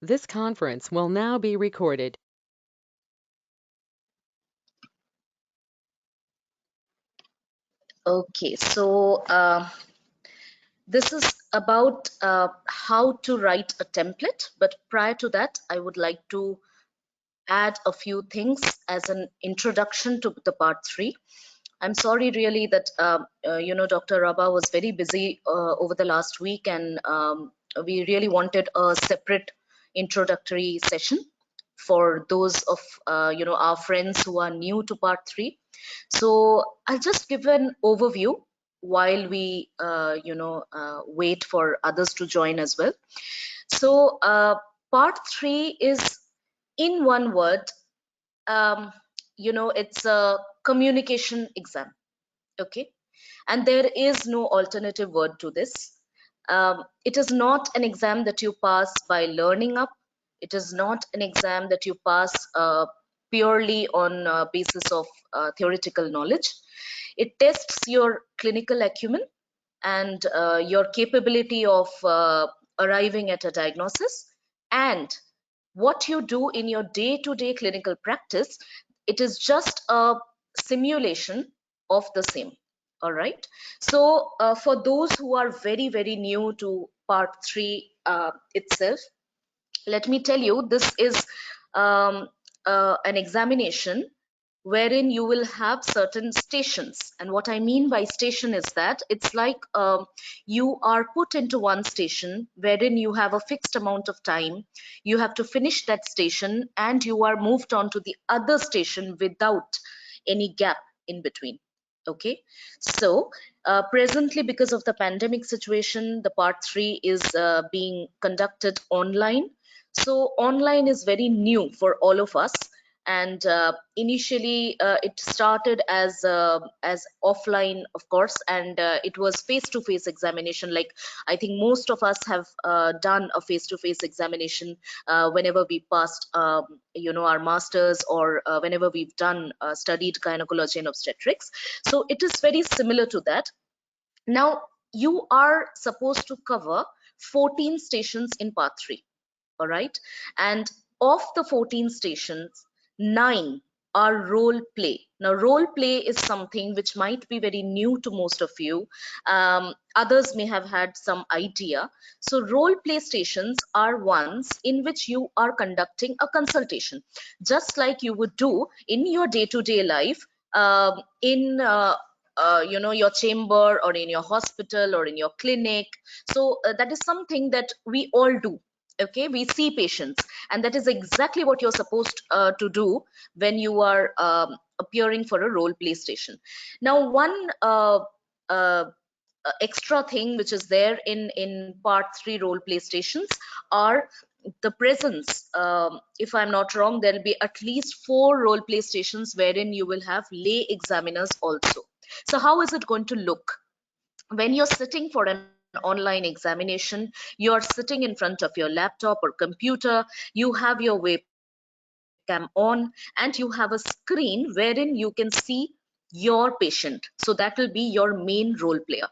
This conference will now be recorded. Okay, so this is about how to write a template, but prior to that, I would like to add a few things as an introduction to the part 3. I'm sorry really that, Dr. Rabba was very busy over the last week, and we really wanted a separate introductory session for those of, our friends who are new to part 3. So I'll just give an overview while we, wait for others to join as well. So part 3 is, in one word, it's a communication exam. Okay, and there is no alternative word to this. It is not an exam that you pass by learning up. It is not an exam that you pass purely on basis of theoretical knowledge. It tests your clinical acumen and your capability of arriving at a diagnosis, and what you do in your day-to-day clinical practice. It is just a simulation of the same. All right, so for those who are very, very new to part 3 itself, let me tell you, this is an examination wherein you will have certain stations. And what I mean by station is that it's like you are put into one station wherein you have a fixed amount of time. You have to finish that station and you are moved on to the other station without any gap in between. Okay, so presently, because of the pandemic situation, the part 3 is being conducted online. So online is very new for all of us, and initially it started as offline, of course, and it was face-to-face examination. Like, I think most of us have done a face-to-face examination whenever we passed our masters, or whenever we've done studied gynecology and obstetrics. So it is very similar to that. Now you are supposed to cover 14 stations in part 3. All right, and of the 14 stations, 9 are role play. Now role play is something which might be very new to most of you. Others may have had some idea. So role play stations are ones in which you are conducting a consultation, just like you would do in your day-to-day life, in your chamber, or in your hospital, or in your clinic. So that is something that we all do. Okay, we see patients, and that is exactly what you're supposed to do when you are appearing for a role play station. Now one extra thing which is there in part 3 role play stations are the presence. If I'm not wrong, there'll be at least 4 role play stations wherein you will have lay examiners also. So how is it going to look when you're sitting for an online examination? You're sitting in front of your laptop or computer, you have your webcam on, and you have a screen wherein you can see your patient. So that will be your main role player.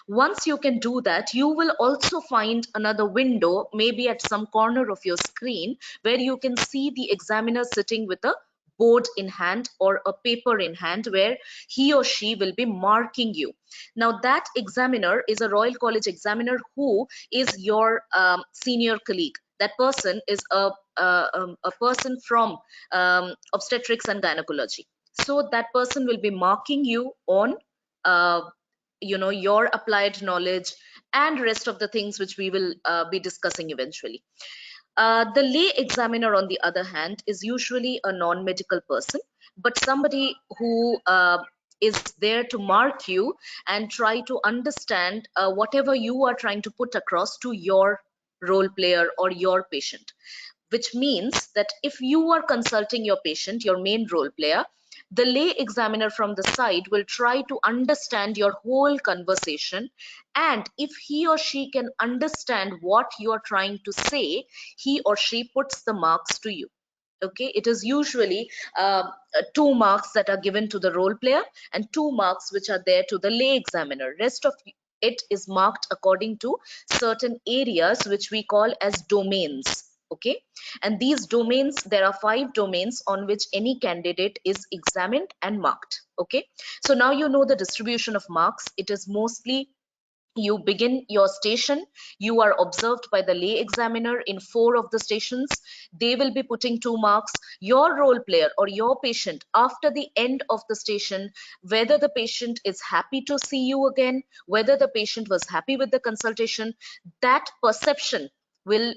Once you can do that, you will also find another window, maybe at some corner of your screen, where you can see the examiner sitting with a board in hand or a paper in hand, where he or she will be marking you. Now that examiner is a Royal College examiner who is your senior colleague. That person is a person from obstetrics and gynecology. So that person will be marking you on uh, your applied knowledge and rest of the things which we will be discussing eventually. The lay examiner, on the other hand, is usually a non-medical person, but somebody who is there to mark you and try to understand whatever you are trying to put across to your role player or your patient. Which means that if you are consulting your patient, your main role player, the lay examiner from the side will try to understand your whole conversation, and if he or she can understand what you are trying to say, he or she puts the marks to you. Okay, it is usually 2 marks that are given to the role player and 2 marks which are there to the lay examiner. Rest of it is marked according to certain areas which we call as domains. Okay, and these domains, there are 5 domains on which any candidate is examined and marked. Okay, so now you know the distribution of marks. It is mostly, you begin your station, you are observed by the lay examiner in 4 of the stations. They will be putting 2 marks. Your role player or your patient, after the end of the station, whether the patient is happy to see you again, whether the patient was happy with the consultation, that perception will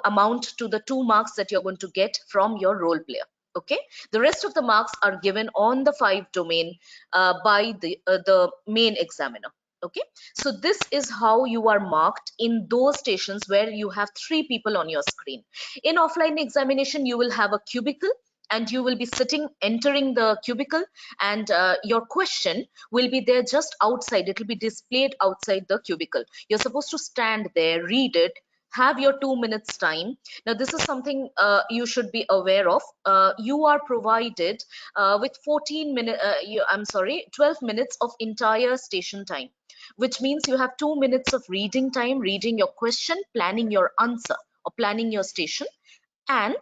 amount to the 2 marks that you're going to get from your role player. Okay, the rest of the marks are given on the 5 domain by the main examiner. Okay, so this is how you are marked in those stations where you have 3 people on your screen. In offline examination, you will have a cubicle, and you will be sitting, entering the cubicle, and your question will be there just outside. It will be displayed outside the cubicle. You're supposed to stand there, read it, have your 2 minutes time. Now this is something you should be aware of. You are provided with 12 minutes of entire station time, which means you have 2 minutes of reading time, reading your question, planning your answer or planning your station, and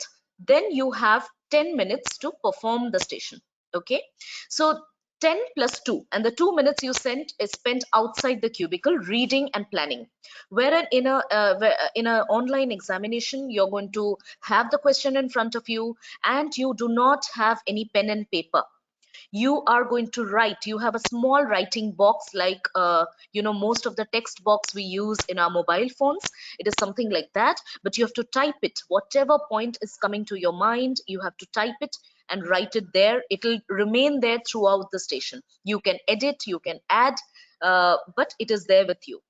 then you have 10 minutes to perform the station. Okay, so 10 plus 2, and the 2 minutes you sent is spent outside the cubicle reading and planning. Wherein in a online examination, you're going to have the question in front of you, and you do not have any pen and paper. You are going to write. You have a small writing box, like most of the text box we use in our mobile phones. It is something like that, but you have to type it. Whatever point is coming to your mind, you have to type it and write it there. It will remain there throughout the station. You can edit, you can add, but it is there with you.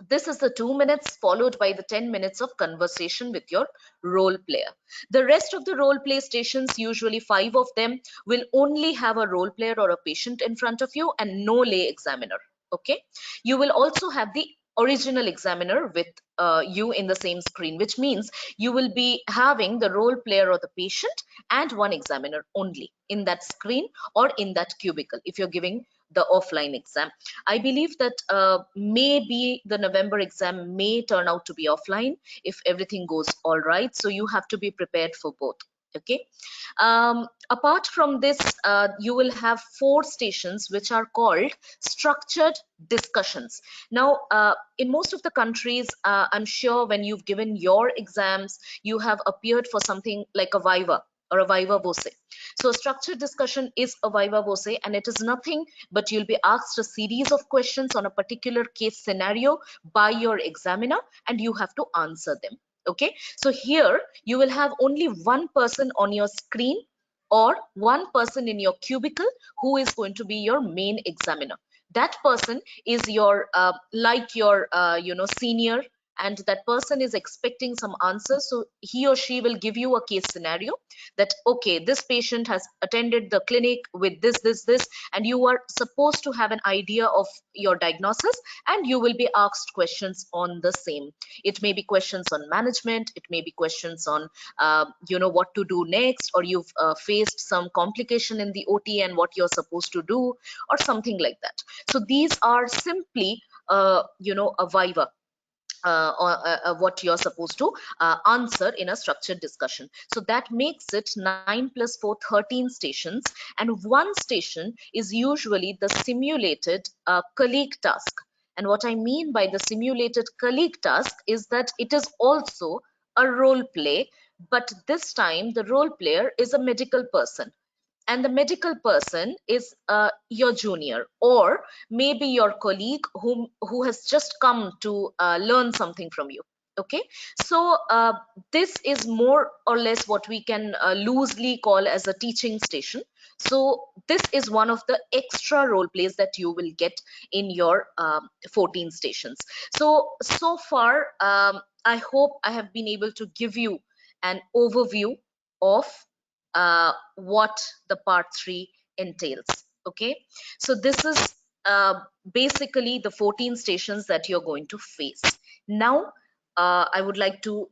This is the 2 minutes, followed by the 10 minutes of conversation with your role player. The rest of the role play stations, usually 5 of them, will only have a role player or a patient in front of you and no lay examiner. Okay, you will also have the original examiner with you in the same screen, which means you will be having the role player or the patient and one examiner only in that screen or in that cubicle if you're giving the offline exam. I believe that maybe the November exam may turn out to be offline if everything goes all right. So you have to be prepared for both. Okay. Apart from this, you will have 4 stations which are called structured discussions. Now, in most of the countries, I'm sure when you've given your exams, you have appeared for something like a viva or a viva voce. So structured discussion is a viva voce, and it is nothing but you'll be asked a series of questions on a particular case scenario by your examiner, and you have to answer them. Okay, so here you will have only one person on your screen or one person in your cubicle who is going to be your main examiner. That person is your like your senior, and that person is expecting some answers. So he or she will give you a case scenario that, okay, this patient has attended the clinic with this, and you are supposed to have an idea of your diagnosis, and you will be asked questions on the same. It may be questions on management, it may be questions on what to do next, or you've faced some complication in the OT and what you're supposed to do, or something like that. So these are simply a viva, what you're supposed to answer in a structured discussion. So that makes it 9 plus 4, 13 stations, and one station is usually the simulated colleague task. And what I mean by the simulated colleague task is that it is also a role play, but this time the role player is a medical person, and the medical person is your junior, or maybe your colleague who has just come to learn something from you. Okay, so this is more or less what we can loosely call as a teaching station. So this is one of the extra role plays that you will get in your 14 stations. So far, I hope I have been able to give you an overview of what the part 3 entails. Okay, so this is basically the 14 stations that you're going to face. Now I would like to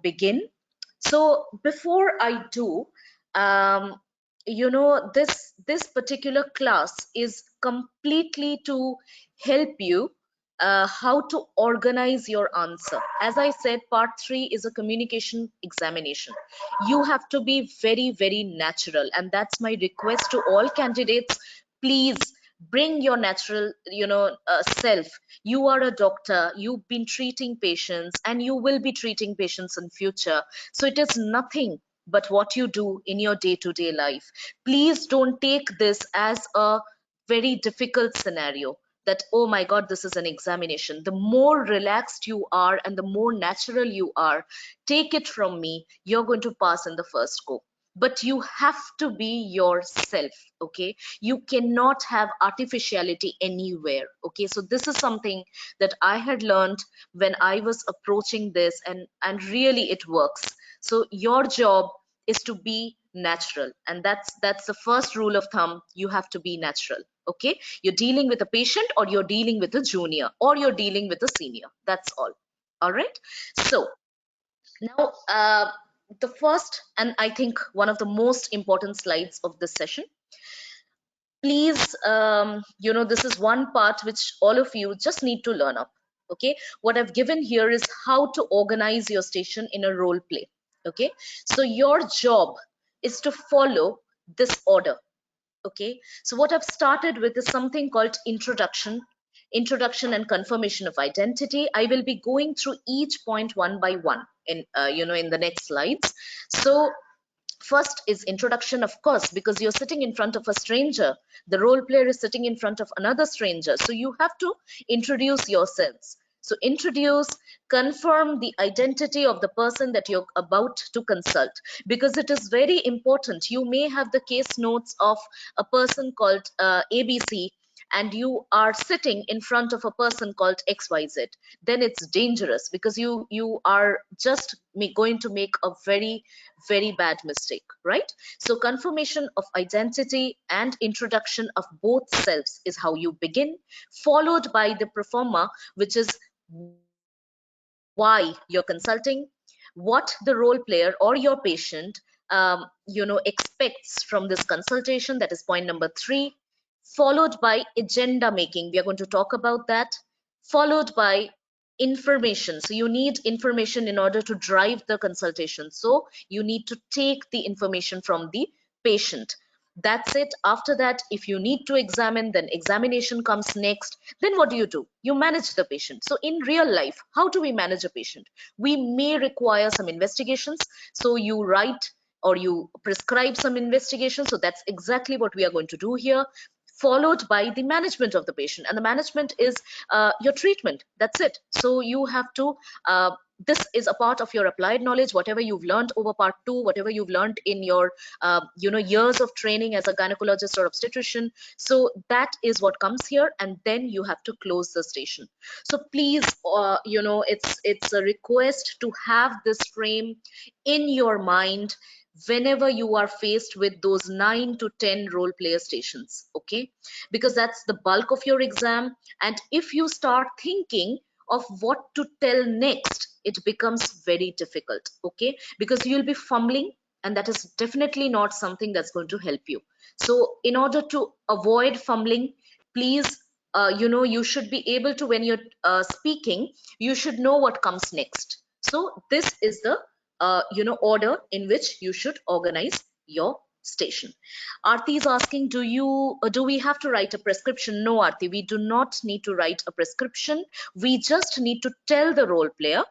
begin. So before I do, this particular class is completely to help you how to organize your answer. As I said, part 3 is a communication examination. You have to be very, very natural. And that's my request to all candidates. Please bring your natural, self. You are a doctor, you've been treating patients, and you will be treating patients in future. So it is nothing but what you do in your day-to-day life. Please don't take this as a very difficult scenario that, oh my god, this is an examination. The more relaxed you are and the more natural you are, take it from me, you're going to pass in the first go. But you have to be yourself. Okay, you cannot have artificiality anywhere. Okay, so this is something that I had learned when I was approaching this, and really it works. So your job is to be natural, and that's the first rule of thumb. You have to be natural. Okay, you're dealing with a patient, or you're dealing with a junior, or you're dealing with a senior. That's all right. So now, the first, and I think one of the most important slides of this session, please, this is one part which all of you just need to learn up. Okay, what I've given here is how to organize your station in a role play. Okay, so your job is to follow this order. Okay, so what I've started with is something called introduction and confirmation of identity. I will be going through each point one by one in in the next slides. So first is introduction, of course, because you're sitting in front of a stranger. The role player is sitting in front of another stranger, so you have to introduce yourselves. So introduce, confirm the identity of the person that you're about to consult, because it is very important. You may have the case notes of a person called ABC, and you are sitting in front of a person called XYZ. Then it's dangerous, because you are just going to make a very, very bad mistake, right? So confirmation of identity and introduction of both selves is how you begin, followed by the performer, which is why you're consulting, what the role player or your patient expects from this consultation. That is point number 3, followed by agenda making. We are going to talk about that, followed by information. So you need information in order to drive the consultation, so you need to take the information from the patient. That's it. After that, if you need to examine, then examination comes next. Then what do? You manage the patient. So in real life, how do we manage a patient? We may require some investigations, so you write or you prescribe some investigation. So that's exactly what we are going to do here, followed by the management of the patient. And the management is your treatment. That's it. So you have to this is a part of your applied knowledge, whatever you've learned over part 2, whatever you've learned in your years of training as a gynecologist or obstetrician. So that is what comes here, and then you have to close the station. So please, it's a request to have this frame in your mind whenever you are faced with those 9 to 10 role player stations. Okay, because that's the bulk of your exam. And if you start thinking of what to tell next, it becomes very difficult. Okay, because you'll be fumbling, and that is definitely not something that's going to help you. So in order to avoid fumbling, please, you should be able to, when you're speaking, you should know what comes next. So this is the order in which you should organize your station. Aarti is asking, do we have to write a prescription? No, Aarti, we do not need to write a prescription. We just need to tell the role player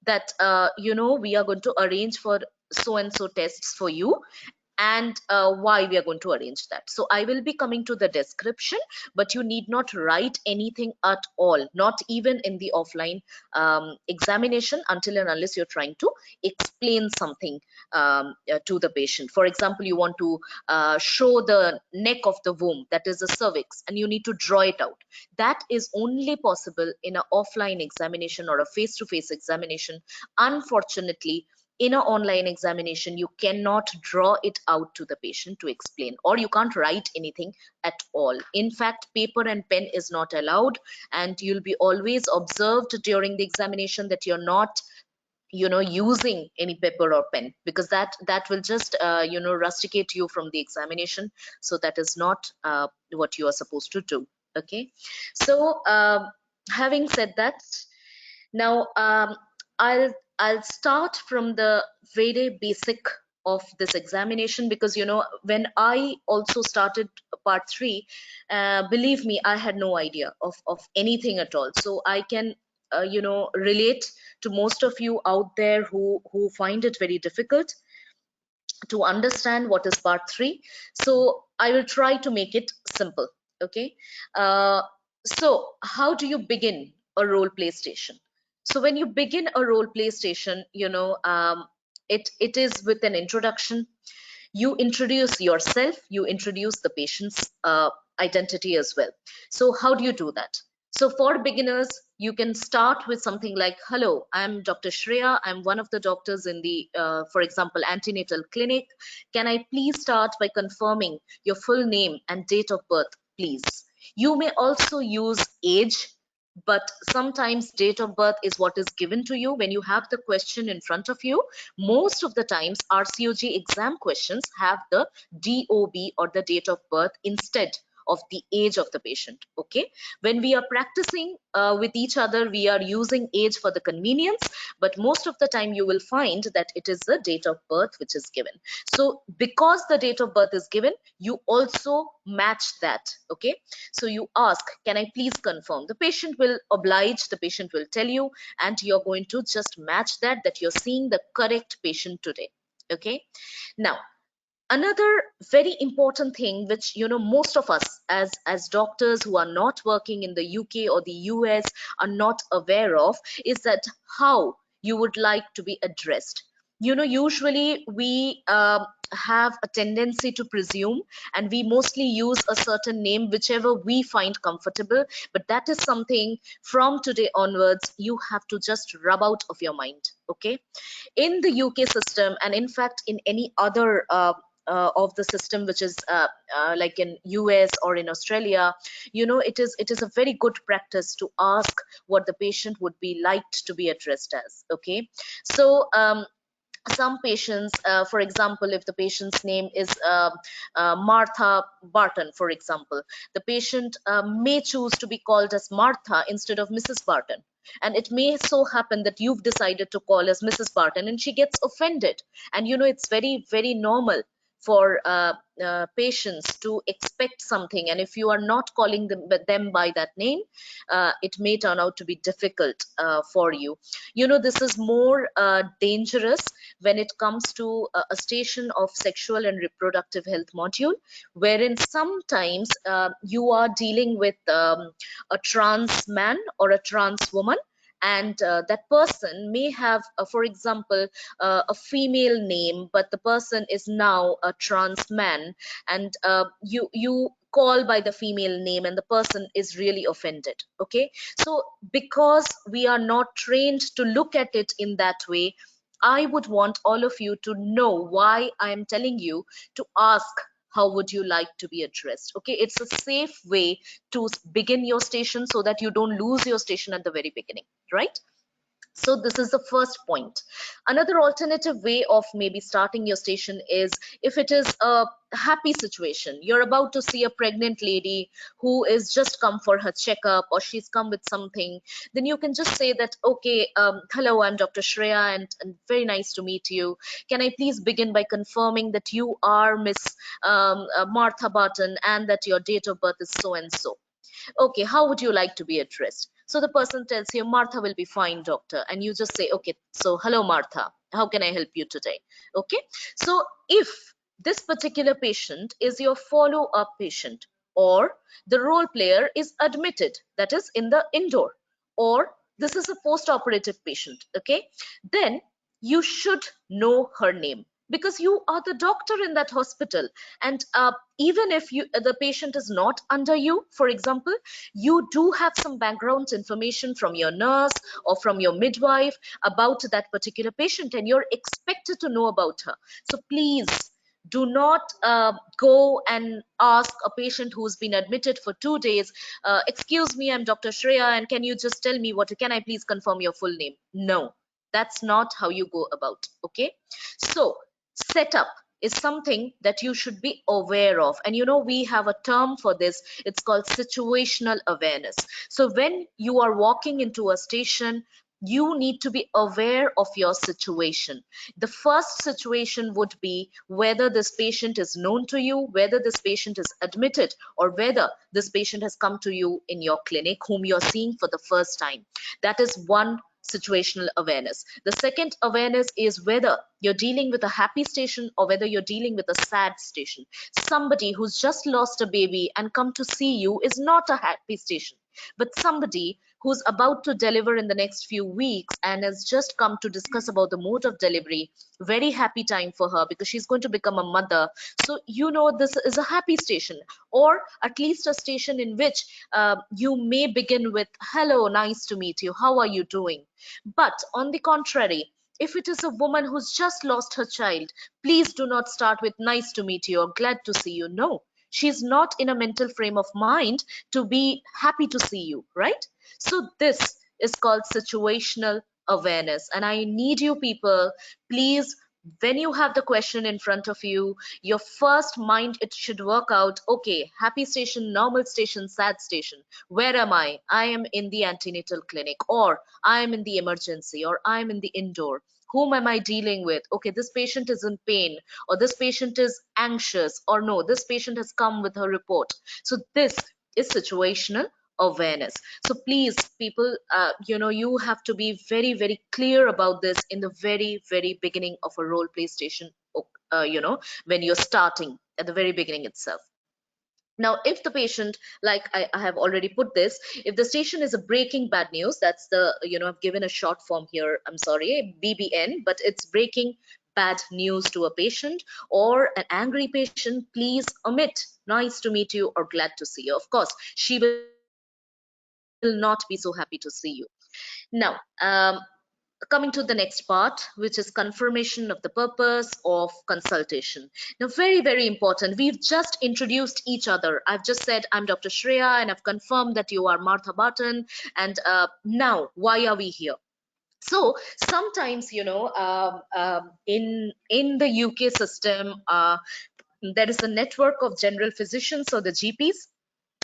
that we are going to arrange for so and so tests for you, and why we are going to arrange that. So I will be coming to the description, but you need not write anything at all, not even in the offline examination, until and unless you're trying to explain something to the patient. For example, you want to show the neck of the womb, that is the cervix, and you need to draw it out. That is only possible in an offline examination or a face-to-face examination. Unfortunately, in an online examination, you cannot draw it out to the patient to explain, or you can't write anything at all. In fact, paper and pen is not allowed, and you'll be always observed during the examination that you're not using any paper or pen, because that will just rusticate you from the examination. So that is not what you are supposed to do. Okay, so Having said that, now I'll start from the very basic of this examination, because when I also started part 3, believe me, I had no idea of anything at all. So I can relate to most of you out there who find it very difficult to understand what is part 3. So I will try to make it simple. Okay. uh, so how do you begin a role play station? So when you begin a role play station, it is with an introduction. You introduce yourself, you introduce the patient's identity as well. So how do you do that? So for beginners, you can start with something like, hello, I'm Dr. Shreya. I'm one of the doctors in the, for example, antenatal clinic. Can I please start by confirming your full name and date of birth, please? You may also use age, but sometimes date of birth is what is given to you when you have the question in front of you. Most of the times RCOG exam questions have the DOB, or the date of birth, instead of the age of the patient. Okay, when we are practicing with each other, we are using age for the convenience, but most of the time you will find that it is the date of birth which is given. So because the date of birth is given, you also match that. Okay, so you ask, can I please confirm? The patient will oblige, the patient will tell you, and you're going to just match that you're seeing the correct patient today. Okay, now another very important thing, which most of us as doctors who are not working in the UK or the US are not aware of, is that how you would like to be addressed. Usually we have a tendency to presume, and we mostly use a certain name whichever we find comfortable, but that is something from today onwards you have to just rub out of your mind. Okay, in the UK system, and in fact in any other of the system which is like in US or in Australia, it is a very good practice to ask what the patient would be liked to be addressed as. Okay, so some patients, for example, if the patient's name is Martha Barton, for example, the patient may choose to be called as Martha instead of Mrs. Barton. And it may so happen that you've decided to call as Mrs. Barton and she gets offended. And it's very, very normal for patients to expect something. And if you are not calling them by that name, it may turn out to be difficult for you. This is more dangerous when it comes to a station of sexual and reproductive health module, wherein sometimes you are dealing with a trans man or a trans woman, and that person may have, for example, a female name, but the person is now a trans man, and you call by the female name and the person is really offended. Okay, so because we are not trained to look at it in that way, I would want all of you to know why I am telling you to ask, how would you like to be addressed? Okay, it's a safe way to begin your station so that you don't lose your station at the very beginning, right? So this is the first point. Another alternative way of maybe starting your station is, if it is a happy situation, you're about to see a pregnant lady who is just come for her checkup, or she's come with something, then you can just say that, okay, hello, I'm Dr. Shreya, and very nice to meet you. Can I please begin by confirming that you are Miss Martha Barton, and that your date of birth is so and so? Okay, how would you like to be addressed? So the person tells you, Martha will be fine, doctor. And you just say, okay, so hello, Martha. How can I help you today? Okay, so if this particular patient is your follow-up patient, or the role player is admitted, that is in the indoor, or this is a post-operative patient, okay, then you should know her name, because you are the doctor in that hospital. And even if the patient is not under you, for example, you do have some background information from your nurse or from your midwife about that particular patient, and you're expected to know about her. So please do not go and ask a patient who's been admitted for 2 days, excuse me, I'm Dr. Shreya, and can you just tell me, can I please confirm your full name? No, that's not how you go about. Okay, so setup is something that you should be aware of. And we have a term for this. It's called situational awareness. So when you are walking into a station, you need to be aware of your situation. The first situation would be whether this patient is known to you, whether this patient is admitted, or whether this patient has come to you in your clinic, whom you're seeing for the first time. That is one situational awareness. The second awareness is whether you're dealing with a happy station or whether you're dealing with a sad station. Somebody who's just lost a baby and come to see you is not a happy station, but somebody who's about to deliver in the next few weeks and has just come to discuss about the mode of delivery, very happy time for her because she's going to become a mother. So this is a happy station, or at least a station in which you may begin with, hello, nice to meet you, how are you doing? But on the contrary, if it is a woman who's just lost her child, please do not start with nice to meet you or glad to see you. No, she's not in a mental frame of mind to be happy to see you, right? So this is called situational awareness. And I need you people, please, when you have the question in front of you, your first mind, it should work out, okay, happy station, normal station, sad station. Where am I? I am in the antenatal clinic, or I am in the emergency, or I am in the indoor. Whom am I dealing with? Okay, this patient is in pain, or this patient is anxious, or no, this patient has come with her report. So this is situational awareness. So please, people, you have to be very, very clear about this in the very, very beginning of a role play station, when you're starting at the very beginning itself. Now, if the patient, like I have already put this, if the station is a breaking bad news, that's the, I've given a short form here, I'm sorry, BBN, but it's breaking bad news to a patient or an angry patient, please omit nice to meet you or glad to see you. Of course, she will not be so happy to see you. Now, coming to the next part, which is confirmation of the purpose of consultation. Now, very, very important. We've just introduced each other. I've just said I'm Dr. Shreya and I've confirmed that you are Martha Barton. And now, why are we here? So sometimes, in the UK system, there is a network of general physicians, so the GPs,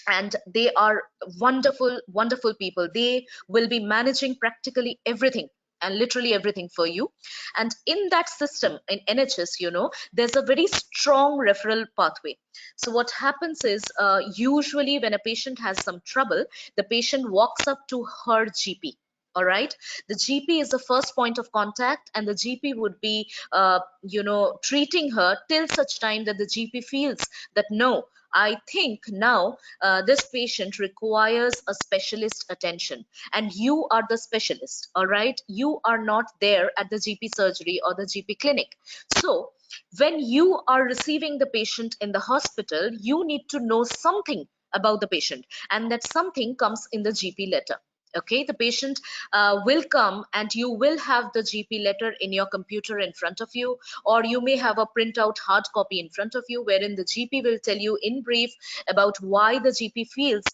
and they are wonderful, wonderful people. They will be managing practically everything and literally everything for you. And in that system, in NHS, there's a very strong referral pathway. So what happens is, usually when a patient has some trouble, the patient walks up to her GP. All right, the GP is the first point of contact, and the GP would be treating her till such time that the GP feels that, no, I think now this patient requires a specialist attention, and you are the specialist. All right, you are not there at the GP surgery or the GP clinic. So when you are receiving the patient in the hospital, you need to know something about the patient, and that something comes in the GP letter. Okay, the patient will come and you will have the GP letter in your computer in front of you, or you may have a printout hard copy in front of you, wherein the GP will tell you in brief about why the GP feels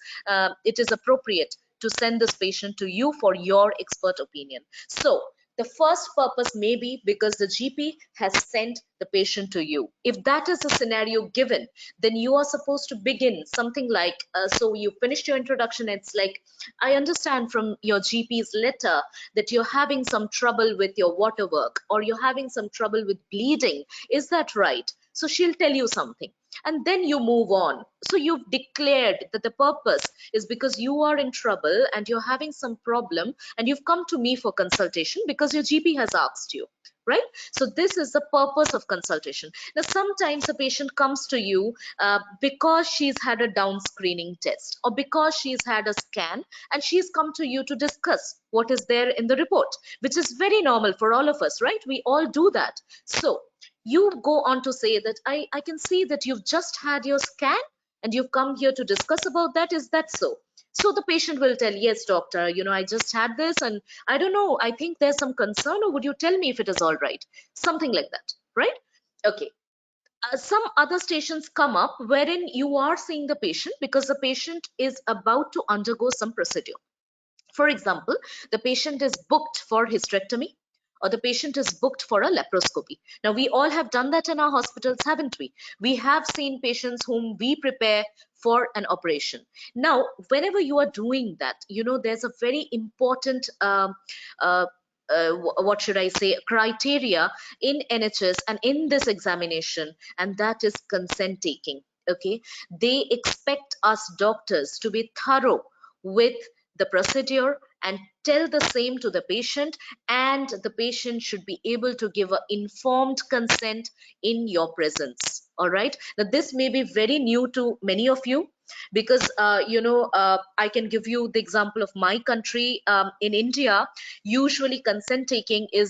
it is appropriate to send this patient to you for your expert opinion. So the first purpose may be because the GP has sent the patient to you. If that is the scenario given, then you are supposed to begin something like, so you finished your introduction. It's like, I understand from your GP's letter that you're having some trouble with your water work, or you're having some trouble with bleeding. Is that right? So she'll tell you something, and then you move on. So you've declared that the purpose is because you are in trouble and you're having some problem, and you've come to me for consultation because your GP has asked you, right? So this is the purpose of consultation. Now, sometimes a patient comes to you because she's had a down screening test, or because she's had a scan, and she's come to you to discuss what is there in the report, which is very normal for all of us, right? We all do that. So you go on to say that I can see that you've just had your scan and you've come here to discuss about that. Is that so? So the patient will tell, yes, doctor, I just had this and I don't know, I think there's some concern, or would you tell me if it is all right? Something like that, right? Okay. Some other stations come up wherein you are seeing the patient because the patient is about to undergo some procedure. For example, the patient is booked for hysterectomy, or the patient is booked for a laparoscopy. Now, we all have done that in our hospitals, haven't we? We have seen patients whom we prepare for an operation. Now, whenever you are doing that, there's a very important uh, what should I say, criteria in NHS and in this examination, and that is consent taking. Okay, they expect us doctors to be thorough with the procedure and tell the same to the patient, and the patient should be able to give an informed consent in your presence. All right, now this may be very new to many of you, because I can give you the example of my country. In India, usually consent taking is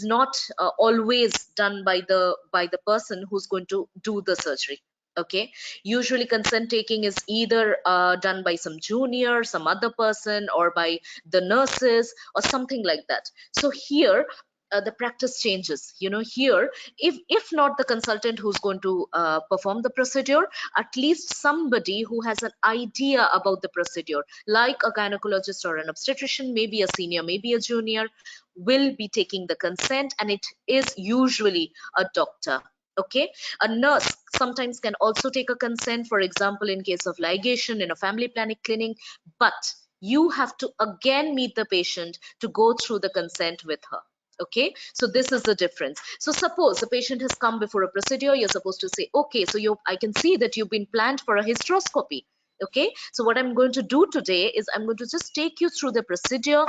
not always done by the person who's going to do the surgery. Okay, usually consent taking is either done by some junior, some other person, or by the nurses or something like that. So here the practice changes. Here, if not the consultant who's going to perform the procedure, at least somebody who has an idea about the procedure, like a gynecologist or an obstetrician, maybe a senior, maybe a junior, will be taking the consent, and it is usually a doctor. Okay, a nurse sometimes can also take a consent, for example, in case of ligation in a family planning clinic, but you have to again meet the patient to go through the consent with her. Okay, so this is the difference. So suppose the patient has come before a procedure, you're supposed to say, okay, so I can see that you've been planned for a hysteroscopy. Okay, so what I'm going to do today is I'm going to just take you through the procedure,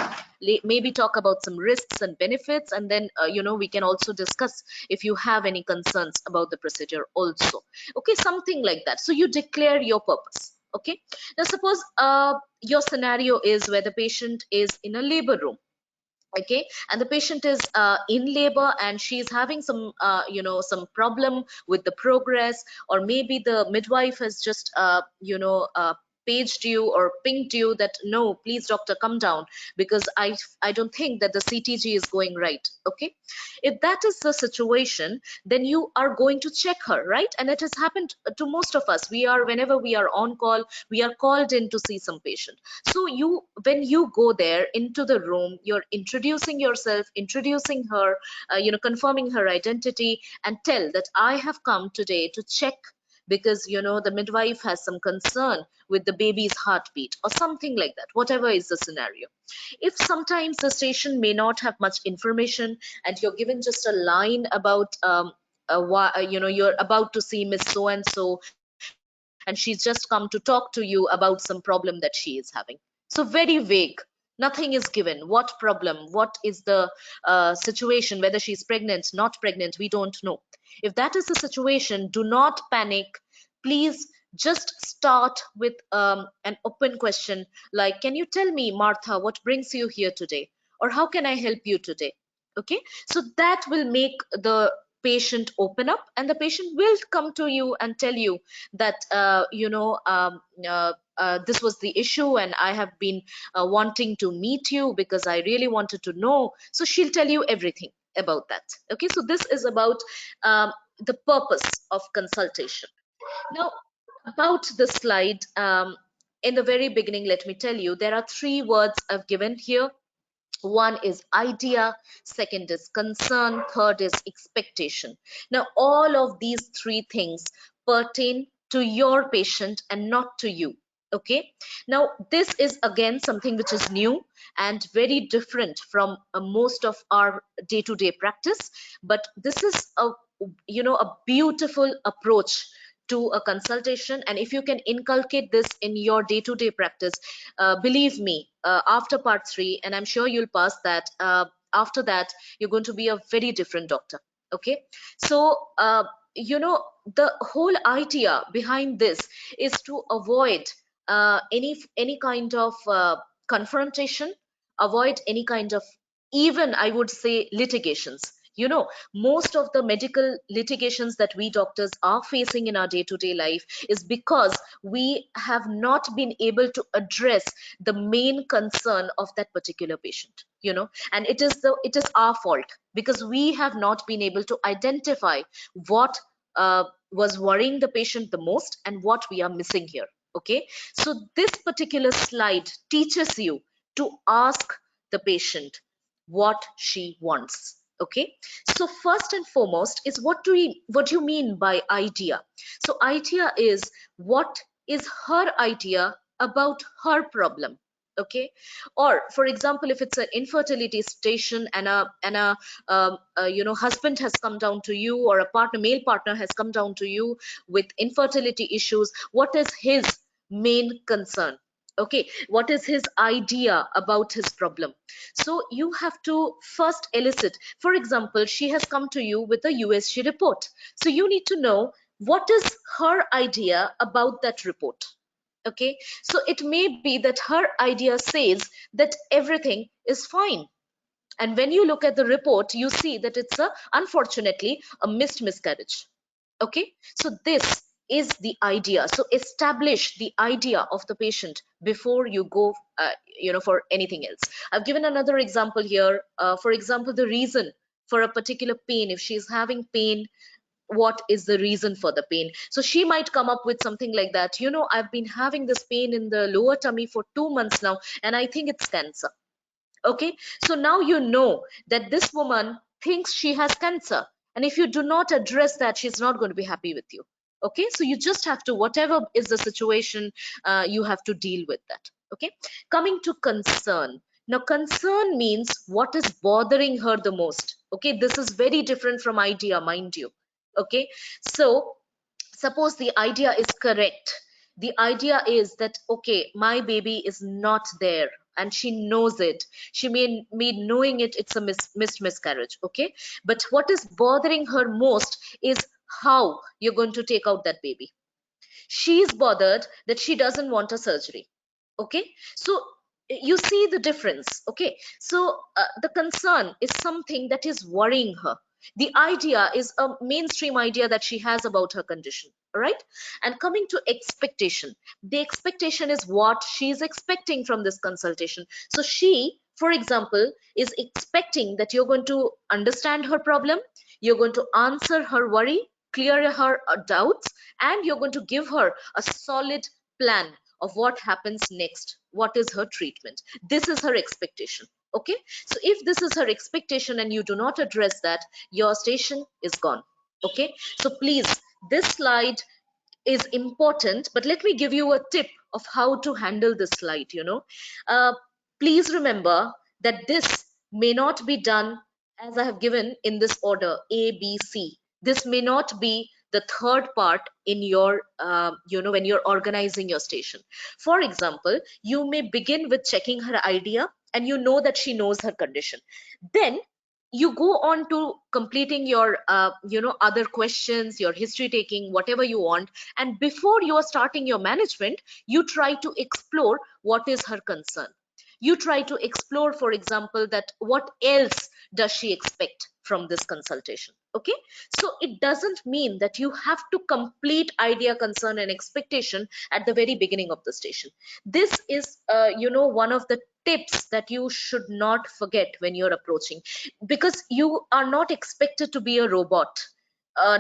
maybe talk about some risks and benefits, and then we can also discuss if you have any concerns about the procedure also. Okay, something like that. So you declare your purpose. Okay, now suppose your scenario is where the patient is in a labor room. Okay, and the patient is in labor, and she's having some some problem with the progress, or maybe the midwife has just paged you or pinged you that, no, please doctor, come down, because I don't think that the CTG is going right. Okay, if that is the situation, then you are going to check her, right? And it has happened to most of us. Whenever we are on call, we are called in to see some patient. So when you go there into the room, you're introducing yourself, introducing her, confirming her identity, and tell that I have come today to check, because the midwife has some concern with the baby's heartbeat or something like that, whatever is the scenario. If sometimes the station may not have much information, and you're given just a line about you're about to see Miss so and so, and she's just come to talk to you about some problem that she is having. So very vague, nothing is given. What problem, what is the situation, whether she's pregnant, not pregnant, we don't know. If that is the situation, do not panic. Please just start with an open question, like, can you tell me, Martha, what brings you here today, or how can I help you today? Okay, so that will make the patient open up, and the patient will come to you and tell you that this was the issue, and I have been wanting to meet you because I really wanted to know. So she'll tell you everything about that. Okay, so this is about the purpose of consultation. Now, about the slide, in the very beginning, let me tell you, there are three words I've given here. One is idea, second is concern, third is expectation. Now, all of these three things pertain to your patient and not to you. Okay, now this is again something which is new and very different from most of our day-to-day practice, but this is a beautiful approach to a consultation. And if you can inculcate this in your day-to-day practice, believe me, after part 3, and I'm sure you'll pass that, after that you're going to be a very different doctor. Okay, so the whole idea behind this is to avoid any kind of confrontation, avoid any kind of, even I would say, litigations. Most of the medical litigations that we doctors are facing in our day-to-day life is because we have not been able to address the main concern of that particular patient. And it is our fault, because we have not been able to identify what was worrying the patient the most and what we are missing here. Okay, so this particular slide teaches you to ask the patient, what she wants. Okay, so first and foremost is what do you mean by idea? So idea is what is her idea about her problem. Okay, or for example, if it's an infertility station and a husband has come down to you, or a male partner has come down to you with infertility issues, what is his main concern? Okay, what is his idea about his problem? So you have to first elicit. For example, she has come to you with a USG report, so you need to know what is her idea about that report. Okay, so it may be that her idea says that everything is fine, and when you look at the report, you see that it's unfortunately a missed miscarriage. Okay, so this is the idea. So establish the idea of the patient before you go for anything else. I've given another example here. For example, the reason for a particular pain. If she's having pain, what is the reason for the pain? So she might come up with something like that. I've been having this pain in the lower tummy for 2 months now, and I think it's cancer. Okay, so now you know that this woman thinks she has cancer, and if you do not address that, she's not going to be happy with you. Okay, so you just have to, whatever is the situation, you have to deal with that. Okay, coming to concern. Now concern means what is bothering her the most. Okay, this is very different from idea, mind you. Okay, so suppose the idea is correct. The idea is that, okay, my baby is not there, and she knows it. She may knowing it, it's a missed miscarriage. Okay, but what is bothering her most is how you're going to take out that baby. She's bothered that she doesn't want a surgery. Okay, so you see the difference. Okay, so the concern is something that is worrying her. The idea is a mainstream idea that she has about her condition. All right, and coming to expectation, the expectation is what she's expecting from this consultation. So she, for example, is expecting that you're going to understand her problem, you're going to answer her worry, clear her doubts, and you're going to give her a solid plan of what happens next, what is her treatment. This is her expectation. Okay, so if this is her expectation and you do not address that, your station is gone. Okay, so please, this slide is important, but let me give you a tip of how to handle this slide. uh, please remember that this may not be done as I have given in this order, ABC. This may not be the third part in your when you're organizing your station. For example, you may begin with checking her idea, and you know that she knows her condition. Then you go on to completing your other questions, your history taking, whatever you want. And before you are starting your management, you try to explore what is her concern. You try to explore, for example, that what else does she expect from this consultation. Okay, so it doesn't mean that you have to complete idea, concern, and expectation at the very beginning of the station. This is one of the tips that you should not forget when you're approaching, because you are not expected to be a robot.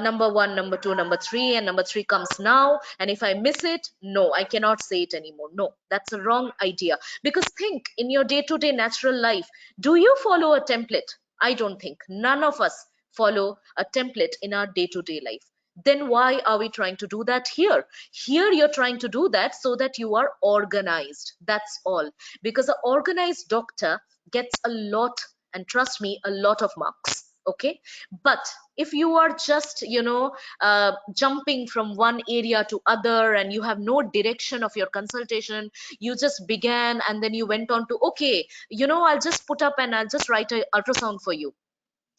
Number one, number two, number three, and number three comes now, and if I miss it, no, I cannot say it anymore. No, that's a wrong idea. Because think, in your day-to-day natural life, do you follow a template? I don't think. None of us follow a template in our day-to-day life. Then why are we trying to do that here? Here you're trying to do that so that you are organized. That's all. Because an organized doctor gets a lot, and trust me, a lot of marks. Okay, but if you are just jumping from one area to other, and you have no direction of your consultation, you just began and then you went on to, okay, I'll just put up and I'll just write a ultrasound for you.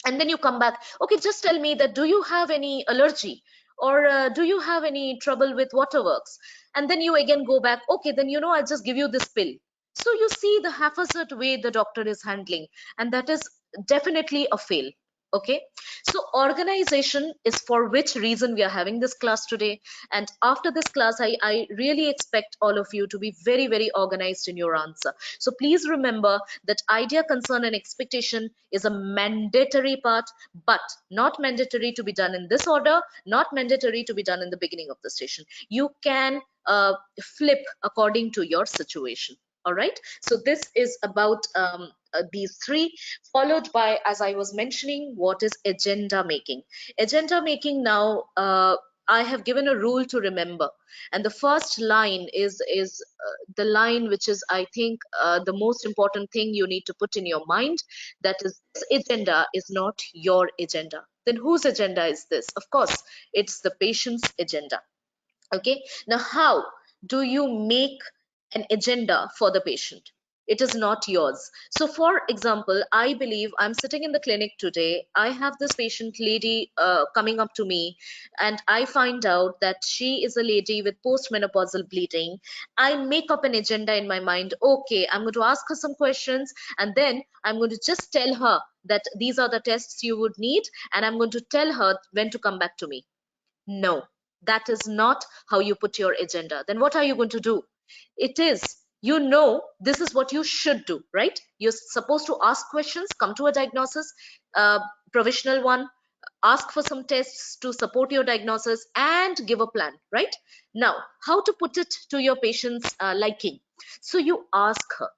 And then you come back, okay, just tell me that, do you have any allergy, or do you have any trouble with waterworks? And then you again go back, okay, then I'll just give you this pill. So you see the haphazard way the doctor is handling, and that is definitely a fail. Okay, so organization is for which reason we are having this class today. And after this class, I really expect all of you to be very, very organized in your answer. So please remember that idea, concern, and expectation is a mandatory part, but not mandatory to be done in this order, not mandatory to be done in the beginning of the station. You can flip according to your situation. All right. So this is about these three, followed by, as I was mentioning, what is agenda making. Agenda making now, I have given a rule to remember, and the first line is the line which is, I think, the most important thing you need to put in your mind. That is, this agenda is not your agenda. Then whose agenda is this? Of course, it's the patient's agenda. Okay, now how do you make an agenda for the patient? It is not yours. So for example, I believe I'm sitting in the clinic today, I have this patient lady coming up to me, and I find out that she is a lady with postmenopausal bleeding. I make up an agenda in my mind. Okay, I'm going to ask her some questions, and then I'm going to just tell her that these are the tests you would need, and I'm going to tell her when to come back to me. No, that is not how you put your agenda. Then what are you going to do? It is, you know, this is what you should do, right? You're supposed to ask questions, come to a diagnosis, uh, provisional one, ask for some tests to support your diagnosis, and give a plan, right? Now, how to put it to your patient's liking? So you ask her,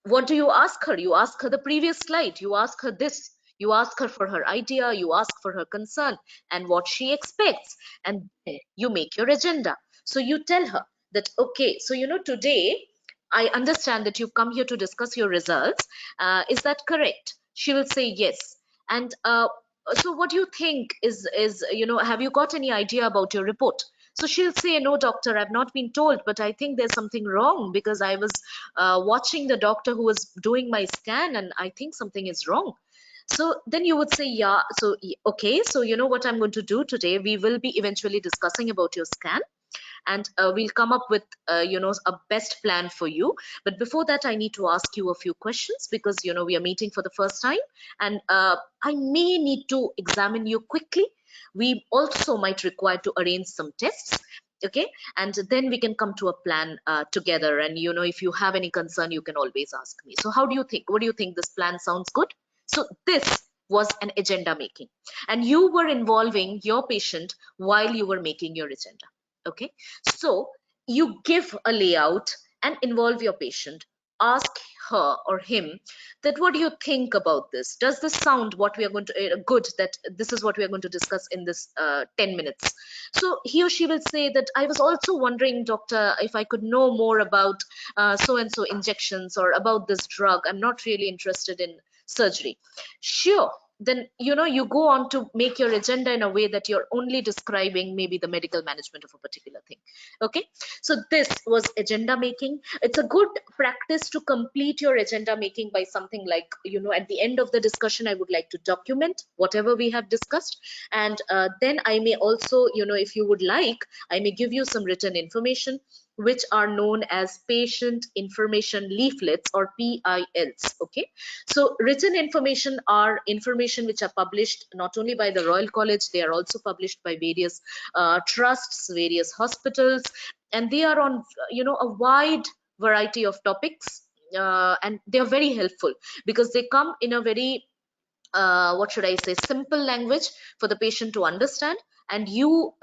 what do you ask her? You ask her the previous slide, you ask her this, you ask her for her idea, you ask for her concern and what she expects, and then you make your agenda. So you tell her that, okay, so today I understand that you've come here to discuss your results. Is that correct? She will say yes. And so what do you think is have you got any idea about your report? So she'll say, no, doctor, I've not been told, but I think there's something wrong because I was watching the doctor who was doing my scan, and I think something is wrong. So then you would say, yeah, so okay, so you know what I'm going to do today? We will be eventually discussing about your scan, and we'll come up with a best plan for you. But before that, I need to ask you a few questions because we are meeting for the first time, and I may need to examine you quickly. We also might require to arrange some tests. Okay, and then we can come to a plan together, and if you have any concern, you can always ask me. So how do you think, what do you think, this plan sounds good? So this was an agenda making, and you were involving your patient while you were making your agenda. Okay, so you give a layout and involve your patient. Ask her or him that, what do you think about this? Does this sound what we are going to good, that this is what we are going to discuss in this 10 minutes? So he or she will say that, I was also wondering, doctor, if I could know more about so and so injections or about this drug. I'm not really interested in surgery. Sure, then you go on to make your agenda in a way that you're only describing maybe the medical management of a particular thing. Okay, so this was agenda making. It's a good practice to complete your agenda making by something like, at the end of the discussion, I would like to document whatever we have discussed, and then I may also, if you would like, I may give you some written information which are known as patient information leaflets, or PILs. Okay, so written information are information which are published not only by the Royal College, they are also published by various trusts, various hospitals, and they are on a wide variety of topics, and they are very helpful because they come in a very what should I say, simple language for the patient to understand. And your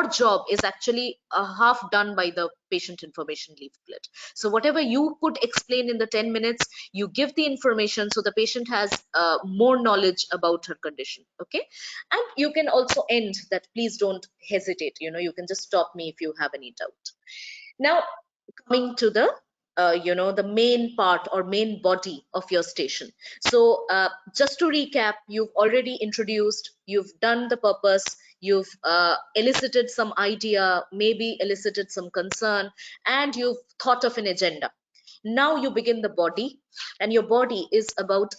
job is actually half done by the patient information leaflet. So whatever you could explain in the 10 minutes, you give the information so the patient has more knowledge about her condition. Okay, and you can also end that, please don't hesitate, you can just stop me if you have any doubt. Now, coming to the the main part or main body of your station. So just to recap, you've already introduced, you've done the purpose, you've elicited some idea, maybe elicited some concern, and you've thought of an agenda. Now you begin the body, and your body is about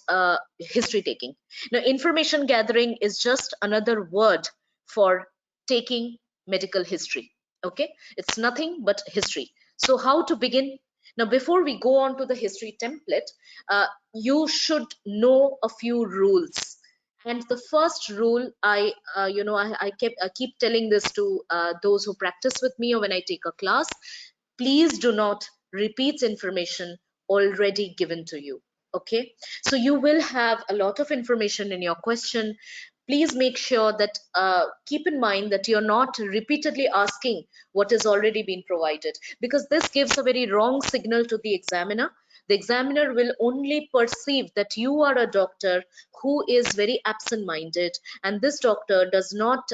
history taking. Now, information gathering is just another word for taking medical history. Okay, it's nothing but history. So how to begin? Now, before we go on to the history template, you should know a few rules. And the first rule, I keep telling this to those who practice with me or when I take a class: please do not repeat information already given to you. Okay, so you will have a lot of information in your question. please make sure that keep in mind that you're not repeatedly asking what has already been provided, because this gives a very wrong signal to the examiner. The examiner will only perceive that you are a doctor who is very absent minded, and this doctor does not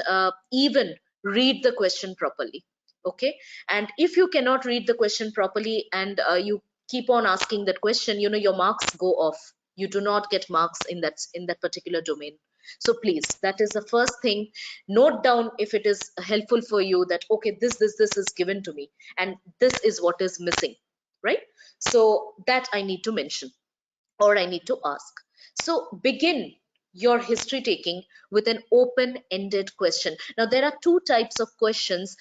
even read the question properly. Okay, and if you cannot read the question properly and you keep on asking that question, your marks go off. You do not get marks in that particular domain. So please, that is the first thing. Note down, if it is helpful for you, that okay, this is given to me and this is what is missing, right? So that I need to mention, or I need to ask. So begin your history taking with an open-ended question. Now there are two types of questions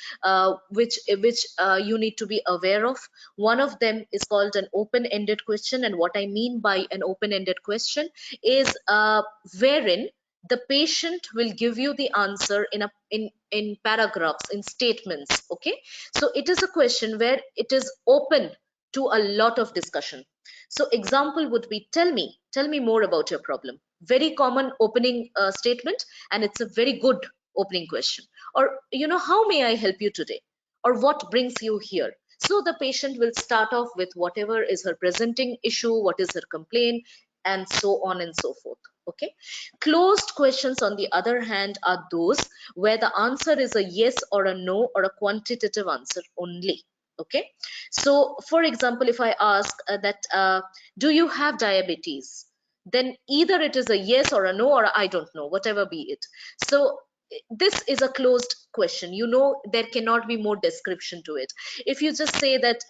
which you need to be aware of. One of them is called an open-ended question, and what I mean by an open-ended question is wherein the patient will give you the answer in paragraphs, in statements. Okay, so it is a question where it is open to a lot of discussion. So example would be, tell me more about your problem. Very common opening statement, and it's a very good opening question. Or, how may I help you today? Or what brings you here? So the patient will start off with whatever is her presenting issue, what is her complaint, and so on and so forth. Okay. Closed questions, on the other hand, are those where the answer is a yes or a no or a quantitative answer only. Okay, so for example, if I ask that do you have diabetes, then either it is a yes or a no or a I don't know, whatever be it. So this is a closed question. There cannot be more description to it. If you just say that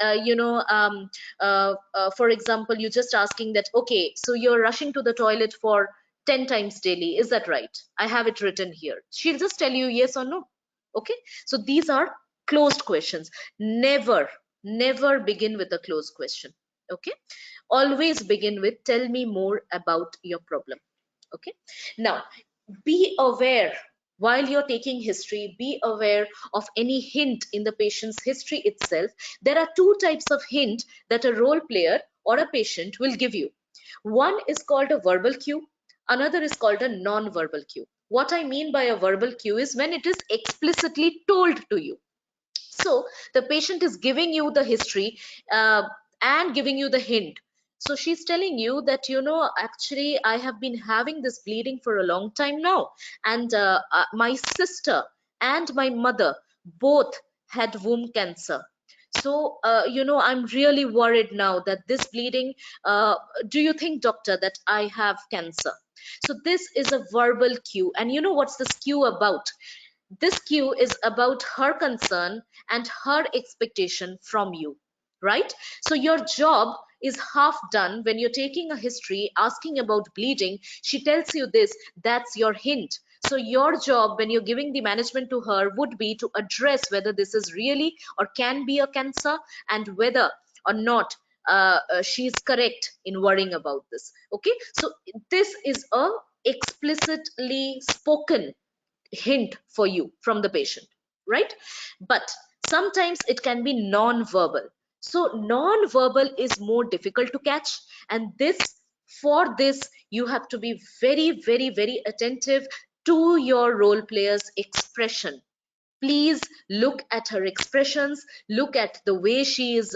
for example, you're just asking that, okay, so you're rushing to the toilet for 10 times daily, is that right? I have it written here. She'll just tell you yes or no. Okay, so these are closed questions. Never begin with a closed question. Okay, always begin with, tell me more about your problem. Okay, now be aware, while you're taking history, be aware of any hint in the patient's history itself. There are two types of hint that a role player or a patient will give you. One is called a verbal cue, another is called a non-verbal cue. What I mean by a verbal cue is when it is explicitly told to you. So the patient is giving you the history and giving you the hint. So she's telling you that, actually, I have been having this bleeding for a long time now. And my sister and my mother both had womb cancer. So, I'm really worried now that this bleeding, do you think, doctor, that I have cancer? So this is a verbal cue. And you know what's this cue about? This cue is about her concern and her expectation from you, right? So your job is half done when you're taking a history, asking about bleeding. She tells you this, that's your hint. So your job when you're giving the management to her would be to address whether this is really or can be a cancer, and whether or not she is correct in worrying about this. Okay, so this is a explicitly spoken hint for you from the patient, right? But sometimes it can be non-verbal. So non-verbal is more difficult to catch, and for this you have to be very attentive to your role player's expression. Please look at her expressions, look at the way she is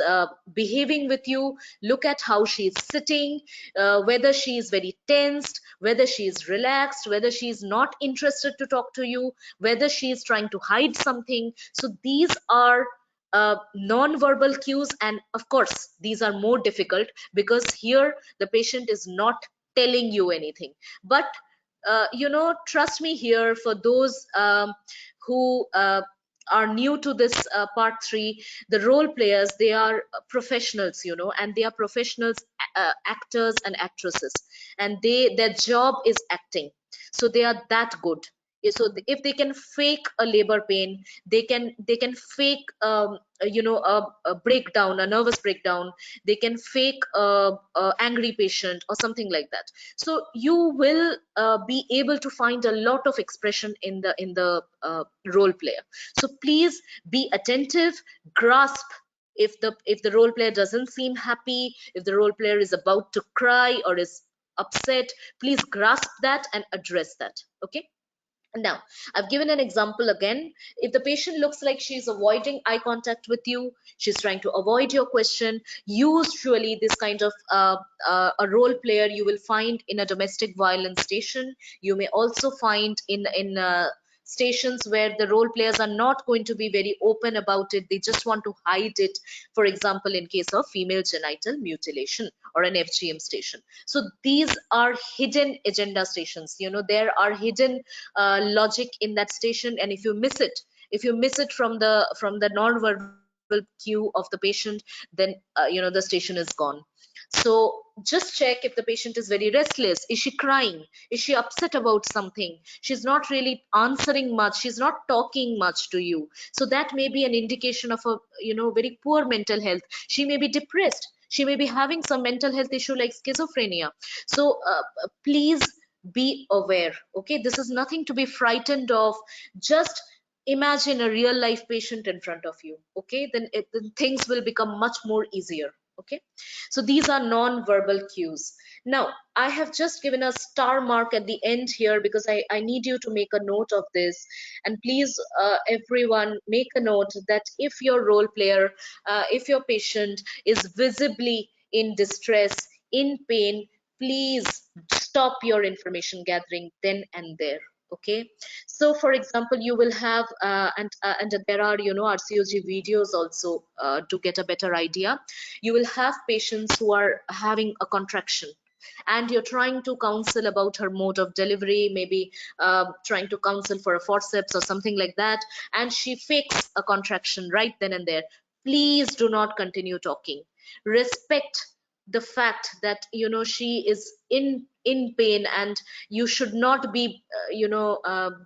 behaving with you, look at how she is sitting, whether she is very tensed, whether she is relaxed, whether she is not interested to talk to you, whether she is trying to hide something. So these are non-verbal cues, and of course these are more difficult because here the patient is not telling you anything. But trust me here, for those who are new to this part 3, the role players, they are professionals, and they are professionals, actors and actresses, and their job is acting. So they are that good. So if they can fake a labor pain, they can fake a breakdown, a nervous breakdown, they can fake a angry patient or something like that. So you will be able to find a lot of expression in the role player. So please be attentive, grasp if the role player doesn't seem happy, if the role player is about to cry or is upset, please grasp that and address that. Okay, Now, I've given an example again. If the patient looks like she's avoiding eye contact with you, she's trying to avoid your question, usually this kind of a role player you will find in a domestic violence station. You may also find in stations where the role players are not going to be very open about it. They just want to hide it. For example, in case of female genital mutilation or an FGM station. So these are hidden agenda stations. There are hidden logic in that station, and if you miss it from the non-verbal cue of the patient, then the station is gone. So just check if the patient is very restless. Is she crying? Is she upset about something? She's not really answering much, she's not talking much to you, so that may be an indication of a very poor mental health. She may be depressed, she may be having some mental health issue like schizophrenia. So please be aware. Okay, this is nothing to be frightened of. Just imagine a real life patient in front of you. Okay, then things will become much more easier. Okay, so these are non-verbal cues. Now I have just given a star mark at the end here because I need you to make a note of this. And please, everyone, make a note that if your role player, if your patient is visibly in distress, in pain, please stop your information gathering then and there. Okay, so for example, you will have and there are RCOG videos also to get a better idea. You will have patients who are having a contraction, and you're trying to counsel about her mode of delivery, maybe trying to counsel for a forceps or something like that, and she fakes a contraction right then and there. Please do not continue talking. Respect the fact that she is in pain, and you should not be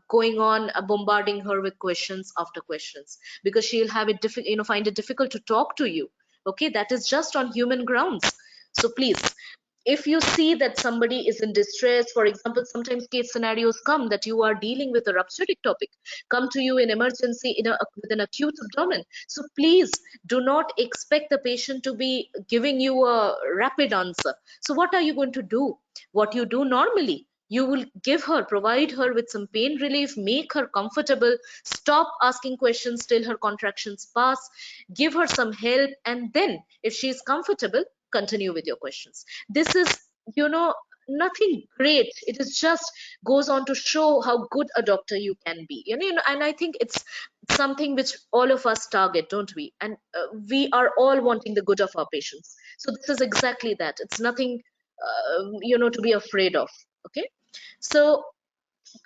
going on bombarding her with questions after questions, because she'll have it find it difficult to talk to you. Okay, that is just on human grounds. So please, if you see that somebody is in distress, for example, sometimes case scenarios come that you are dealing with a rupture ectopic, come to you in emergency with an acute abdomen. So please do not expect the patient to be giving you a rapid answer. So what are you going to do? What you do normally, you will provide her with some pain relief, make her comfortable, stop asking questions till her contractions pass, give her some help, and then if she is comfortable, continue with your questions. This is you know nothing great. It is just goes on to show how good a doctor you can be. And I think it's something which all of us target, don't we? And we are all wanting the good of our patients. So this is exactly that. It's nothing to be afraid of. Okay, so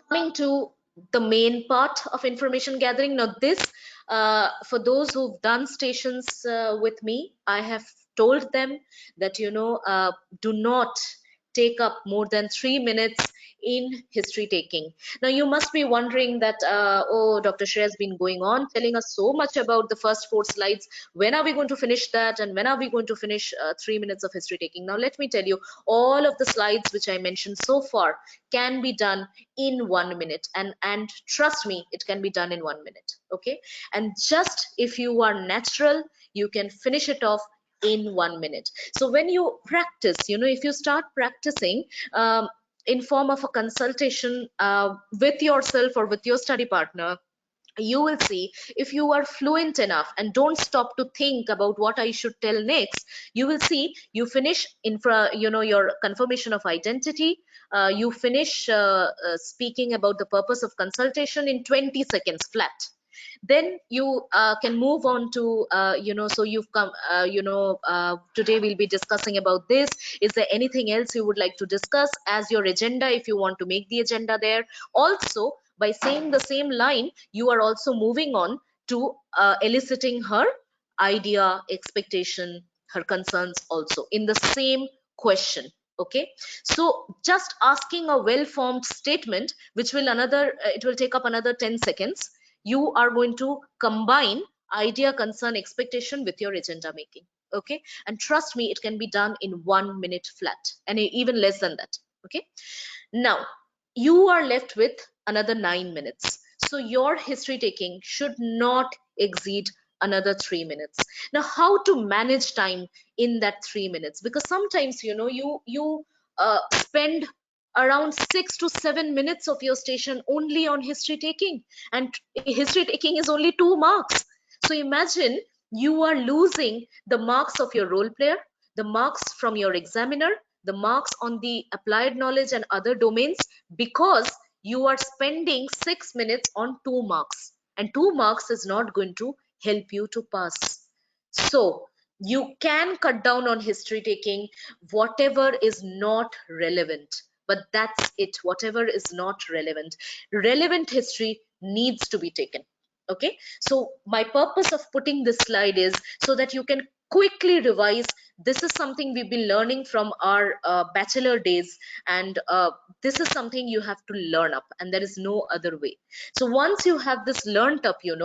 coming to the main part of information gathering. Now this, for those who've done stations with me, I have told them that do not take up more than 3 minutes in history taking. Now you must be wondering that, oh, Dr. Shreya has been going on telling us so much about the first 4 slides. When are we going to finish that, and when are we going to finish 3 minutes of history taking? Now let me tell you, all of the slides which I mentioned so far can be done in 1 minute, and trust me, it can be done in 1 minute. Okay, and just if you are natural, you can finish it off in 1 minute. So when you practice, if you start practicing in form of a consultation with yourself or with your study partner, you will see, if you are fluent enough and don't stop to think about what I should tell next, you will see you finish your confirmation of identity. You finish speaking about the purpose of consultation in 20 seconds flat. Then you can move on to so you've come today we'll be discussing about this. Is there anything else you would like to discuss as your agenda, if you want to make the agenda there? Also, by saying the same line, you are also moving on to eliciting her idea, expectation, her concerns also in the same question. Okay, so just asking a well formed statement, which will it will take up another 10 seconds. You are going to combine idea, concern, expectation with your agenda making. Okay, and trust me, it can be done in 1 minute flat, and even less than that. Okay, now you are left with another 9 minutes. So your history taking should not exceed another 3 minutes. Now, how to manage time in that 3 minutes? Because sometimes you spend around 6 to 7 minutes of your station only on history taking, and history taking is only 2 marks. So imagine you are losing the marks of your role player, the marks from your examiner, the marks on the applied knowledge and other domains, because you are spending 6 minutes on 2 marks, and 2 marks is not going to help you to pass. So you can cut down on history taking, whatever is not relevant. But that's it, whatever is not relevant. Relevant history needs to be taken. Okay, so my purpose of putting this slide is so that you can quickly revise. This is something we've been learning from our bachelor days, and this is something you have to learn up, and there is no other way. So once you have this learned up, you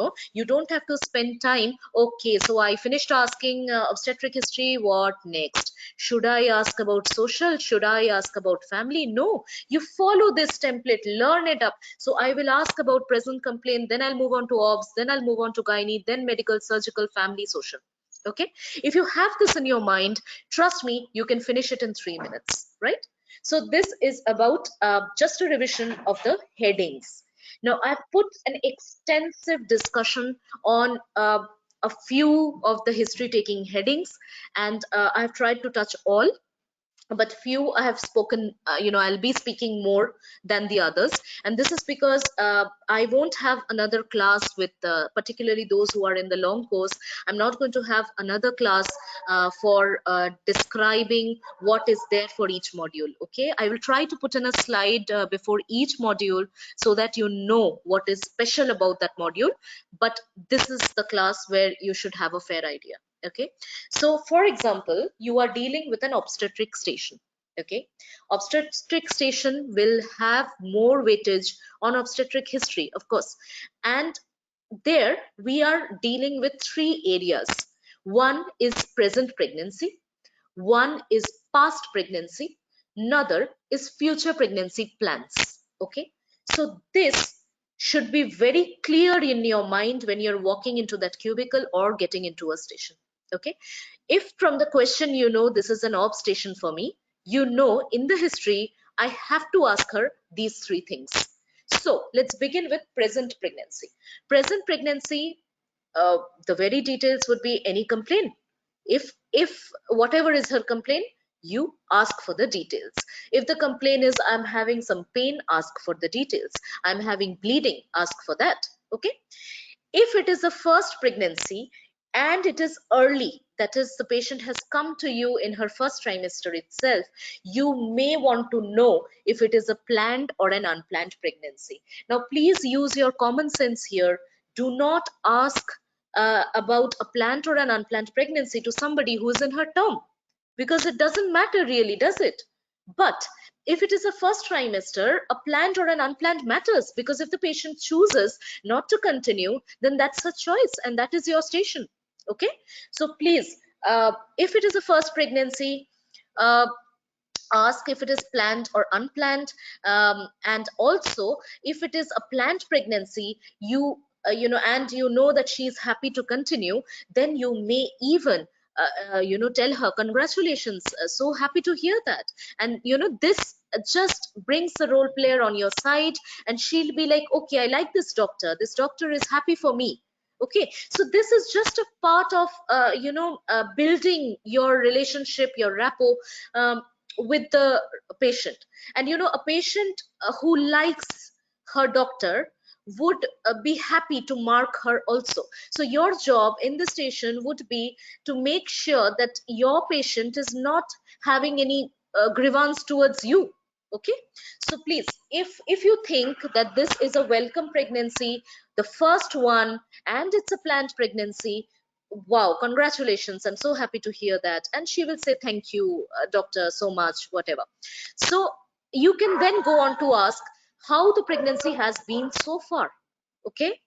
don't have to spend time. Okay, so I finished asking obstetric history, what next? Should I ask about social? Should I ask about family? No, you follow this template, learn it up. So I will ask about present complaint, then I'll move on to obs, then I'll move on to gynae, then medical, surgical, family, social. Okay, if you have this in your mind, trust me, you can finish it in 3 minutes, right? So this is about just a revision of the headings. Now I've put an extensive discussion on a few of the history taking headings, and I've tried to touch all, but few I have spoken, I'll be speaking more than the others. And this is because I won't have another class with particularly those who are in the long course. I'm not going to have another class for describing what is there for each module. Okay, I will try to put in a slide before each module so that you know what is special about that module, but this is the class where you should have a fair idea. Okay, so for example, you are dealing with an obstetric station. Okay, obstetric station will have more weightage on obstetric history, of course, and there we are dealing with 3 areas. One is present pregnancy, one is past pregnancy, another is future pregnancy plans. Okay, so this should be very clear in your mind when you're walking into that cubicle or getting into a station. Okay, if from the question this is an ob station for me, in the history I have to ask her these 3 things. So let's begin with present pregnancy. Present pregnancy, the very details would be any complaint. If whatever is her complaint, you ask for the details. If the complaint is I'm having some pain, ask for the details. I'm having bleeding, ask for that. Okay, if it is a first pregnancy and it is early, that is the patient has come to you in her first trimester itself, you may want to know if it is a planned or an unplanned pregnancy. Now please use your common sense here. Do not ask about a planned or an unplanned pregnancy to somebody who is in her term, because it doesn't matter really, does it? But if it is a first trimester, a planned or an unplanned matters, because if the patient chooses not to continue, then that's her choice and that is your station. Okay, so please, if it is a first pregnancy, uh, ask if it is planned or unplanned, and also if it is a planned pregnancy, and that she is happy to continue, then you may even tell her congratulations, so happy to hear that. And this just brings the role player on your side, and she'll be like, okay, I like this doctor is happy for me. Okay, so this is just a part of building your relationship, your rapport, with the patient. And a patient who likes her doctor would be happy to mark her also. So your job in the station would be to make sure that your patient is not having any grievance towards you. Okay, so please, if you think that this is a welcome pregnancy, the first one, and it's a planned pregnancy, wow, congratulations, I'm so happy to hear that. And she will say thank you, doctor, so much, whatever. So you can then go on to ask how the pregnancy has been so far. Okay,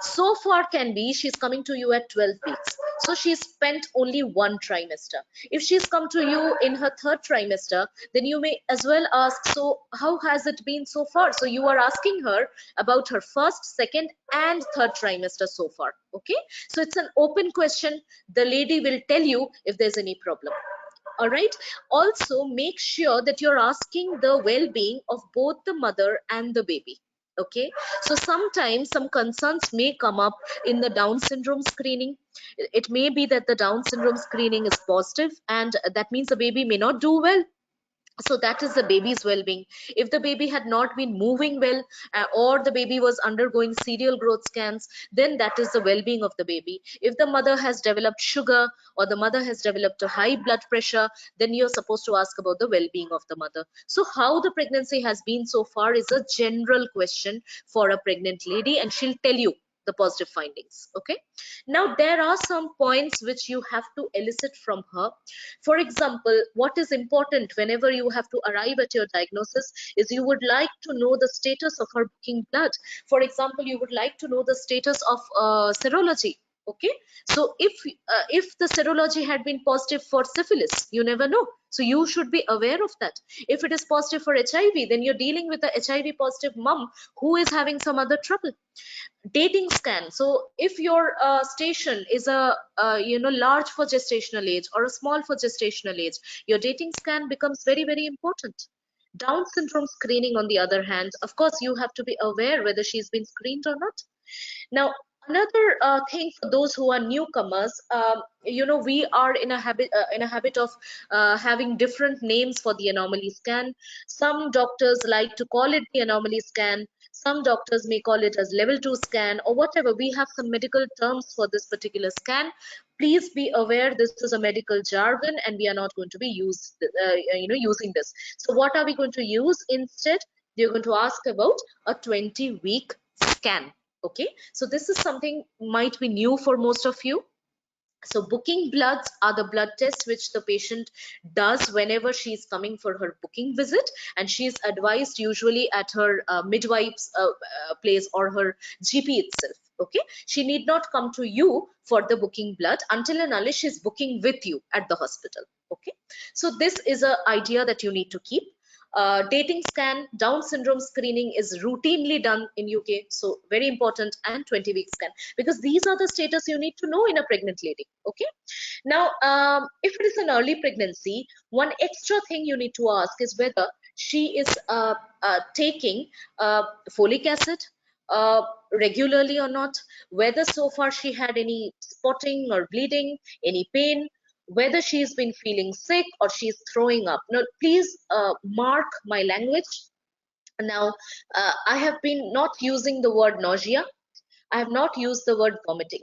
so far can be she's coming to you at 12 weeks, so she's spent only 1 trimester. If she's come to you in her 3rd trimester, then you may as well ask, so how has it been so far? So you are asking her about her 1st, 2nd and 3rd trimester so far. Okay, so it's an open question. The lady will tell you if there's any problem. All right. Also, make sure that you're asking the well-being of both the mother and the baby. Okay. So sometimes some concerns may come up in the Down syndrome screening. It may be that the Down syndrome screening is positive, and that means the baby may not do well. So that is the baby's well-being. If the baby had not been moving well, or the baby was undergoing serial growth scans, then that is the well-being of the baby. If the mother has developed sugar, or the mother has developed a high blood pressure, then you're supposed to ask about the well-being of the mother. So how the pregnancy has been so far is a general question for a pregnant lady, and she'll tell you the positive findings. Okay. Now there are some points which you have to elicit from her. For example, what is important whenever you have to arrive at your diagnosis is you would like to know the status of her booking blood. For example, you would like to know the status of serology. Okay, so if the serology had been positive for syphilis, you never know. So you should be aware of that. If it is positive for HIV, then you're dealing with a HIV positive mom who is having some other trouble. Dating scan. So if your station is a large for gestational age or a small for gestational age, your dating scan becomes very, very important. Down syndrome screening, on the other hand, of course you have to be aware whether she's been screened or not. Now, another thing for those who are newcomers, we are in a habit of having different names for the anomaly scan. Some doctors like to call it the anomaly scan. Some doctors may call it as level 2 scan or whatever. We have some medical terms for this particular scan. Please be aware this is a medical jargon and we are not going to be using this. So what are we going to use instead? You're going to ask about a 20-week scan. Okay, so this is something might be new for most of you. So booking bloods are the blood tests which the patient does whenever she is coming for her booking visit, and she is advised usually at her midwife's place or her GP itself. Okay, she need not come to you for the booking blood until and unless she is booking with you at the hospital. Okay, so this is an idea that you need to keep. Dating scan, Down syndrome screening is routinely done in UK, so very important, and 20-week scan, because these are the status you need to know in a pregnant lady. Okay. Now, if it is an early pregnancy, one extra thing you need to ask is whether she is taking folic acid uh, regularly or not, whether so far she had any spotting or bleeding, any pain, whether she's been feeling sick or she's throwing up. Now, please mark my language. Now, I have been not using the word nausea. I have not used the word vomiting.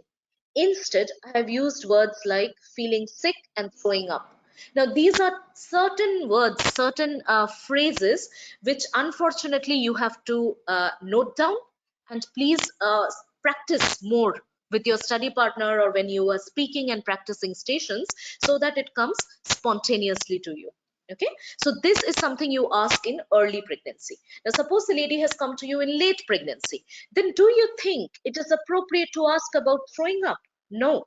Instead, I have used words like feeling sick and throwing up. Now, these are certain words, certain phrases, which unfortunately you have to note down, and please practice more with your study partner or when you are speaking and practicing stations so that it comes spontaneously to you. Okay, so this is something you ask in early pregnancy. Now, suppose the lady has come to you in late pregnancy, then do you think it is appropriate to ask about throwing up? No,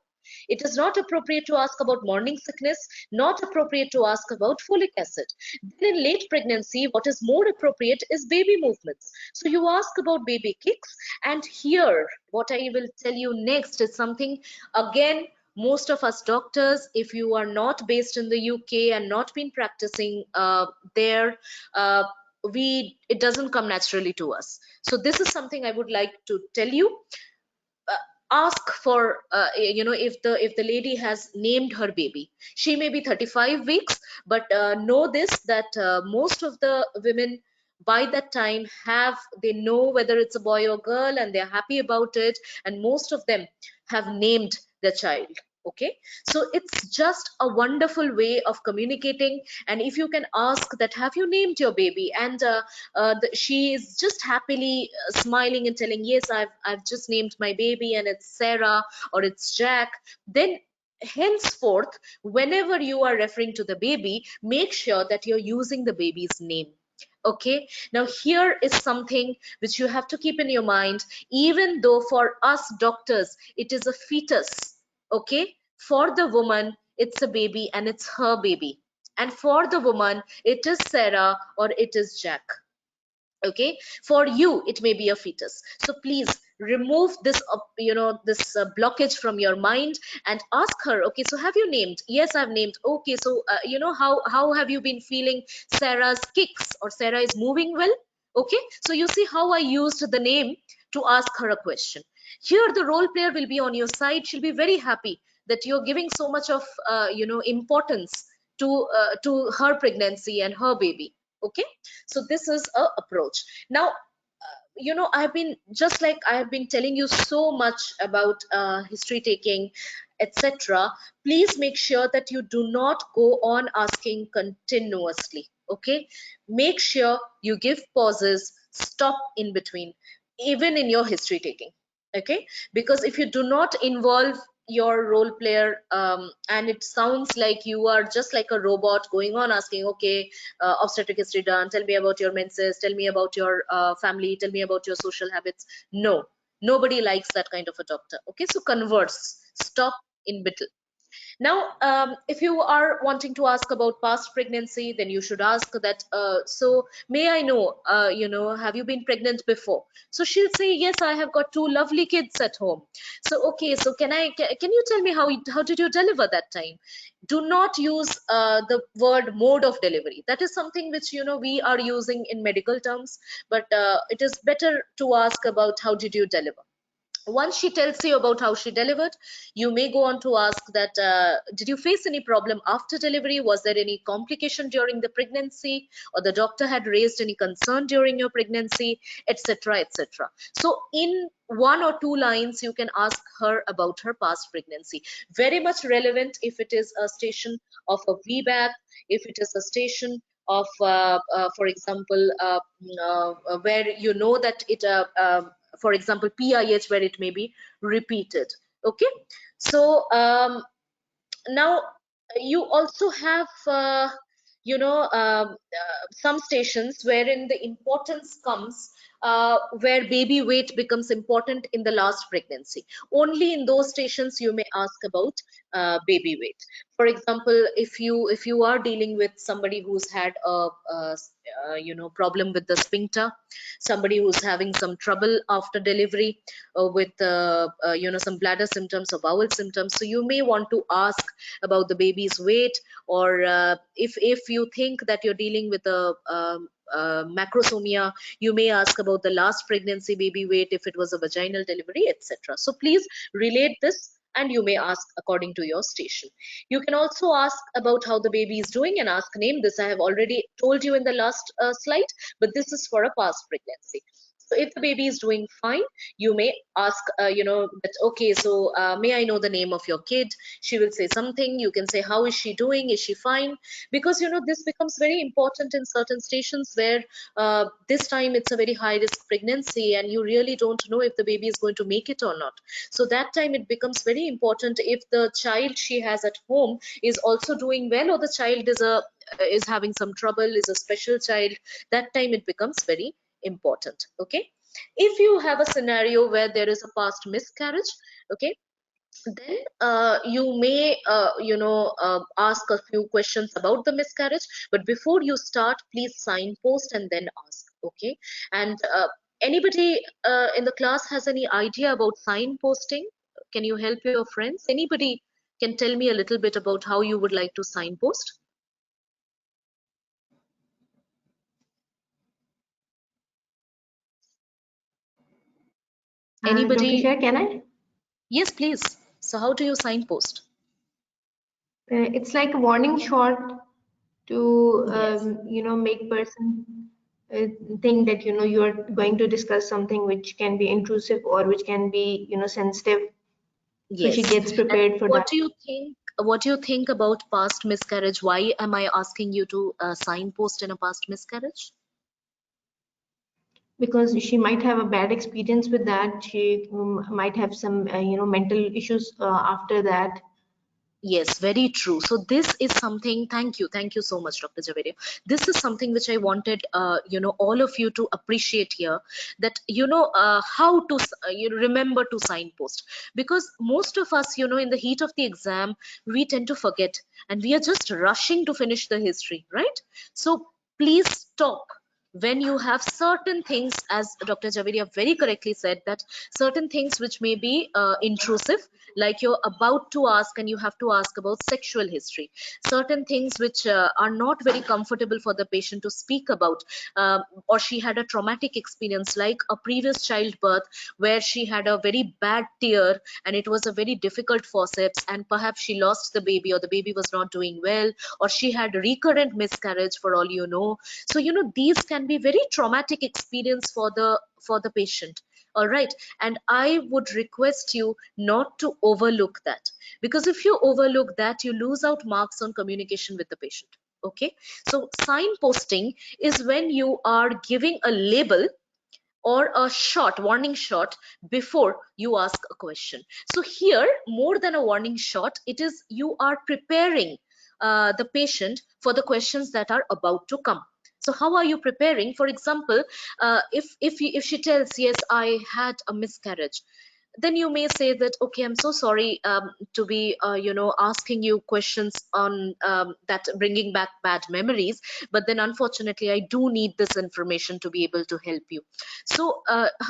it is not appropriate to ask about morning sickness, not appropriate to ask about folic acid. Then in late pregnancy, what is more appropriate is baby movements. So you ask about baby kicks, and here, what I will tell you next is something, again, most of us doctors, if you are not based in the UK and not been practicing there, it doesn't come naturally to us. So this is something I would like to tell you. Ask for if the lady has named her baby, she may be 35 weeks, but know this, that most of the women by that time they know whether it's a boy or girl and they're happy about it, and most of them have named their child. Okay, so it's just a wonderful way of communicating. And if you can ask that, have you named your baby, and she is just happily smiling and telling, yes, I've just named my baby and it's Sarah or it's Jack, then henceforth, whenever you are referring to the baby, make sure that you're using the baby's name. Okay, now here is something which you have to keep in your mind. Even though for us doctors it is a fetus, okay, for the woman it's a baby and it's her baby, and for the woman it is Sarah or it is Jack. Okay, for you it may be a fetus. So please remove this this blockage from your mind, and ask her, okay, so have you named? Yes, I've named. Okay, so how have you been feeling? Sarah's kicks, or Sarah is moving well. Okay, so you see how I used the name to ask her a question. Here the role player will be on your side. She'll be very happy that you're giving so much of importance to her pregnancy and her baby. Okay, so this is a approach. Now, I've been, just like I have been telling you so much about history taking, etc. Please make sure that you do not go on asking continuously. Okay, make sure you give pauses, stop in between, even in your history taking. Okay, because if you do not involve your role player, and it sounds like you are just like a robot going on asking, okay, obstetric history done, tell me about your menses, tell me about your family, tell me about your social habits. No, nobody likes that kind of a doctor. Okay, so converse, stop in between. Now, if you are wanting to ask about past pregnancy, then you should ask that, so may I know, have you been pregnant before? So she'll say, yes, I have got two lovely kids at home. So, okay, so can you tell me how did you deliver that time? Do not use the word mode of delivery. That is something which, we are using in medical terms, but it is better to ask about how did you deliver. Once she tells you about how she delivered, you may go on to ask that, did you face any problem after delivery? Was there any complication during the pregnancy, or the doctor had raised any concern during your pregnancy, etc., etc. So in one or two lines, you can ask her about her past pregnancy. Very much relevant if it is a station of a VBAC, if it is a station of, for example, where you know that it for example, PIH, where it may be repeated. Okay, so now you also have some stations wherein the importance comes, where baby weight becomes important in the last pregnancy. Only in those stations you may ask about baby weight. For example, if you are dealing with somebody who's had a problem with the sphincter, somebody who's having some trouble after delivery, with some bladder symptoms or bowel symptoms, so you may want to ask about the baby's weight. Or if you think that you're dealing with a macrosomia, you may ask about the last pregnancy baby weight, if it was a vaginal delivery, etc. So please relate this, and you may ask according to your station. You can also ask about how the baby is doing and ask name. This I have already told you in the last slide, but this is for a past pregnancy. So if the baby is doing fine, you may ask, that, okay, so may I know the name of your kid? She will say something. You can say, how is she doing? Is she fine? Because, this becomes very important in certain stations where this time it's a very high risk pregnancy, and you really don't know if the baby is going to make it or not. So that time it becomes very important if the child she has at home is also doing well, or the child is having some trouble, is a special child. That time it becomes very important. Okay, if you have a scenario where there is a past miscarriage, okay, then you may ask a few questions about the miscarriage. But before you start, please signpost and then ask. Okay, and anybody in the class has any idea about signposting? Can you help your friends? Anybody can tell me a little bit about how you would like to signpost? Dr. Anybody? Shah, can I? Yes, please. So how do you signpost? It's like a warning shot to Yes. make person uh, think that you are going to discuss something which can be intrusive or which can be sensitive. So she Yes. gets And prepared for what that do you think? What do you think about past miscarriage? Why am I asking you to signpost in a past miscarriage? because she might have a bad experience with that. She might have some mental issues after that. Yes, very true. So this is something. Thank you so much, Dr. Javeria. This is something which I wanted, all of you to appreciate here. That how to remember to signpost, because most of us, in the heat of the exam, we tend to forget, and we are just rushing to finish the history, right? So please stop when you have certain things, as Dr. Javeria very correctly said, that certain things which may be intrusive, like you're about to ask and you have to ask about sexual history, certain things which are not very comfortable for the patient to speak about, or she had a traumatic experience like a previous childbirth where she had a very bad tear and it was a very difficult forceps, and perhaps she lost the baby or the baby was not doing well, or she had recurrent miscarriage for all you know. So these can be very traumatic experience for the patient. All right, and I would request you not to overlook that, because if you overlook that, you lose out marks on communication with the patient. Okay, so signposting is when you are giving a label or a shot, warning shot, before you ask a question. So here, more than a warning shot, it is you are preparing the patient for the questions that are about to come. So how are you preparing? For example, if she tells, yes, I had a miscarriage, then you may say that, okay, I'm so sorry to be asking you questions on that, bringing back bad memories, but then unfortunately I do need this information to be able to help you. So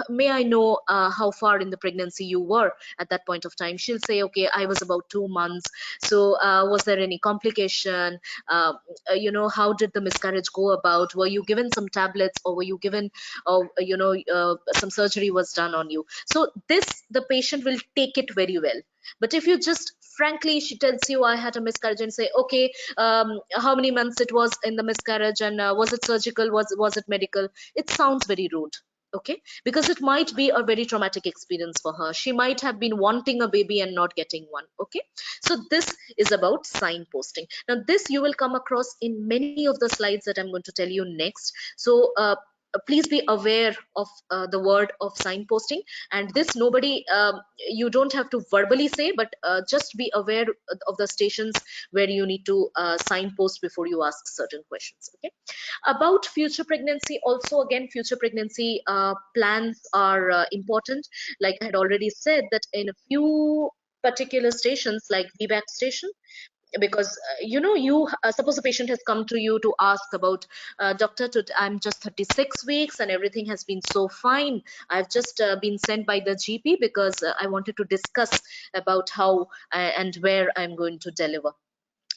may I know how far in the pregnancy you were at that point of time? She'll say, okay, I was about 2 months. So was there any complication? How did the miscarriage go about? Were you given some tablets, or were you given, some surgery was done on you? So this, the patient will take it very well. But if you just frankly, she tells you, I had a miscarriage, and say, okay, how many months it was in the miscarriage, and was it surgical, was it medical? It sounds very rude. Okay, because it might be a very traumatic experience for her. She might have been wanting a baby and not getting one. Okay, so this is about signposting. Now this you will come across in many of the slides that I'm going to tell you next. So please be aware of the word of signposting, and this nobody, you don't have to verbally say, but just be aware of the stations where you need to signpost before you ask certain questions. Okay, about future pregnancy also, again, future pregnancy plans are important. Like I had already said, that in a few particular stations like VBAC station, because you suppose a patient has come to you to ask about, doctor, I'm just 36 weeks and everything has been so fine. I've just been sent by the GP because I wanted to discuss about how and where I'm going to deliver.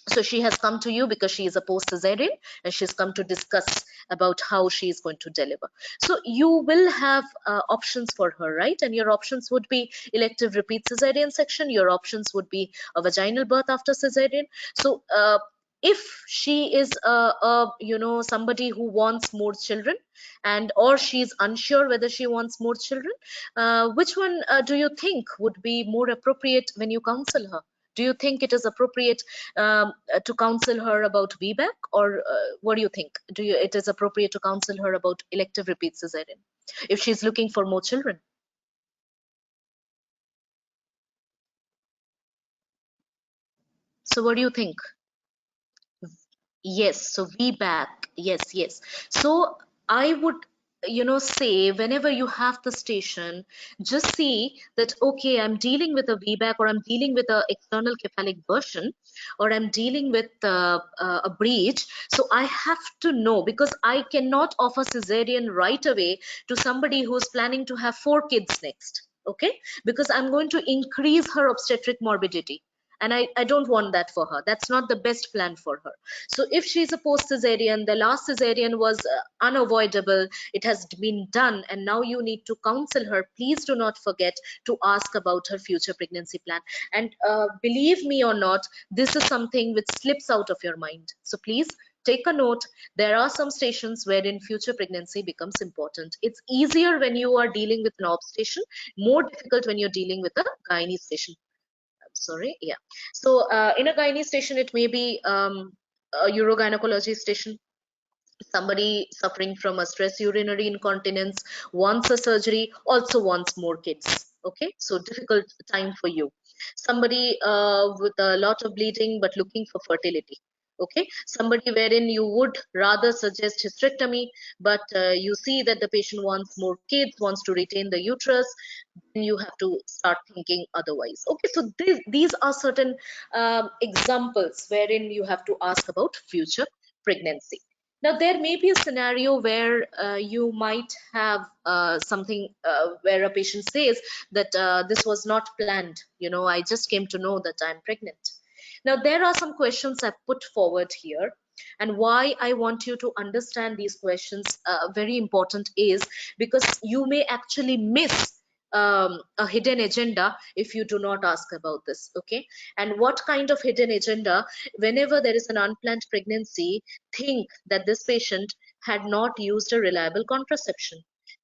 So she has come to you because she is a post cesarean, and she's come to discuss about how she is going to deliver. So you will have options for her, right? And your options would be elective repeat cesarean section. Your options would be a vaginal birth after cesarean. So if she is somebody who wants more children, and or she's unsure whether she wants more children, which one do you think would be more appropriate when you counsel her? Do you think it is appropriate to counsel her about VBAC, or what do you think? It is appropriate to counsel her about elective repeat cesarean if she's looking for more children? So what do you think? Yes, so VBAC. Yes, yes. So I would, say whenever you have the station, just see that, okay, I'm dealing with a VBAC, or I'm dealing with a external cephalic version, or I'm dealing with a breach. So I have to know, because I cannot offer cesarean right away to somebody who's planning to have 4 kids next. Okay, because I'm going to increase her obstetric morbidity, and I don't want that for her. That's not the best plan for her. So if she's a post cesarean, the last cesarean was unavoidable, it has been done, and now you need to counsel her, please do not forget to ask about her future pregnancy plan. And believe me or not, this is something which slips out of your mind. So please take a note. There are some stations wherein future pregnancy becomes important. It's easier when you are dealing with an obs station, more difficult when you're dealing with a gynae station. Sorry, yeah. So in a gynae station, it may be a urogynecology station. Somebody suffering from a stress urinary incontinence wants a surgery, also wants more kids. Okay, so difficult time for you. Somebody with a lot of bleeding but looking for fertility. Okay, somebody wherein you would rather suggest hysterectomy, but you see that the patient wants more kids, wants to retain the uterus, then you have to start thinking otherwise. Okay, so these are certain examples wherein you have to ask about future pregnancy. Now, there may be a scenario where you might have something where a patient says that this was not planned. I just came to know that I'm pregnant. Now, there are some questions I've put forward here. And why I want you to understand these questions very important is because you may actually miss a hidden agenda if you do not ask about this. Okay. And what kind of hidden agenda? Whenever there is an unplanned pregnancy, think that this patient had not used a reliable contraception.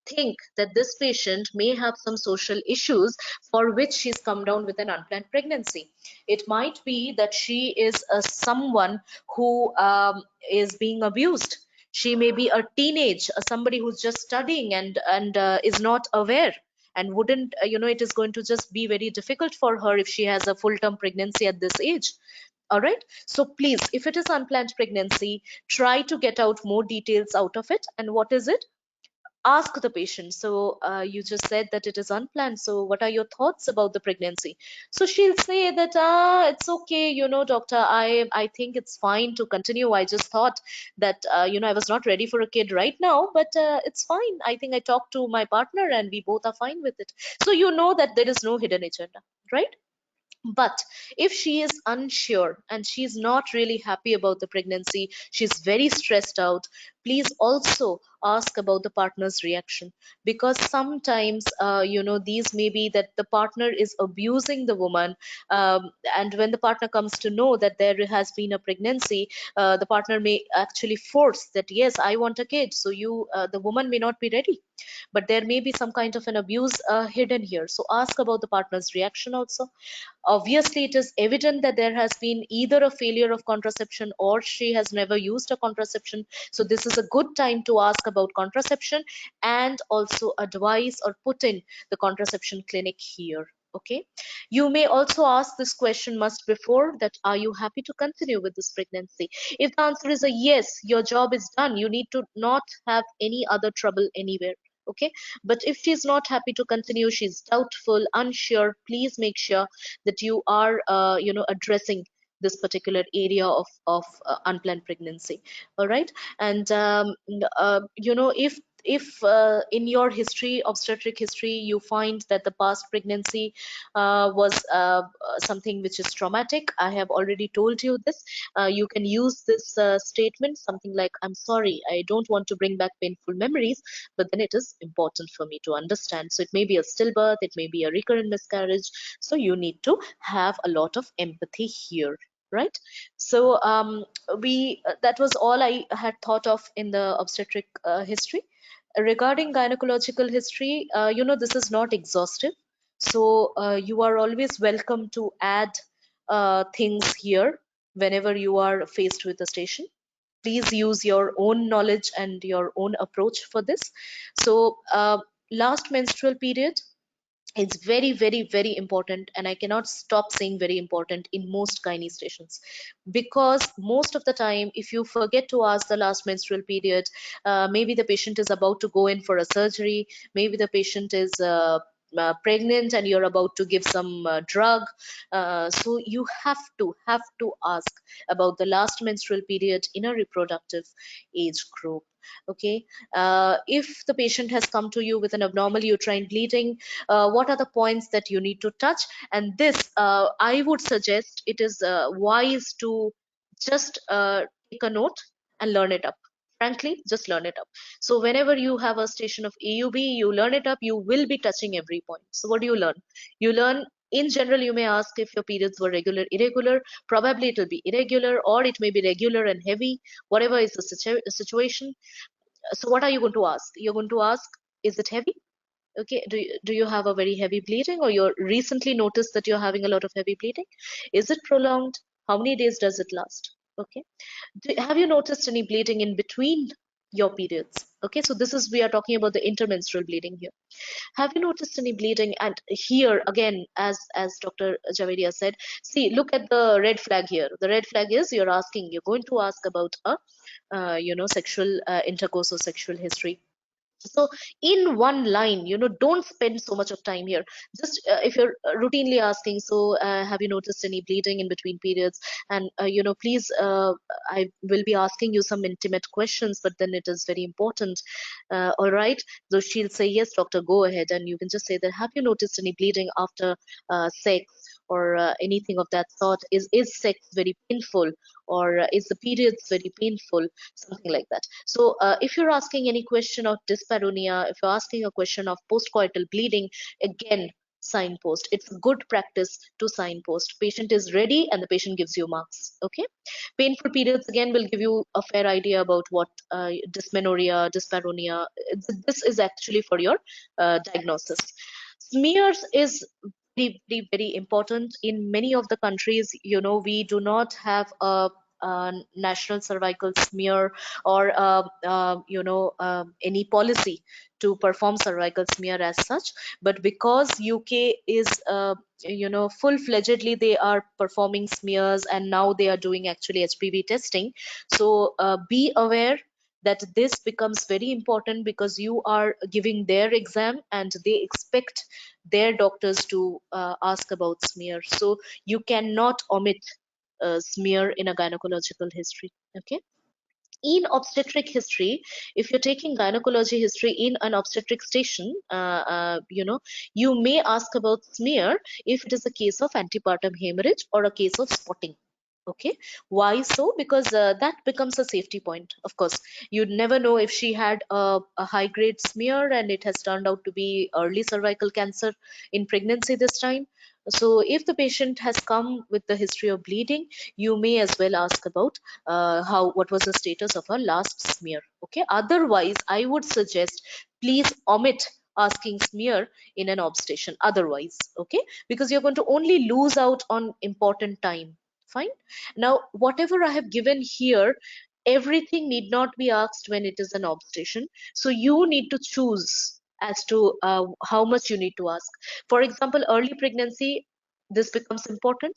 Think that this patient may have some social issues for which she's come down with an unplanned pregnancy. It might be that she is someone who is being abused. She may be a teenage, somebody who's just studying and is not aware, and wouldn't it is going to just be very difficult for her if she has a full term pregnancy at this age. All right, so please, if it is unplanned pregnancy, try to get out more details out of it. And what is it? Ask the patient. So you just said that it is unplanned, so what are your thoughts about the pregnancy? So she'll say that it's okay, doctor, I think it's fine to continue. I just thought that I was not ready for a kid right now, but it's fine. I think I talked to my partner and we both are fine with it. So that there is no hidden agenda, right? But if she is unsure and she's not really happy about the pregnancy, she's very stressed out, please also ask about the partner's reaction. Because sometimes, these may be that the partner is abusing the woman. And when the partner comes to know that there has been a pregnancy, the partner may actually force that, yes, I want a kid. So the woman may not be ready. But there may be some kind of an abuse hidden here. So ask about the partner's reaction also. Obviously, it is evident that there has been either a failure of contraception or she has never used a contraception. So this is a good time to ask about contraception and also advise or put in the contraception clinic here. Okay. You may also ask this question much before, that are you happy to continue with this pregnancy? If the answer is a yes, your job is done. You need to not have any other trouble anywhere. Okay. But if she's not happy to continue, she's doubtful, unsure, please make sure that you are addressing this particular area of unplanned pregnancy. All right. And if in your history, obstetric history, you find that the past pregnancy was something which is traumatic, I have already told you this. You can use this statement, something like, I'm sorry, I don't want to bring back painful memories, but then it is important for me to understand. So it may be a stillbirth, it may be a recurrent miscarriage. So you need to have a lot of empathy here, right? So we that was all I had thought of in the obstetric history. Regarding gynecological history, this is not exhaustive. So you are always welcome to add things here whenever you are faced with a station. Please use your own knowledge and your own approach for this. So last menstrual period, it's very, very, very important, and I cannot stop saying very important in most gynae stations. Because most of the time, if you forget to ask the last menstrual period, maybe the patient is about to go in for a surgery, maybe the patient is pregnant and you're about to give some drug. So you have to ask about the last menstrual period in a reproductive age group. Okay. If the patient has come to you with an abnormal uterine bleeding, what are the points that you need to touch? And this, I would suggest, it is wise to just take a note and learn it up. Frankly, just learn it up. So whenever you have a station of AUB, you learn it up, you will be touching every point. So what do you learn? You learn, in general, you may ask if your periods were regular, irregular. Probably it will be irregular, or it may be regular and heavy, whatever is the situation. So what are you going to ask? You're going to ask, is it heavy? Okay. Do you have a very heavy bleeding, or you recently noticed that you're having a lot of heavy bleeding? Is it prolonged? How many days does it last? Okay. Have you noticed any bleeding in between your periods? Okay, so this is, we are talking about the intermenstrual bleeding here. Have you noticed any bleeding? And here again, as Dr. Javeria said, see, look at the red flag here. The red flag is you're going to ask about a sexual intercourse or sexual history. So in one line, don't spend so much of time here. Just if you're routinely asking, so have you noticed any bleeding in between periods? And please, I will be asking you some intimate questions, but then it is very important. All right, so she'll say, yes doctor, go ahead, and you can just say that, have you noticed any bleeding after sex, or anything of that sort? Is sex very painful, or is the periods very painful, something like that. So if you're asking any question of dyspareunia, if you're asking a question of postcoital bleeding, again, signpost. It's good practice to signpost. Patient is ready and the patient gives you marks. Okay. Painful periods again will give you a fair idea about what dysmenorrhea, dyspareunia. This is actually for your diagnosis. Smears is very, very, very important. In many of the countries, we do not have a national cervical smear, or any policy to perform cervical smear as such. But because UK is full-fledgedly, they are performing smears, and now they are doing actually HPV testing. So be aware that this becomes very important, because you are giving their exam and they expect their doctors to ask about smear. So you cannot omit smear in a gynecological history. Okay. In obstetric history, if you're taking gynecology history in an obstetric station, you may ask about smear if it is a case of antepartum hemorrhage or a case of spotting. Okay. Why so? Because that becomes a safety point. Of course, you'd never know if she had a high grade smear and it has turned out to be early cervical cancer in pregnancy this time. So if the patient has come with the history of bleeding, you may as well ask about what was the status of her last smear. Okay. Otherwise, I would suggest, please omit asking smear in an obstation otherwise. Okay. Because you're going to only lose out on important time. Fine. Now, whatever I have given here, everything need not be asked when it is an obstation. So you need to choose as to how much you need to ask. For example, early pregnancy, this becomes important.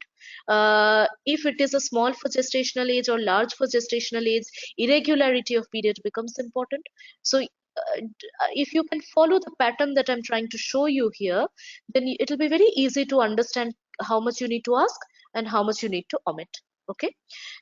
If it is a small for gestational age or large for gestational age, irregularity of period becomes important. So if you can follow the pattern that I'm trying to show you here, then it'll be very easy to understand how much you need to ask and how much you need to omit. Okay.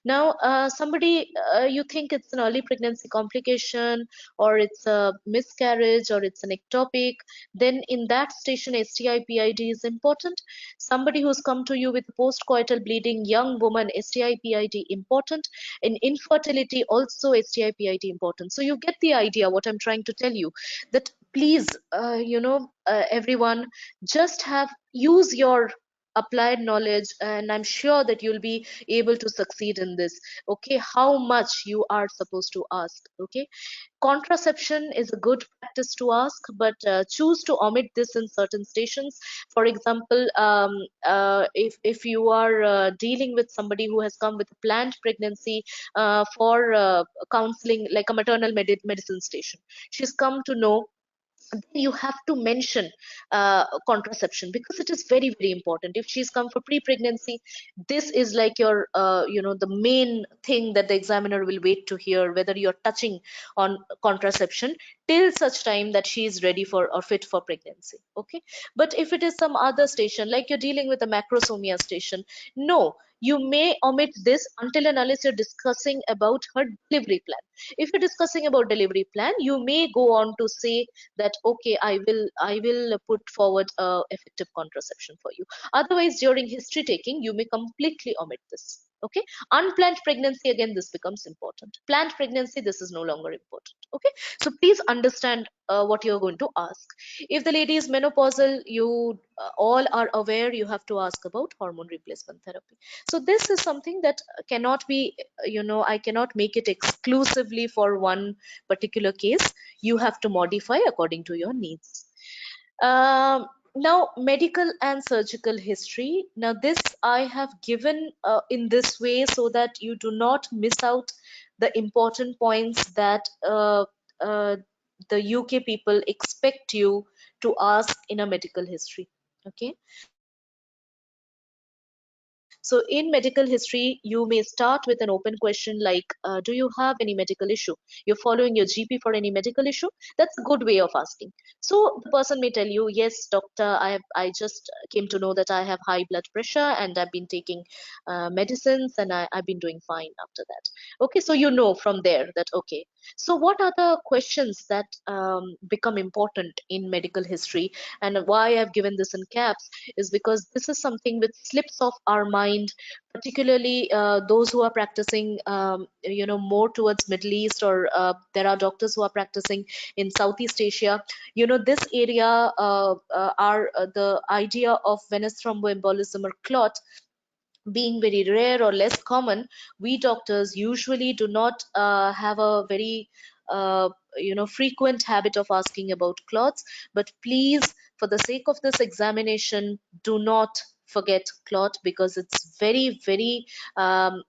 Now, somebody, you think it's an early pregnancy complication, or it's a miscarriage, or it's an ectopic, then in that station, STI PID is important. Somebody who's come to you with postcoital bleeding, young woman, STI PID important. In infertility, also STI PID important. So you get the idea what I'm trying to tell you, that please, everyone, just use your applied knowledge, and I'm sure that you'll be able to succeed in this. Okay. How much you are supposed to ask. Okay. Contraception is a good practice to ask, but choose to omit this in certain stations. For example, if you are dealing with somebody who has come with a planned pregnancy for counseling, like a maternal medicine station, she's come to know, then you have to mention contraception, because it is very, very important. If she's come for pre-pregnancy, this is like your the main thing that the examiner will wait to hear, whether you're touching on contraception till such time that she is ready for or fit for pregnancy. Okay. But if it is some other station, like you're dealing with a macrosomia station, no, you may omit this until and unless you're discussing about her delivery plan. If you're discussing about delivery plan, you may go on to say that, okay, I will put forward effective contraception for you. Otherwise, during history taking, you may completely omit this. Okay. Unplanned pregnancy, again, this becomes important. Planned pregnancy, this is no longer important. Okay. So please understand what you're going to ask. If the lady is menopausal, you all are aware, you have to ask about hormone replacement therapy. So this is something that cannot be, I cannot make it exclusively for one particular case. You have to modify according to your needs. Now, medical and surgical history. Now, this I have given in this way so that you do not miss out the important points that the UK people expect you to ask in a medical history. Okay. So in medical history, you may start with an open question like, do you have any medical issue? You're following your GP for any medical issue? That's a good way of asking. So the person may tell you, yes, doctor, I just came to know that I have high blood pressure and I've been taking medicines, and I've been doing fine after that. Okay, so you know from there that, okay. So what are the questions that become important in medical history? And why I've given this in caps is because this is something which slips off our mind, particularly those who are practicing, more towards Middle East, or there are doctors who are practicing in Southeast Asia. This area, are the idea of venous thromboembolism or clot being very rare or less common. We doctors usually do not have a very frequent habit of asking about clots. But please, for the sake of this examination, do not forget clot, because it's very, very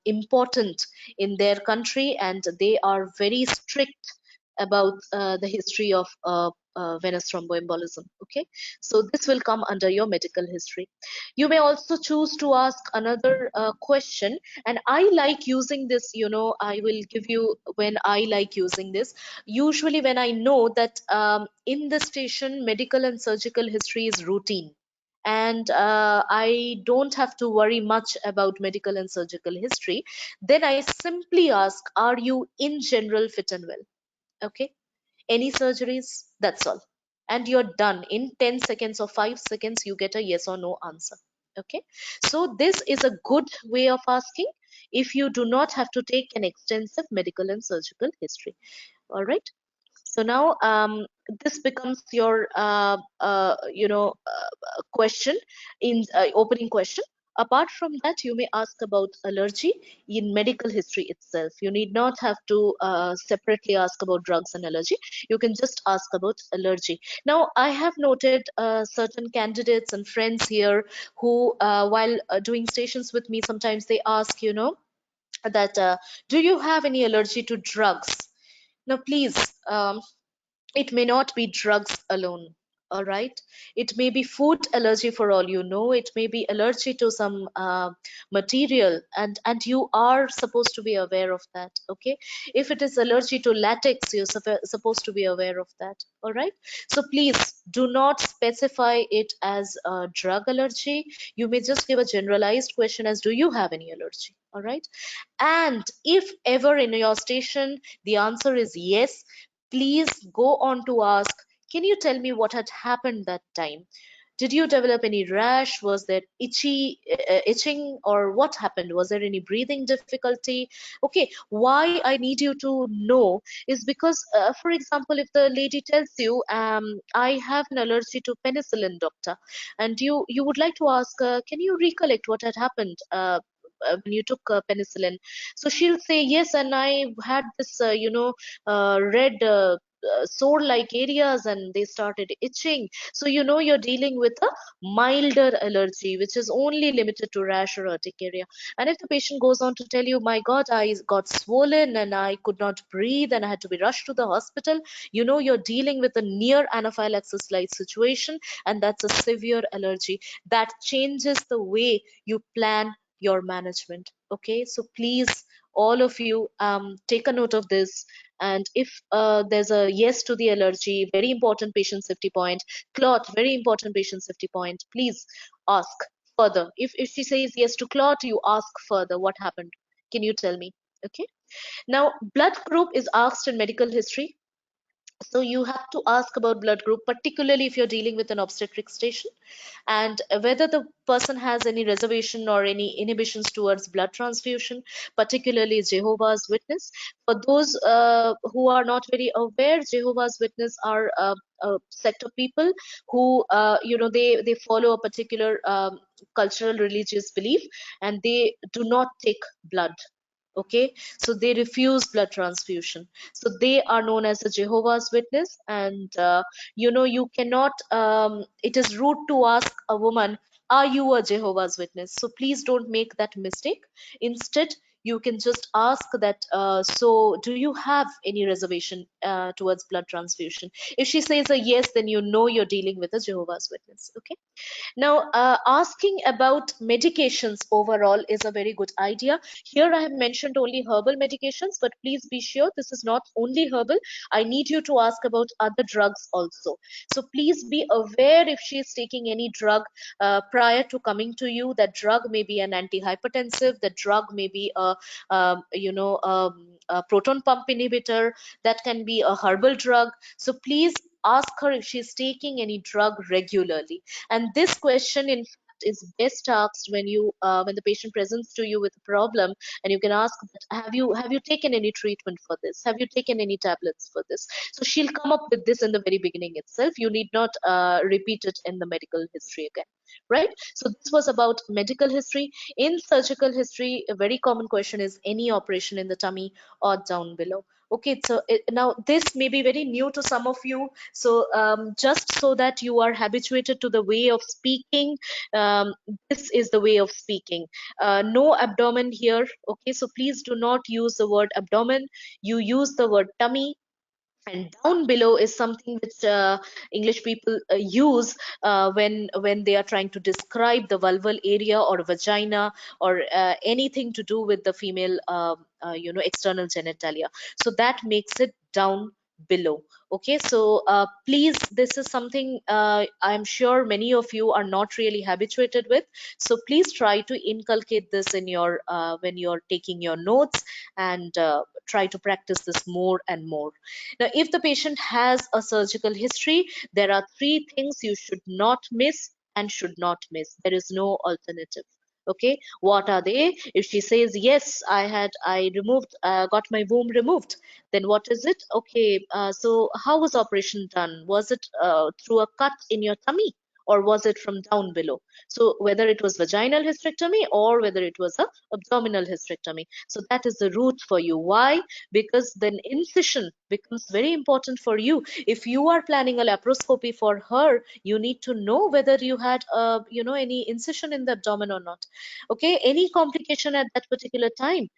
important in their country, and they are very strict about the history of venous thromboembolism. Okay, so this will come under your medical history. You may also choose to ask another question, and I like using this. I will give you when I like using this. Usually, when I know that in the station, medical and surgical history is routine, and I don't have to worry much about medical and surgical history, then I simply ask, are you in general fit and well? Okay, any surgeries? That's all. And you're done. In 10 seconds or 5 seconds, you get a yes or no answer. Okay, so this is a good way of asking if you do not have to take an extensive medical and surgical history. All right, so now this becomes your question, in opening question. Apart from that, you may ask about allergy in medical history itself. You need not have to separately ask about drugs and allergy. You can just ask about allergy. Now, I have noted certain candidates and friends here who, while doing stations with me, sometimes they ask, that do you have any allergy to drugs? Now, please, it may not be drugs alone. All right, it may be food allergy, for all you know. It may be allergy to some material, and you are supposed to be aware of that. Okay, if it is allergy to latex, you're supposed to be aware of that. All right, so please do not specify it as a drug allergy. You may just give a generalized question as, do you have any allergy? All right, and if ever in your station the answer is yes, please go on to ask, can you tell me what had happened that time? Did you develop any rash? Was there itching, or what happened? Was there any breathing difficulty? Okay, why I need you to know is because, for example, if the lady tells you, I have an allergy to penicillin, doctor, and you would like to ask, can you recollect what had happened? When you took penicillin, so she'll say yes, and I had this red sore like areas, and they started itching. So you're dealing with a milder allergy, which is only limited to rash or urtic area. And if the patient goes on to tell you, my god, I got swollen and I could not breathe and I had to be rushed to the hospital, you're dealing with a near anaphylaxis like situation, and that's a severe allergy that changes the way you plan your management. Okay, so please, all of you, take a note of this. And if there's a yes to the allergy, very important patient safety point. Clot, very important patient safety point. Please ask further. If she says yes to clot, you ask further, what happened? Can you tell me? Okay, now blood group is asked in medical history. So you have to ask about blood group, particularly if you're dealing with an obstetric station, and whether the person has any reservation or any inhibitions towards blood transfusion, particularly Jehovah's Witness. For those who are not very aware, Jehovah's Witness are a set of people who, they follow a particular cultural religious belief, and they do not take blood. Okay, so they refuse blood transfusion, so they are known as a Jehovah's Witness. And you cannot, it is rude to ask a woman, are you a Jehovah's Witness? So please don't make that mistake. Instead, you can just ask that, so do you have any reservation towards blood transfusion? If she says a yes, then you know you're dealing with a Jehovah's Witness. Okay. Now, asking about medications overall is a very good idea. Here I have mentioned only herbal medications, but please be sure this is not only herbal. I need you to ask about other drugs also. So please be aware if she is taking any drug prior to coming to you. That drug may be an antihypertensive, that drug may be a proton pump inhibitor, that can be a herbal drug. So please ask her if she is taking any drug regularly. And this question, in fact, is best asked when the patient presents to you with a problem, and you can ask, have you taken any treatment for this? Have you taken any tablets for this? So she'll come up with this in the very beginning itself. You need not repeat it in the medical history again, right? So this was about medical history. In surgical history, a very common question is any operation in the tummy or down below. Okay, so now this may be very new to some of you. So just so that you are habituated to the way of speaking, this is the way of speaking. No abdomen here. Okay, so please do not use the word abdomen. You use the word tummy. And down below is something which English people use when they are trying to describe the vulval area or vagina or anything to do with the female external genitalia. So that makes it down below. Okay, so please, this is something I'm sure many of you are not really habituated with. So please try to inculcate this in your when you're taking your notes, and try to practice this more and more. Now, if the patient has a surgical history, there are three things you should not miss and should not miss. There is no alternative. Okay, what are they? If she says yes, I removed, got my womb removed, then what is it? Okay, so how was operation done? Was it through a cut in your tummy, or was it from down below? So whether it was vaginal hysterectomy or whether it was a abdominal hysterectomy. So that is the route for you. Why? Because then incision becomes very important for you. If you are planning a laparoscopy for her, you need to know whether you had any incision in the abdomen or not. Okay, any complication at that particular time,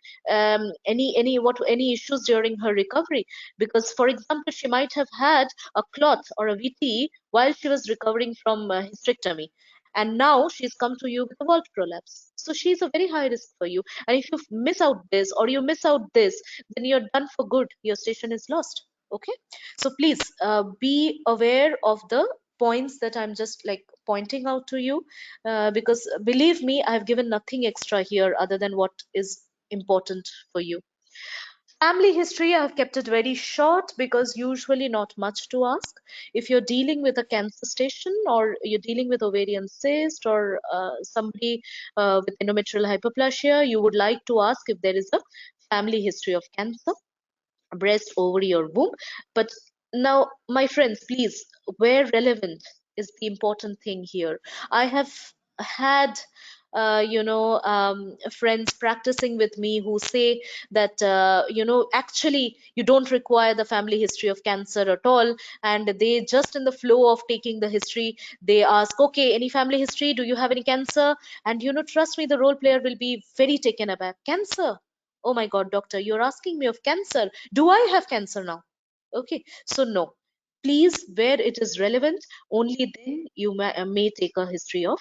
any issues during her recovery, because for example she might have had a clot or a VT while she was recovering from hysterectomy, and now she's come to you with a valve prolapse. So she's a very high risk for you. And if you miss out this or you miss out this, then you're done for good. Your station is lost. Okay. So please be aware of the points that I'm just like pointing out to you, because believe me, I've given nothing extra here other than what is important for you. Family history, I've kept it very short because usually not much to ask. If you're dealing with a cancer station, or you're dealing with ovarian cyst, or somebody with endometrial hyperplasia, you would like to ask if there is a family history of cancer, breast, ovary, or womb. But now, my friends, please, where relevant is the important thing here. I have had friends practicing with me who say that actually you don't require the family history of cancer at all, and they just in the flow of taking the history, they ask, okay, any family history, do you have any cancer? And trust me, the role player will be very taken aback. Cancer? Oh my god, doctor, you're asking me of cancer. Do I have cancer now? Okay, so no. Please, where it is relevant, only then you may take a history of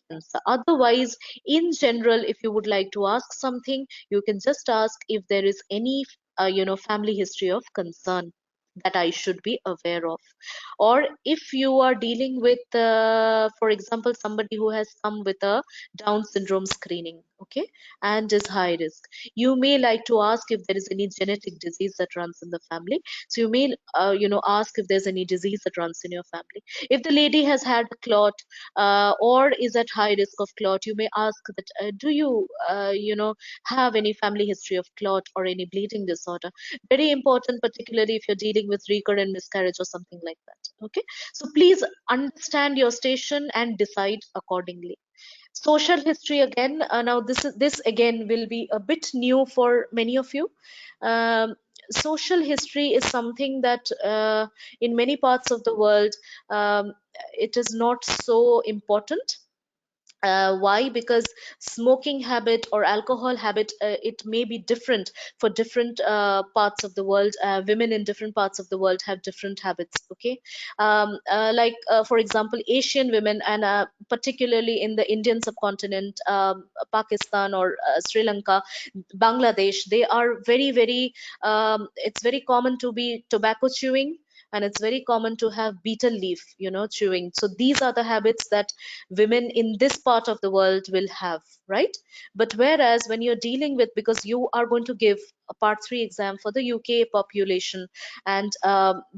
cancer. Otherwise, in general, if you would like to ask something, you can just ask if there is any, family history of concern that I should be aware of. Or if you are dealing with, for example, somebody who has come with a Down syndrome screening, okay, and is high risk, you may like to ask if there is any genetic disease that runs in the family. So you may ask if there's any disease that runs in your family. If the lady has had a clot, or is at high risk of clot, you may ask that, do you have any family history of clot or any bleeding disorder? Very important, particularly if you're dealing with recurrent miscarriage or something like that. Okay, so please understand your station and decide accordingly. Social history again, now this again will be a bit new for many of you. Social history is something that in many parts of the world, it is not so important. Why? Because smoking habit or alcohol habit, it may be different for different parts of the world. Women in different parts of the world have different habits. Okay. Like for example, Asian women, and particularly in the Indian subcontinent, Pakistan or Sri Lanka, Bangladesh, they are very, it's very common to be tobacco chewing, and it's very common to have betel leaf, chewing. So these are the habits that women in this part of the world will have, right? But whereas when you're dealing with, because you are going to give a part 3 exam for the UK population, and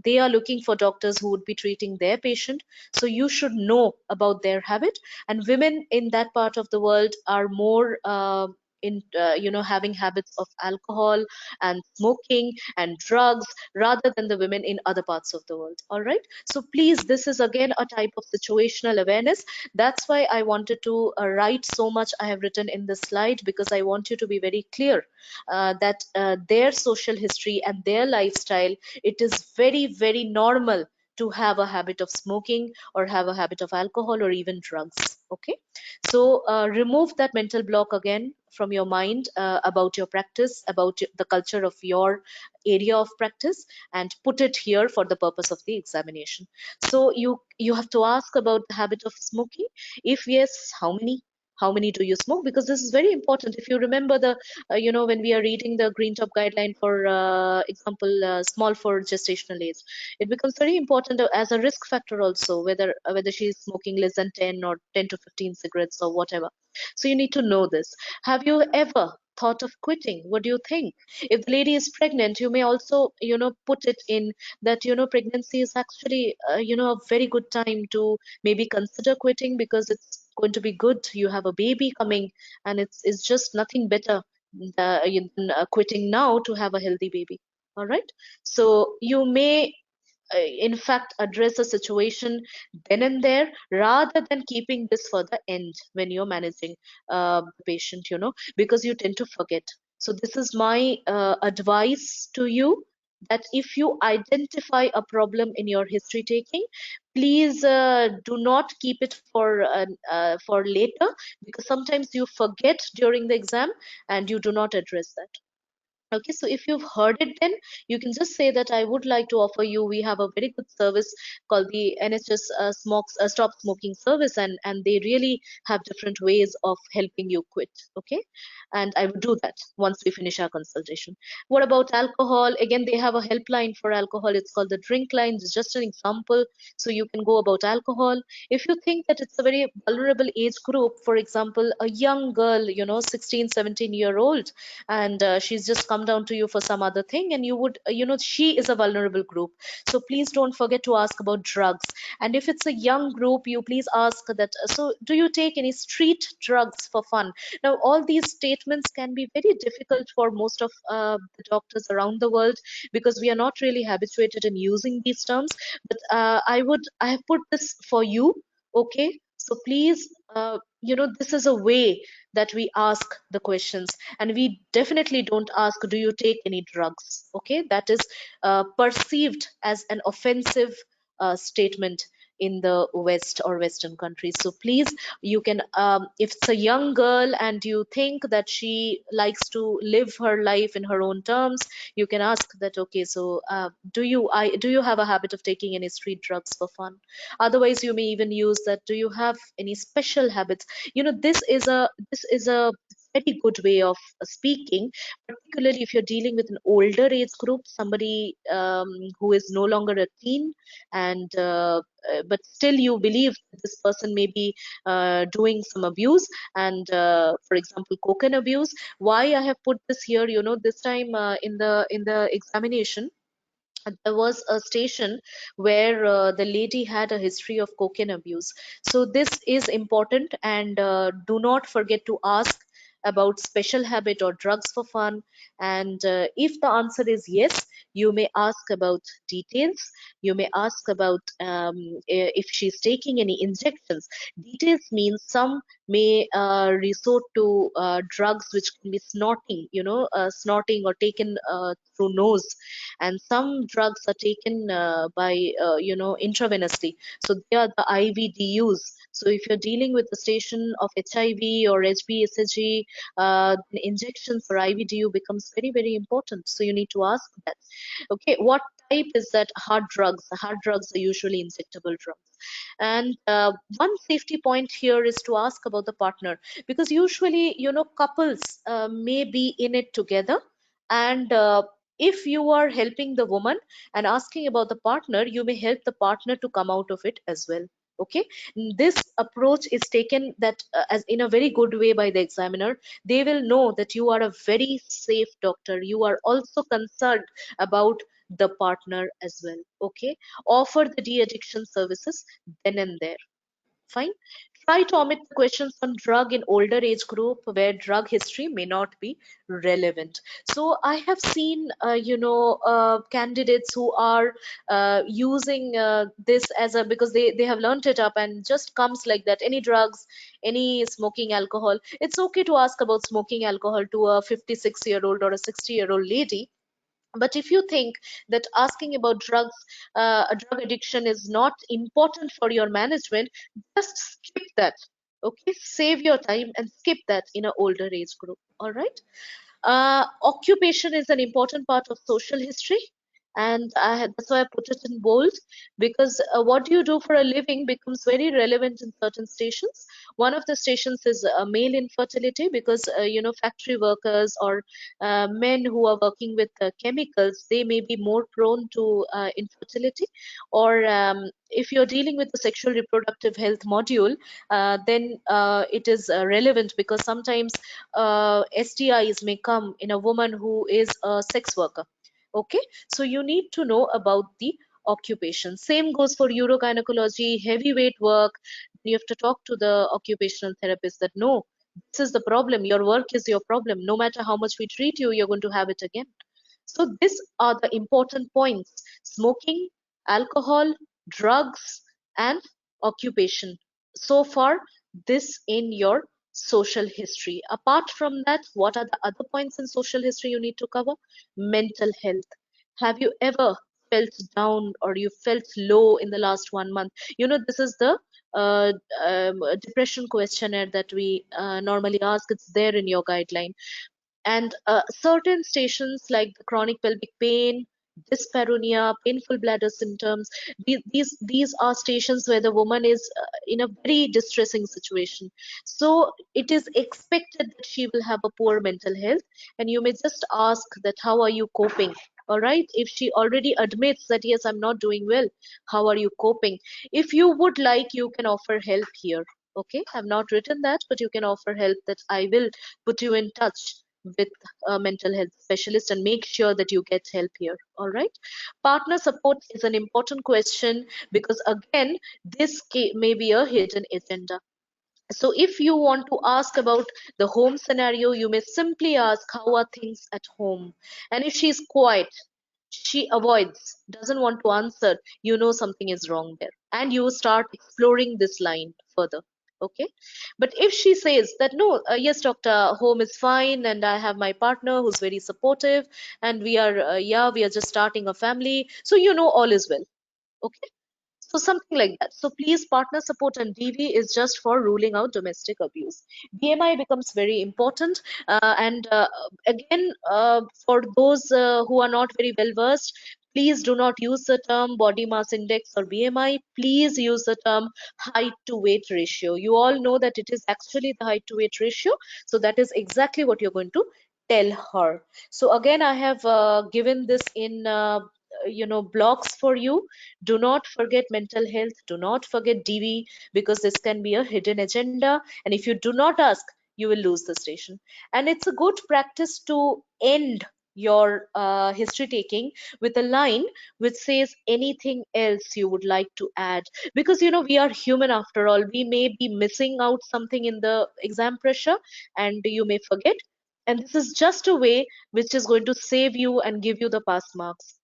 they are looking for doctors who would be treating their patient, so you should know about their habit. And women in that part of the world are more in having habits of alcohol and smoking and drugs, rather than the women in other parts of the world. All right, so please, this is again a type of situational awareness. That's why I wanted to write so much I have written in this slide, because I want you to be very clear that their social history and their lifestyle, it is very normal to have a habit of smoking or have a habit of alcohol or even drugs. Okay, so remove that mental block again from your mind about your practice, about the culture of your area of practice, and put it here for the purpose of the examination. So you have to ask about the habit of smoking. If yes, how many do you smoke? Because this is very important. If you remember the when we are reading the green top guideline, for example, small for gestational age, it becomes very important as a risk factor also, whether she is smoking less than 10 or 10 to 15 cigarettes or whatever. So you need to know this. Have you ever thought of quitting? What do you think? If the lady is pregnant, you may also put it in that pregnancy is actually a very good time to maybe consider quitting, because it's going to be good. You have a baby coming, and it's just nothing better than quitting now to have a healthy baby. All right, so you may in fact address a situation then and there, rather than keeping this for the end when you're managing the patient, because you tend to forget. So this is my advice to you, that if you identify a problem in your history taking, please do not keep it for later, because sometimes you forget during the exam and you do not address that. Okay, so if you've heard it, then you can just say that I would like to offer you. We have a very good service called the NHS Stop Smoking Service, and they really have different ways of helping you quit. Okay, and I would do that once we finish our consultation. What about alcohol? Again, they have a helpline for alcohol. It's called the Drink Line. It's just an example, so you can go about alcohol. If you think that it's a very vulnerable age group, for example, a young girl, 16, 17-year old, and she's just come down to you for some other thing, and you would she is a vulnerable group, so please don't forget to ask about drugs. And if it's a young group, you please ask that, so do you take any street drugs for fun? Now all these statements can be very difficult for most of the doctors around the world, because we are not really habituated in using these terms. But I have put this for you. Okay, so please, this is a way that we ask the questions, and we definitely don't ask, do you take any drugs? Okay, that is perceived as an offensive statement in the West or Western countries. So please, you can, if it's a young girl and you think that she likes to live her life in her own terms, you can ask that, okay, so do you have a habit of taking any street drugs for fun? Otherwise, you may even use that, do you have any special habits? This is a very good way of speaking, particularly if you're dealing with an older age group, somebody who is no longer a teen, and but still you believe that this person may be doing some abuse, and for example, cocaine abuse. Why I have put this here, this time in the examination, there was a station where the lady had a history of cocaine abuse. So this is important, and do not forget to ask about special habit or drugs for fun. And if the answer is yes, You may ask about details. You may ask about if she's taking any injections. Details means some may resort to drugs which can be snorting, snorting or taken through nose, and some drugs are taken by intravenously. So they are the IVDUs. So if you're dealing with the station of HIV or HBsAg, injections for IVDU becomes very, very important. So you need to ask that. Okay, what type is that? Hard drugs. Hard drugs are usually injectable drugs. And one safety point here is to ask about the partner, because usually, couples may be in it together, and if you are helping the woman and asking about the partner, you may help the partner to come out of it as well. Okay, this approach is taken that as in a very good way by the examiner. They will know that you are a very safe doctor. You are also concerned about the partner as well. Okay, offer the de-addiction services then and there. Fine. Try to omit the questions on drug in older age group where drug history may not be relevant. So I have seen, candidates who are using this as a, because they have learnt it up and just comes like that. Any drugs, any smoking alcohol. It's okay to ask about smoking alcohol to a 56-year-old or a 60-year-old lady, but if you think that asking about drugs, a drug addiction is not important for your management, just skip that. Okay, save your time and skip that in an older age group. All right. Occupation is an important part of social history, and that's why I put it in bold, because what you do for a living becomes very relevant in certain stations. One of the stations is male infertility, because factory workers or men who are working with chemicals, they may be more prone to infertility. Or if you're dealing with the sexual reproductive health module, then it is relevant, because sometimes STIs may come in a woman who is a sex worker. Okay, so you need to know about the occupation. Same goes for urogynecology, heavyweight work. You have to talk to the occupational therapist that no, this is the problem. Your work is your problem. No matter how much we treat you, you're going to have it again. So these are the important points: smoking, alcohol, drugs, and occupation. So far, this in your social history. Apart from that, what are the other points in social history you need to cover? Mental health. Have you ever felt down or you felt low in the last 1 month? This is the uh, depression questionnaire that we normally ask. It's there in your guideline. And certain stations like the chronic pelvic pain, dyspareunia, painful bladder symptoms, these are stations where the woman is in a very distressing situation. So it is expected that she will have a poor mental health, and you may just ask that how are you coping. All right, if she already admits that yes, I'm not doing well, how are you coping? If you would like, you can offer help here. Okay, I've not written that, but you can offer help, that I will put you in touch with a mental health specialist and make sure that you get help here. All right. Partner support is an important question, because again, this may be a hidden agenda. So if you want to ask about the home scenario, you may simply ask, how are things at home? And if she's quiet, she avoids, doesn't want to answer, something is wrong there. And you start exploring this line further. Okay. But if she says that, no, yes, doctor, home is fine, and I have my partner who's very supportive, and we are, we are just starting a family. So, all is well. Okay, so something like that. So please, partner support and DV is just for ruling out domestic abuse. BMI becomes very important. And again, for those who are not very well versed, please do not use the term body mass index or BMI. Please use the term height to weight ratio. You all know that it is actually the height to weight ratio. So that is exactly what you're going to tell her. So again, I have given this in blocks for you. Do not forget mental health. Do not forget DV, because this can be a hidden agenda. And if you do not ask, you will lose the station. And it's a good practice to end your history taking with a line which says anything else you would like to add, because we are human after all. We may be missing out something in the exam pressure, and you may forget, and this is just a way which is going to save you and give you the pass marks.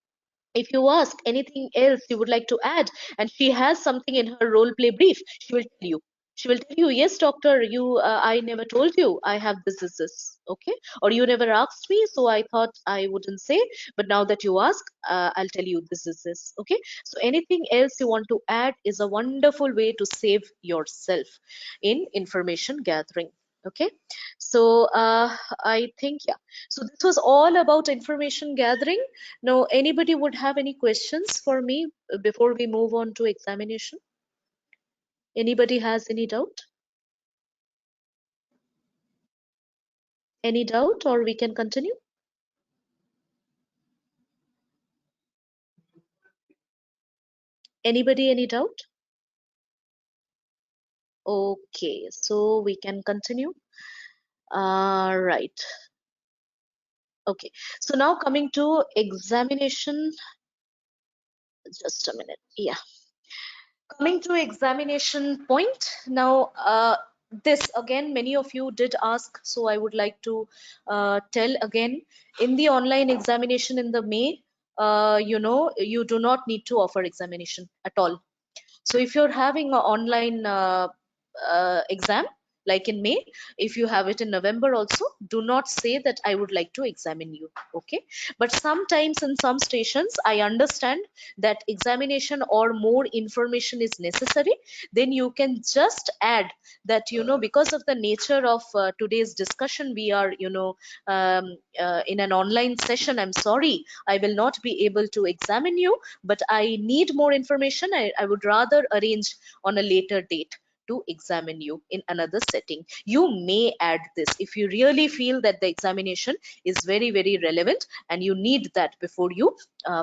If you ask anything else you would like to add, and she has something in her role play brief, she will tell you. She will tell you, yes, doctor, I never told you I have this. Okay. Or you never asked me, so I thought I wouldn't say. But now that you ask, I'll tell you this. Okay. So anything else you want to add is a wonderful way to save yourself in information gathering. Okay. So I think, yeah. So this was all about information gathering. Now, anybody would have any questions for me before we move on to examination? Anybody has any doubt? Any doubt, or we can continue? Anybody, any doubt? Okay, so we can continue. Right. Okay. So now coming to examination, just a minute. Yeah. Coming to examination point. Now, this again, many of you did ask, so I would like to tell again, in the online examination in the May, you do not need to offer examination at all. So if you're having an online exam, like in May, if you have it in November also, do not say that I would like to examine you. Okay. But sometimes in some stations, I understand that examination or more information is necessary. Then you can just add that, because of the nature of today's discussion, we are, in an online session. I'm sorry, I will not be able to examine you, but I need more information. I would rather arrange on a later date to examine you in another setting. You may add this if you really feel that the examination is very, very relevant and you need that before you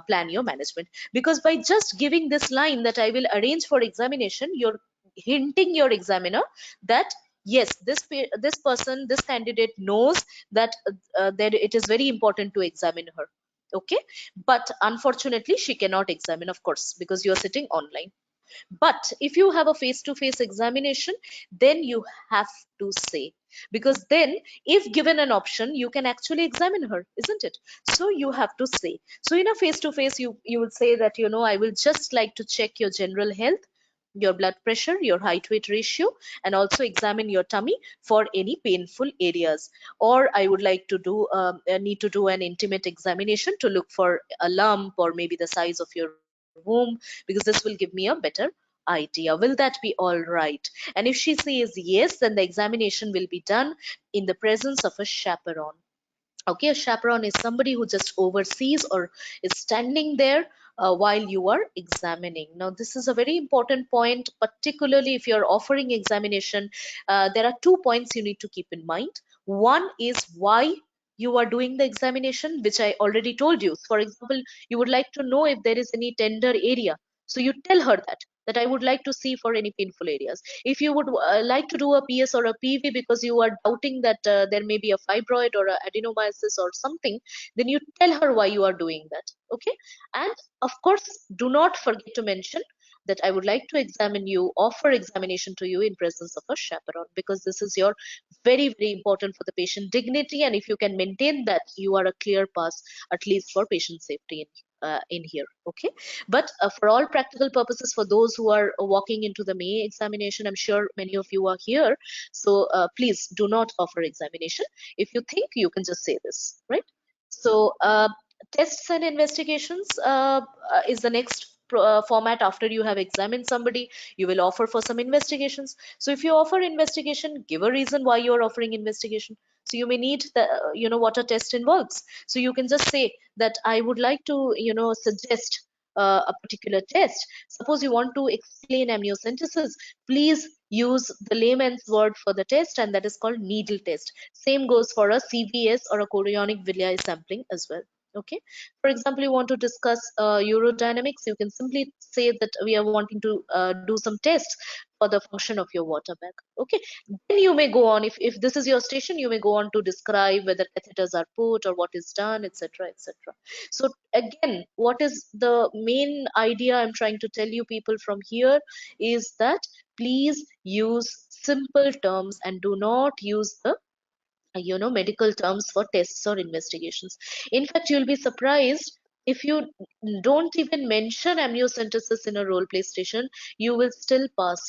plan your management. Because by just giving this line that I will arrange for examination, you're hinting your examiner that yes, this person, this candidate knows that it is very important to examine her. Okay. But unfortunately she cannot examine, of course, because you're sitting online. But if you have a face-to-face examination, then you have to say, because then if given an option, you can actually examine her, isn't it? So you have to say. So in a face-to-face, you would say that, I will just like to check your general health, your blood pressure, your height weight ratio, and also examine your tummy for any painful areas. Or I would like to need to do an intimate examination to look for a lump or maybe the size of your womb, because this will give me a better idea. Will that be all right? And if she says yes, then the examination will be done in the presence of a chaperone. Okay, a chaperone is somebody who just oversees or is standing there while you are examining. Now this is a very important point, particularly if you're offering examination. There are 2 points you need to keep in mind. One is why you are doing the examination, which I already told you. For example, you would like to know if there is any tender area, so you tell her that I would like to see for any painful areas. If you would like to do a PS or a PV because you are doubting that there may be a fibroid or a adenomyosis or something, then you tell her why you are doing that. Okay. And of course, do not forget to mention that I would like to examine you, offer examination to you in presence of a chaperone, because this is your very, very important for the patient dignity. And if you can maintain that, you are a clear pass, at least for patient safety in here. Okay. But for all practical purposes, for those who are walking into the May examination, I'm sure many of you are here. So please do not offer examination. If you think, you can just say this, right? So tests and investigations is the next format. After you have examined somebody, you will offer for some investigations. So if you offer investigation, give a reason why you are offering investigation. So you may need the what a test involves. So you can just say that I would like to suggest a particular test. Suppose you want to explain amniocentesis, please use the layman's word for the test, and that is called needle test. Same goes for a CVS or a chorionic villi sampling as well. Okay. For example, you want to discuss urodynamics, you can simply say that we are wanting to do some tests for the function of your water bag. Okay. Then you may go on, if this is your station, you may go on to describe whether catheters are put or what is done, etc., etc. So again, what is the main idea I'm trying to tell you people from here is that please use simple terms and do not use the medical terms for tests or investigations. In fact, you'll be surprised If you don't even mention amniocentesis in a role play station, you will still pass.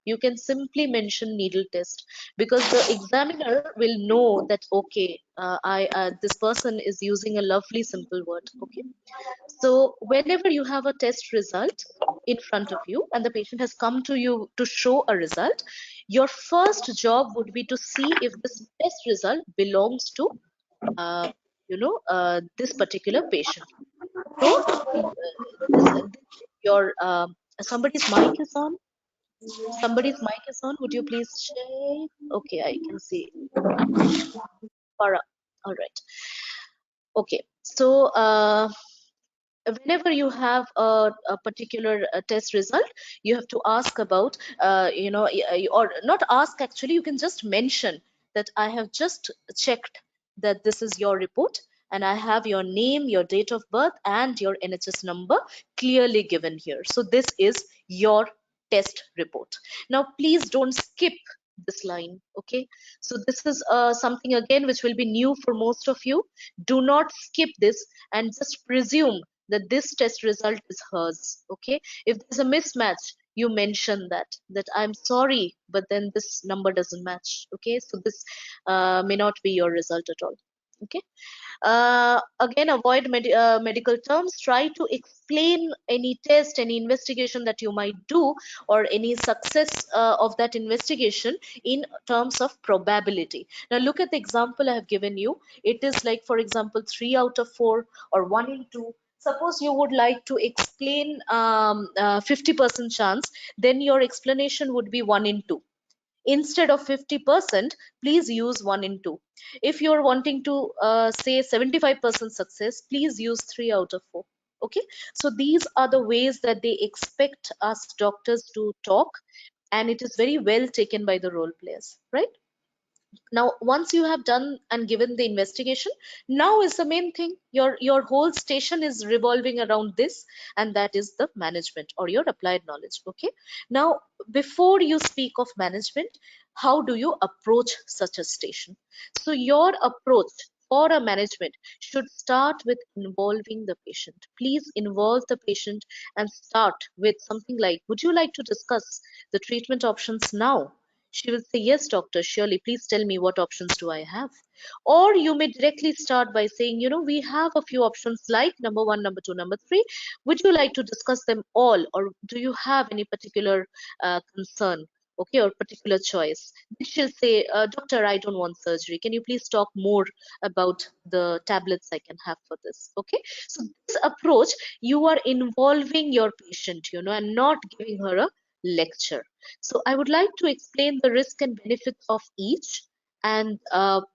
You can simply mention needle test, because the examiner will know that, okay, I this person is using a lovely simple word. Okay, so whenever you have a test result in front of you and the patient has come to you to show a result, your first job would be to see if this test result belongs to uh, this particular patient. Don't your somebody's mic is on. Somebody's mic is on. Would you please check? Okay, I can see. Para. All right. Okay. So whenever you have a particular test result, you have to ask about, or not ask, actually, you can just mention that I have just checked that this is your report, and I have your name, your date of birth, and your NHS number clearly given here. So this is your test report. Now, please don't skip this line. Okay, so this is something again which will be new for most of you. Do not skip this and just presume that this test result is hers. Okay, if there's a mismatch, you mention that I'm sorry, but then this number doesn't match. Okay, so this may not be your result at all. Okay, again, avoid medical terms. Try to explain any test, any investigation that you might do, or any success of that investigation in terms of probability. Now, look at the example I have given you. It is like, for example, 3 out of 4 or 1 in 2. Suppose you would like to explain 50% chance, then your explanation would be 1 in 2. Instead of 50%, please use 1 in 2. If you're wanting to say 75% success, please use 3 out of 4. Okay, so these are the ways that they expect us doctors to talk, and it is very well taken by the role players, right? Now, once you have done and given the investigation, now is the main thing. Your whole station is revolving around this, and that is the management or your applied knowledge. Okay, now, before you speak of management, how do you approach such a station? So your approach for a management should start with involving the patient. Please involve the patient and start with something like, would you like to discuss the treatment options now? She will say, yes, doctor, surely, please tell me what options do I have. Or you may directly start by saying, we have a few options like number 1, number 2, number 3. Would you like to discuss them all, or do you have any particular concern? Okay, or particular choice. Then she'll say, doctor, I don't want surgery. Can you please talk more about the tablets I can have for this? Okay, so this approach, you are involving your patient, and not giving her a lecture. So I would like to explain the risk and benefits of each, and after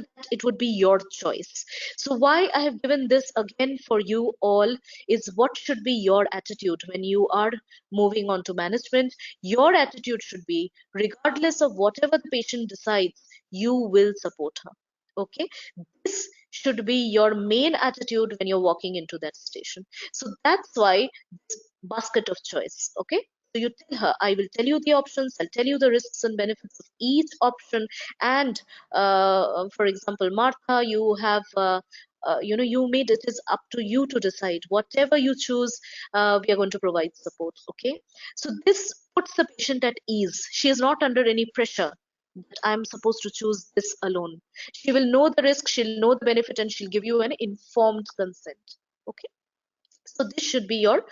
that it would be your choice. So why I have given this again for you all is, what should be your attitude when you are moving on to management? Your attitude should be, regardless of whatever the patient decides, you will support her. Okay, this should be your main attitude when you're walking into that station. So that's why basket of choice. Okay, so you tell her, I will tell you the options, I'll tell you the risks and benefits of each option, and for example, Martha, you have you made it is up to you to decide. Whatever you choose, we are going to provide support. Okay, so this puts the patient at ease. She is not under any pressure that I'm supposed to choose this alone. She will know the risk, she'll know the benefit, and she'll give you an informed consent. Okay, so this should be your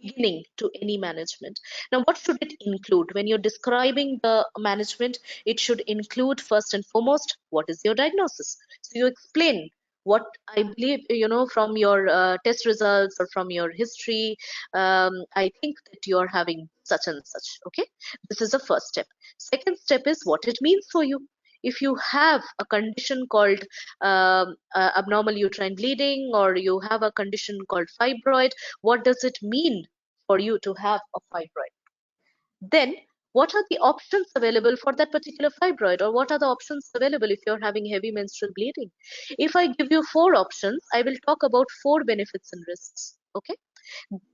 beginning to any management. Now, what should it include? When you're describing the management, it should include, first and foremost, what is your diagnosis? So you explain what I believe, from your test results or from your history. I think that you're having such and such. Okay, this is the first step. Second step is what it means for you. If you have a condition called abnormal uterine bleeding, or you have a condition called fibroid, what does it mean for you to have a fibroid? Then, what are the options available for that particular fibroid, or what are the options available if you're having heavy menstrual bleeding? If I give you 4 options, I will talk about 4 benefits and risks. Okay,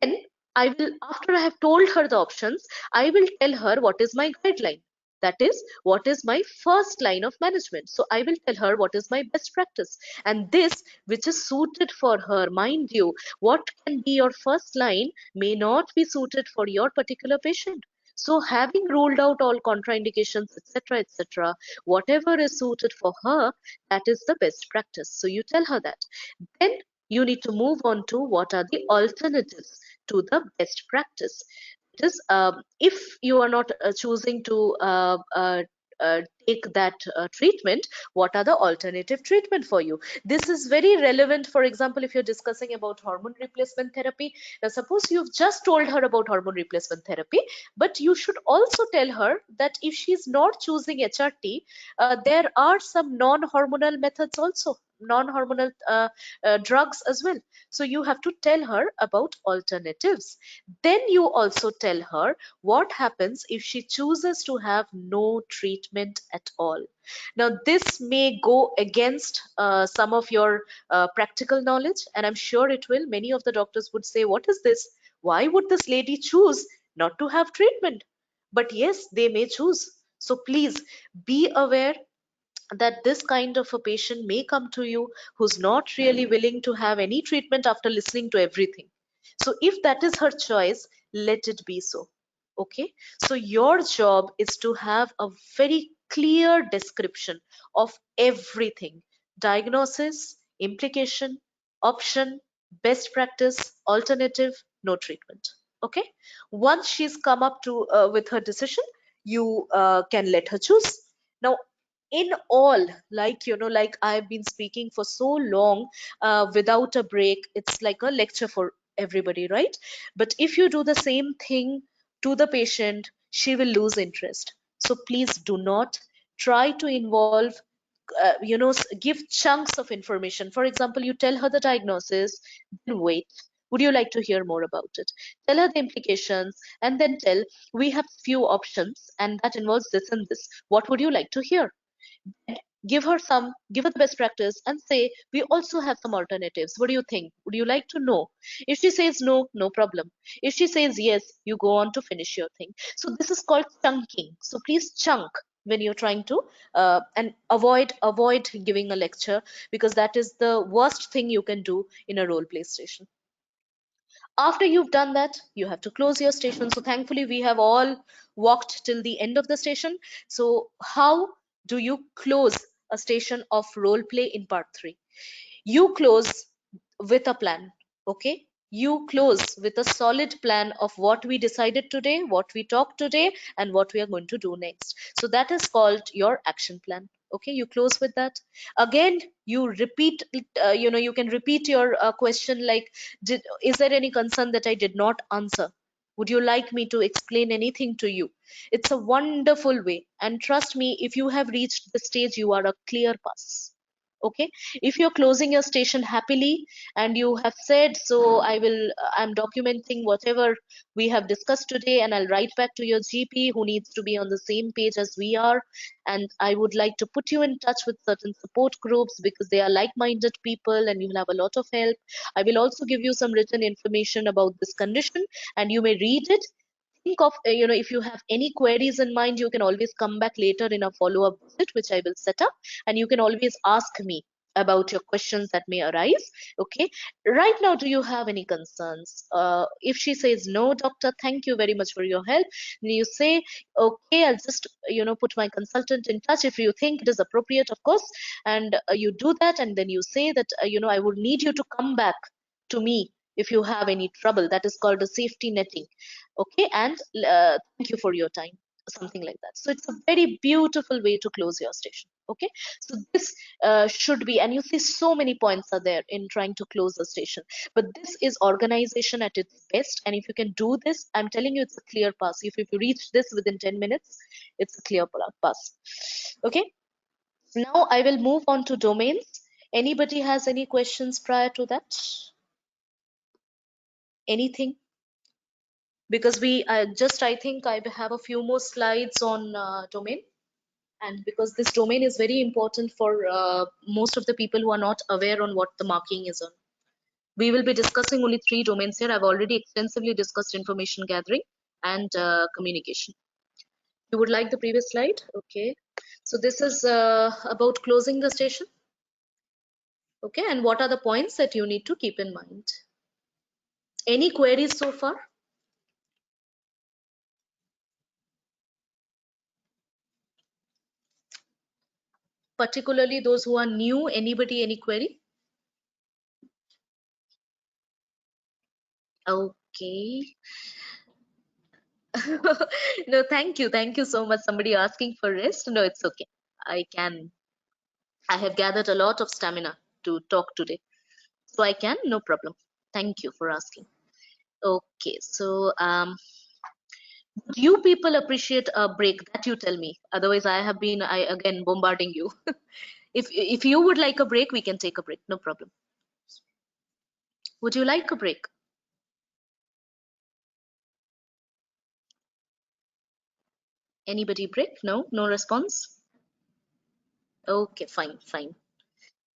then I will, after I have told her the options, I will tell her what is my guideline. That is, what is my first line of management? So I will tell her what is my best practice. And this, which is suited for her, mind you, what can be your first line may not be suited for your particular patient. So having ruled out all contraindications, etc., etc., whatever is suited for her, that is the best practice. So you tell her that. Then you need to move on to what are the alternatives to the best practice. It is, if you are not choosing to take that treatment, what are the alternative treatment for you? This is very relevant. For example, if you're discussing about hormone replacement therapy, now suppose you've just told her about hormone replacement therapy, but you should also tell her that if she's not choosing HRT, there are some non-hormonal methods also, non-hormonal drugs as well. So you have to tell her about alternatives. Then you also tell her what happens if she chooses to have no treatment at all. Now, this may go against some of your practical knowledge, and I'm sure it will. Many of the doctors would say, what is this? Why would this lady choose not to have treatment? But yes, they may choose. So please be aware that this kind of a patient may come to you who's not really willing to have any treatment after listening to everything. So if that is her choice, let it be so. Okay. So your job is to have a very clear description of everything: diagnosis, implication, option, best practice, alternative, no treatment. Okay. Once she's come up to with her decision, you can let her choose. Now, in all, like, like I've been speaking for so long without a break, it's like a lecture for everybody, right? But if you do the same thing to the patient, she will lose interest. So please do not try to involve, give chunks of information. For example, you tell her the diagnosis, then wait, would you like to hear more about it? Tell her the implications, and then tell, we have few options and that involves this and this, what would you like to hear? Give her the best practice and say, we also have some alternatives, what do you think, would you like to know? If she says no, no problem. If she says yes, you go on to finish your thing. So this is called chunking. So please chunk when you're trying to and avoid giving a lecture, because that is the worst thing you can do in a role play station. After you've done that, you have to close your station. So thankfully we have all walked till the end of the station. So how do you close a station of role play in part 3? You close with a plan. Okay, you close with a solid plan of what we decided today, what we talked today, and what we are going to do next. So that is called your action plan. Okay, you close with that. Again, you repeat it, you can repeat your question, like, is there any concern that I did not answer? Would you like me to explain anything to you? It's a wonderful way, and trust me, if you have reached the stage, you are a clear pass. Okay, if you're closing your station happily and you have said, so I'm documenting whatever we have discussed today, and I'll write back to your GP who needs to be on the same page as we are, and I would like to put you in touch with certain support groups because they are like-minded people and you'll have a lot of help. I will also give you some written information about this condition and you may read it. Think of, if you have any queries in mind, you can always come back later in a follow-up visit, which I will set up, and you can always ask me about your questions that may arise. Okay, right now, do you have any concerns? If she says no, doctor, thank you very much for your help, then you say, okay, I'll just put my consultant in touch if you think it is appropriate, of course, and you do that, and then you say that I would need you to come back to me if you have any trouble. That is called a safety netting. Okay, and thank you for your time, something like that. So it's a very beautiful way to close your station. Okay, so this should be, and you see so many points are there in trying to close the station, but this is organization at its best. And if you can do this, I'm telling you, it's a clear pass. If you reach this within 10 minutes, it's a clear pass. Okay, now I will move on to domains. Anybody has any questions prior to that? Anything? Because I think I have a few more slides on domain, and because this domain is very important for most of the people who are not aware on what the marking is on. We will be discussing only 3 domains here. I've already extensively discussed information gathering and communication. You would like the previous slide? Okay. So this is about closing the station. Okay, and what are the points that you need to keep in mind? Any queries so far? Particularly those who are new, anybody, any query? Okay. No, thank you. Thank you so much. Somebody asking for rest. No, it's okay. I have gathered a lot of stamina to talk today. So I can, no problem. Thank you for asking. Okay, so do you people appreciate a break? That you tell me. Otherwise, I again bombarding you. If you would like a break, we can take a break. No problem. Would you like a break? Anybody break? No, no response. Okay, fine, fine.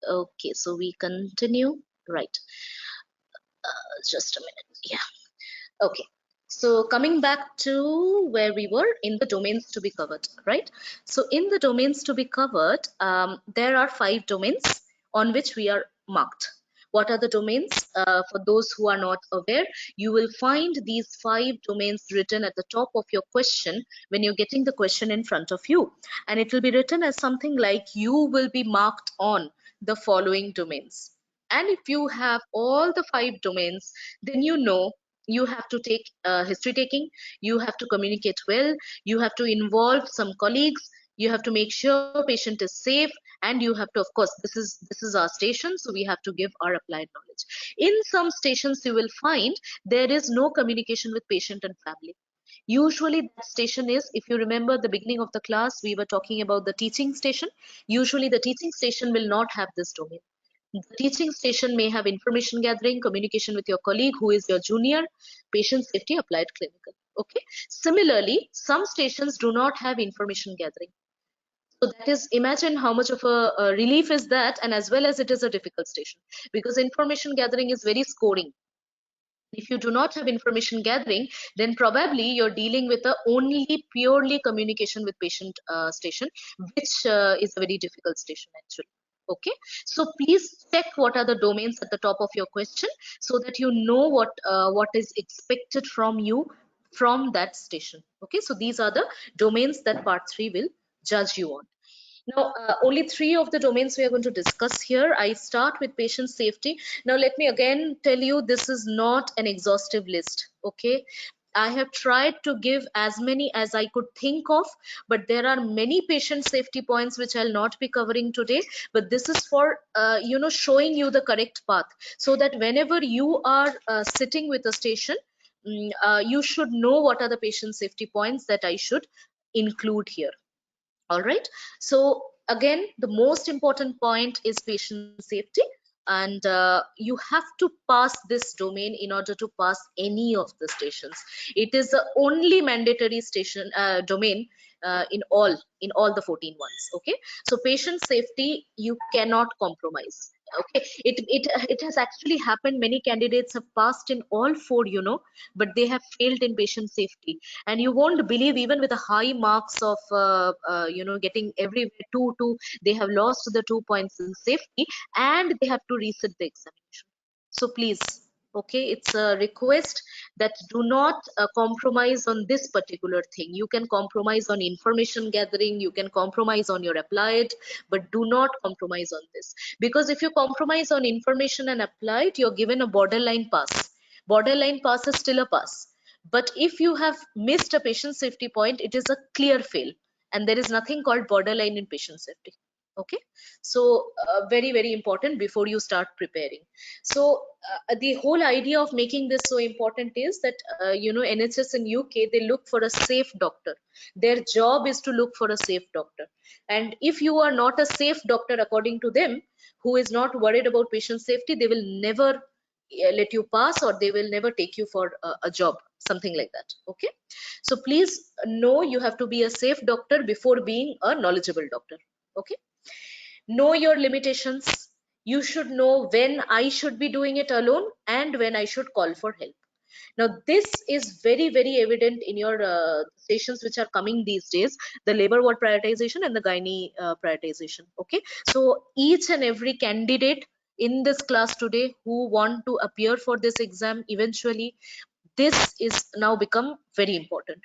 Okay, so we continue. Right. Just a minute. Yeah. Okay. So coming back to where we were in the domains to be covered, right? So in the domains to be covered, there are 5 domains on which we are marked. What are the domains? For those who are not aware, you will find these 5 domains written at the top of your question when you're getting the question in front of you. And it will be written as something like you will be marked on the following domains. And if you have all the 5 domains, then you know you have to take history taking, you have to communicate well, you have to involve some colleagues, you have to make sure patient is safe, and you have to, of course, this is our station, so we have to give our applied knowledge. In some stations you will find there is no communication with patient and family. Usually that station is, if you remember the beginning of the class, we were talking about the teaching station. Usually the teaching station will not have this domain. The teaching station may have information gathering, communication with your colleague who is your junior, patient safety, applied clinical. Okay. Similarly, some stations do not have information gathering. So that is, imagine how much of a relief is that, and as well as it is a difficult station, because information gathering is very scoring. If you do not have information gathering, then probably you're dealing with a only purely communication with patient station, which is a very difficult station actually. Okay, so please check what are the domains at the top of your question, so that you know what is expected from you from that station. Okay, so these are the domains that part 3 will judge you on. Now, only 3 of the domains we are going to discuss here. I start with patient safety. Now, let me again tell you, this is not an exhaustive list, okay? I have tried to give as many as I could think of, but there are many patient safety points which I'll not be covering today. But this is for, showing you the correct path, so that whenever you are sitting with a station, you should know what are the patient safety points that I should include here. All right, so again, the most important point is patient safety, and you have to pass this domain in order to pass any of the stations. It is the only mandatory station domain in all the 14 ones. Okay, so patient safety you cannot compromise. Okay, it has actually happened, many candidates have passed in all 4, but they have failed in patient safety. And you won't believe, even with the high marks of getting everywhere 2 they have lost the 2 points in safety, and they have to resit the examination. So please, okay, it's a request that do not compromise on this particular thing. You can compromise on information gathering, you can compromise on your applied, but do not compromise on this, because if you compromise on information and applied, you're given a borderline pass. Borderline pass is still a pass, but if you have missed a patient safety point, it is a clear fail, and there is nothing called borderline in patient safety. Okay, so very, very important before you start preparing. So the whole idea of making this so important is that NHS in UK, they look for a safe doctor. Their job is to look for a safe doctor, and if you are not a safe doctor according to them, who is not worried about patient safety, they will never let you pass, or they will never take you for a job, something like that. Okay, so please know, you have to be a safe doctor before being a knowledgeable doctor. Okay, know your limitations. You should know when I should be doing it alone and when I should call for help. Now, this is very, very evident in your stations which are coming these days, the labor ward prioritization and the gynae prioritization. Okay, so each and every candidate in this class today who want to appear for this exam eventually, this is now become very important.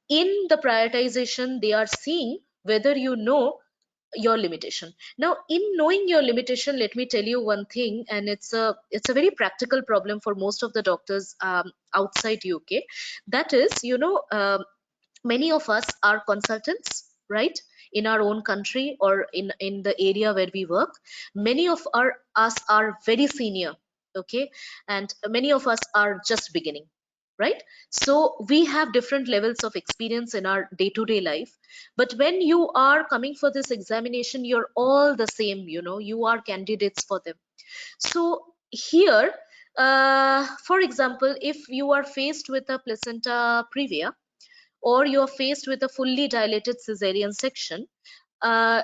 In the prioritization, they are seeing whether you know your limitation. Now, in knowing your limitation, let me tell you one thing, and it's a very practical problem for most of the doctors outside UK. That is, many of us are consultants, right, in our own country or in the area where we work. Many of us are very senior, okay, and many of us are just beginning, right? So we have different levels of experience in our day-to-day life, but when you are coming for this examination, you're all the same, you are candidates for them. So here, for example, if you are faced with a placenta previa, or you're faced with a fully dilated cesarean section, uh,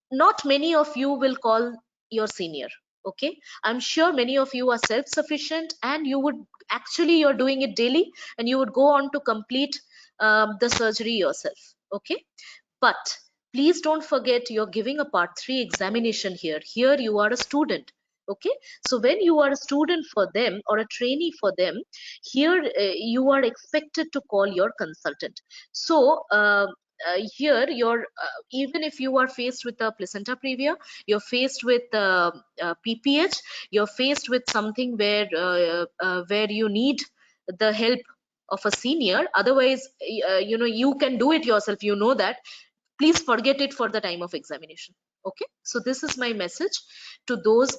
not many of you will call your senior. Okay, I'm sure many of you are self-sufficient, and you would actually, you're doing it daily, and you would go on to complete the surgery yourself. Okay, but please don't forget, you're giving a part 3 examination here. Here you are a student. Okay, so when you are a student for them or a trainee for them, here you are expected to call your consultant. So here you're even if you are faced with a placenta previa, you're faced with PPH, you're faced with something where you need the help of a senior. Otherwise, you can do it yourself, that. Please forget it for the time of examination. Okay, so this is my message to those,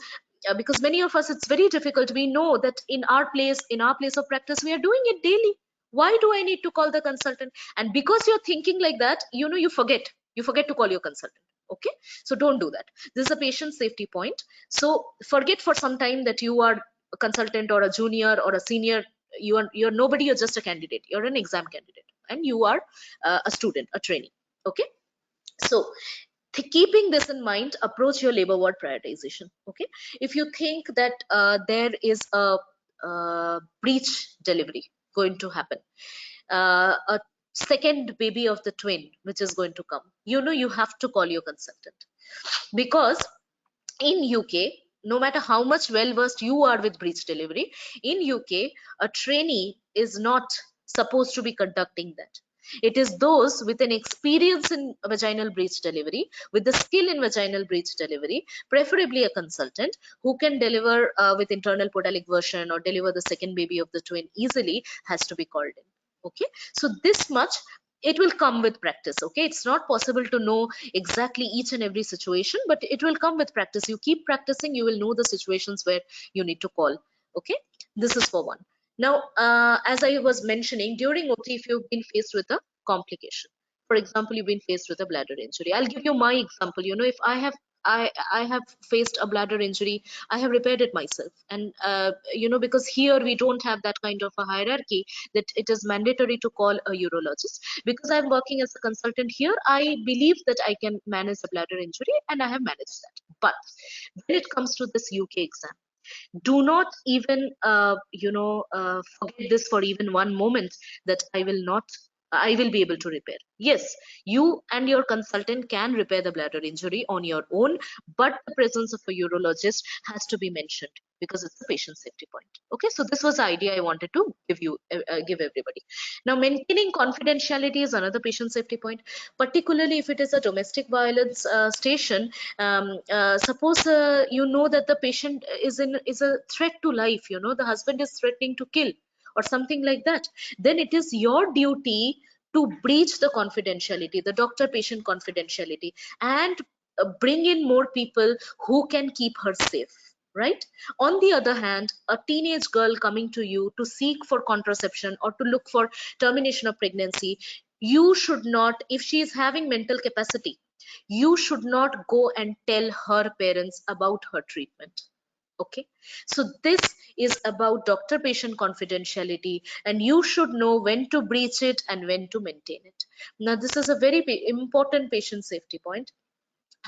because many of us, it's very difficult. We know that in our place of practice, we are doing it daily. Why do I need to call the consultant? And because you're thinking like that, you forget to call your consultant. Okay, so don't do that. This is a patient safety point. So forget for some time that you are a consultant or a junior or a senior. You're nobody. You're just a candidate. You're an exam candidate, and you are a student, a trainee. Okay, so keeping this in mind, approach your labor ward prioritization. Okay, if you think that there is a breech delivery going to happen, a second baby of the twin which is going to come, you have to call your consultant. Because in UK, no matter how much well versed you are with breech delivery, in UK, a trainee is not supposed to be conducting that. It is those with an experience in vaginal breech delivery, with the skill in vaginal breech delivery, preferably a consultant, who can deliver with internal podalic version or deliver the second baby of the twin easily, has to be called in. Okay, so this much, it will come with practice. Okay, it's not possible to know exactly each and every situation, but it will come with practice. You keep practicing, you will know the situations where you need to call. Okay, this is for one. Now, as I was mentioning, during OT, if you've been faced with a complication, for example, you've been faced with a bladder injury, I'll give you my example. If I have faced a bladder injury, I have repaired it myself. And because here we don't have that kind of a hierarchy that it is mandatory to call a urologist. Because I'm working as a consultant here, I believe that I can manage a bladder injury, and I have managed that. But when it comes to this UK exam, do not even forget this for even one moment, that I will be able to repair. Yes, you and your consultant can repair the bladder injury on your own, but the presence of a urologist has to be mentioned, because it's a patient safety point. Okay, so this was the idea I wanted to give everybody. Now, maintaining confidentiality is another patient safety point, particularly if it is a domestic violence station. Suppose that the patient is a threat to life. The husband is threatening to kill or something like that. Then it is your duty to breach the confidentiality, the doctor patient confidentiality, and bring in more people who can keep her safe, right? On the other hand, a teenage girl coming to you to seek for contraception or to look for termination of pregnancy, you should not, if she is having mental capacity, you should not go and tell her parents about her treatment. Okay, so this is about doctor patient confidentiality, and you should know when to breach it and when to maintain it. Now, this is a very important patient safety point.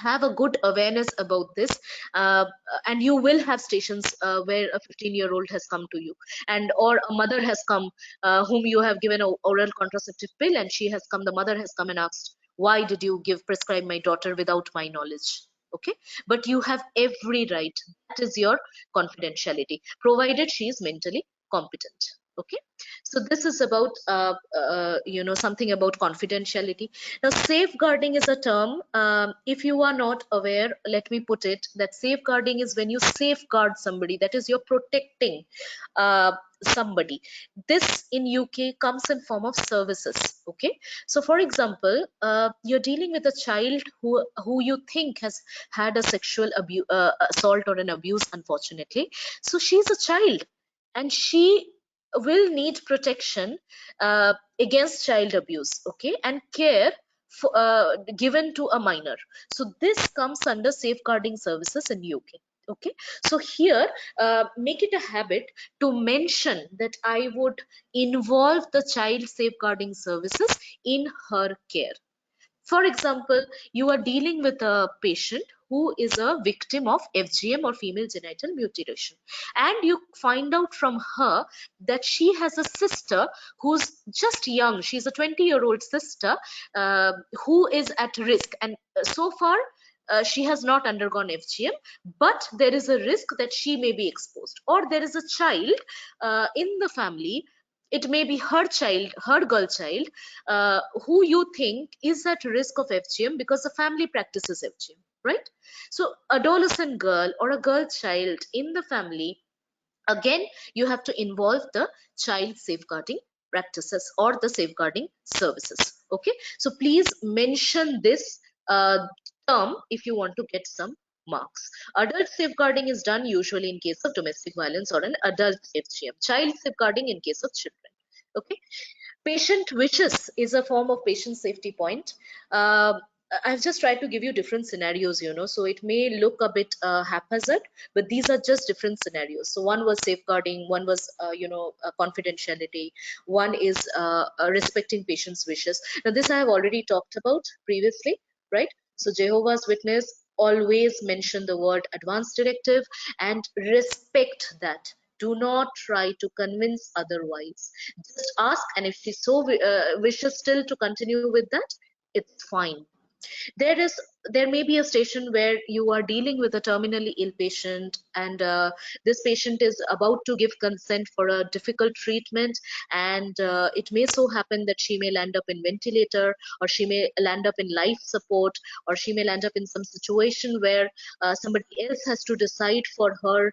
have a good awareness about this, uh, and you will have stations where a 15-year-old has come to you, and or a mother has come, whom you have given a oral contraceptive pill, and the mother has come and asked, why did you prescribe my daughter without my knowledge? Okay, but you have every right, that is your confidentiality, provided she is mentally competent. Okay, so this is about something about confidentiality. Now, safeguarding is a term. If you are not aware, let me put it that safeguarding is when you safeguard somebody, that is, you're protecting uh, somebody. This in UK comes in form of services. Okay, so for example, you're dealing with a child who you think has had a sexual abuse, assault or an abuse, unfortunately. So she's a child, and she will need protection against child abuse, okay, and care given to a minor. So this comes under safeguarding services in UK. Okay, so here make it a habit to mention that I would involve the child safeguarding services in her care. For example, you are dealing with a patient who is a victim of FGM or female genital mutilation, and you find out from her that she has a sister who's just young. She's a 20-year-old sister who is at risk, and so far she has not undergone FGM, but there is a risk that she may be exposed, or there is a child in the family. It may be her child, her girl child, who you think is at risk of FGM because the family practices FGM, right? So, adolescent girl or a girl child in the family, again, you have to involve the child safeguarding practices or the safeguarding services. Okay, so please mention this uh, term if you want to get some marks. Adult safeguarding is done usually in case of domestic violence or an adult FGM. Child safeguarding in case of children. Okay, patient wishes is a form of patient safety point. Uh, I've just tried to give you different scenarios, so it may look a bit haphazard, but these are just different scenarios. So one was safeguarding, one was, confidentiality, one is respecting patient's wishes. Now, this I have already talked about previously, right? So Jehovah's Witness always mention the word advance directive and respect that. Do not try to convince otherwise. Just ask, and if she so wishes still to continue with that, it's fine. There may be a station where you are dealing with a terminally ill patient, and this patient is about to give consent for a difficult treatment, and it may so happen that she may land up in ventilator, or she may land up in life support, or she may land up in some situation where somebody else has to decide for her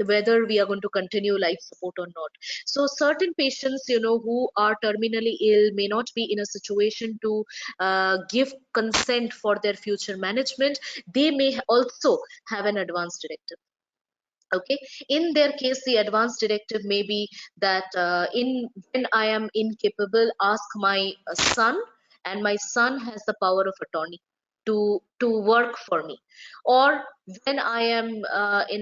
whether we are going to continue life support or not. So certain patients, who are terminally ill may not be in a situation to give consent for their future management. They may also have an advance directive. Okay, in their case, the advance directive may be that in when I am incapable, ask my son, and my son has the power of attorney to work for me. Or when I am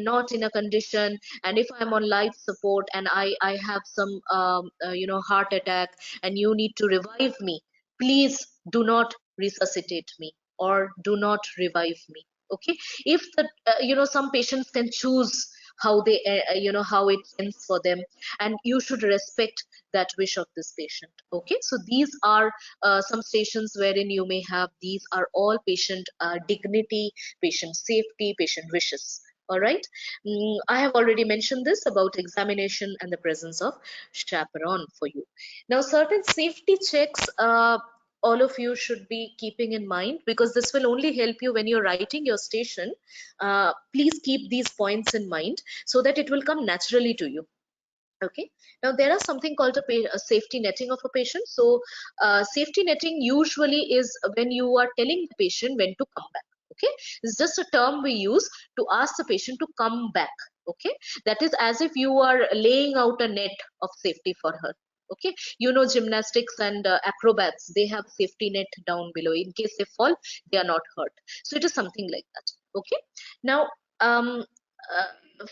not in a condition, and if I'm on life support, and I have some heart attack, and you need to revive me, please do not resuscitate me, or do not revive me. Okay, if the some patients can choose how they how it ends for them, and you should respect that wish of this patient. Okay, so these are some stations wherein you may have, these are all patient dignity, patient safety, patient wishes. All right. I have already mentioned this about examination and the presence of chaperone for you. Now, certain safety checks all of you should be keeping in mind, because this will only help you when you're writing your station. Please keep these points in mind so that it will come naturally to you. Okay, now there are something called a safety netting of a patient. So safety netting usually is when you are telling the patient when to come back. Okay, it's just a term we use to ask the patient to come back. Okay, that is as if you are laying out a net of safety for her. Okay, gymnastics and acrobats, they have safety net down below in case they fall, they are not hurt. So it is something like that. Okay, now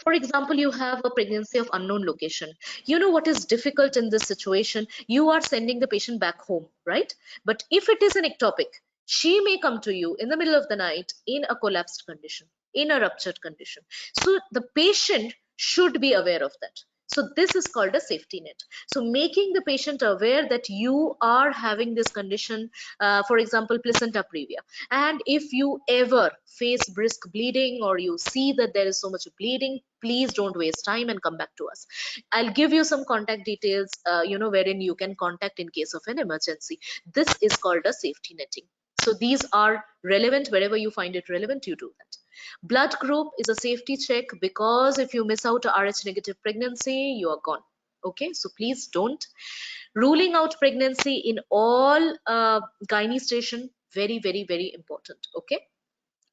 for example, you have a pregnancy of unknown location. You know what is difficult in this situation? You are sending the patient back home, right? But if it is an ectopic, She may come to you in the middle of the night in a collapsed condition, in a ruptured condition. So the patient should be aware of that. So this is called a safety net. So making the patient aware that you are having this condition, for example, placenta previa. And if you ever face brisk bleeding or you see that there is so much bleeding, please don't waste time and come back to us. I'll give you some contact details, wherein you can contact in case of an emergency. This is called a safety netting. So these are relevant. Wherever you find it relevant, you do that. Blood group is a safety check, because if you miss out a Rh negative pregnancy, you are gone. Okay, so please don't. Ruling out pregnancy in all gynae station, very, very, very important. Okay,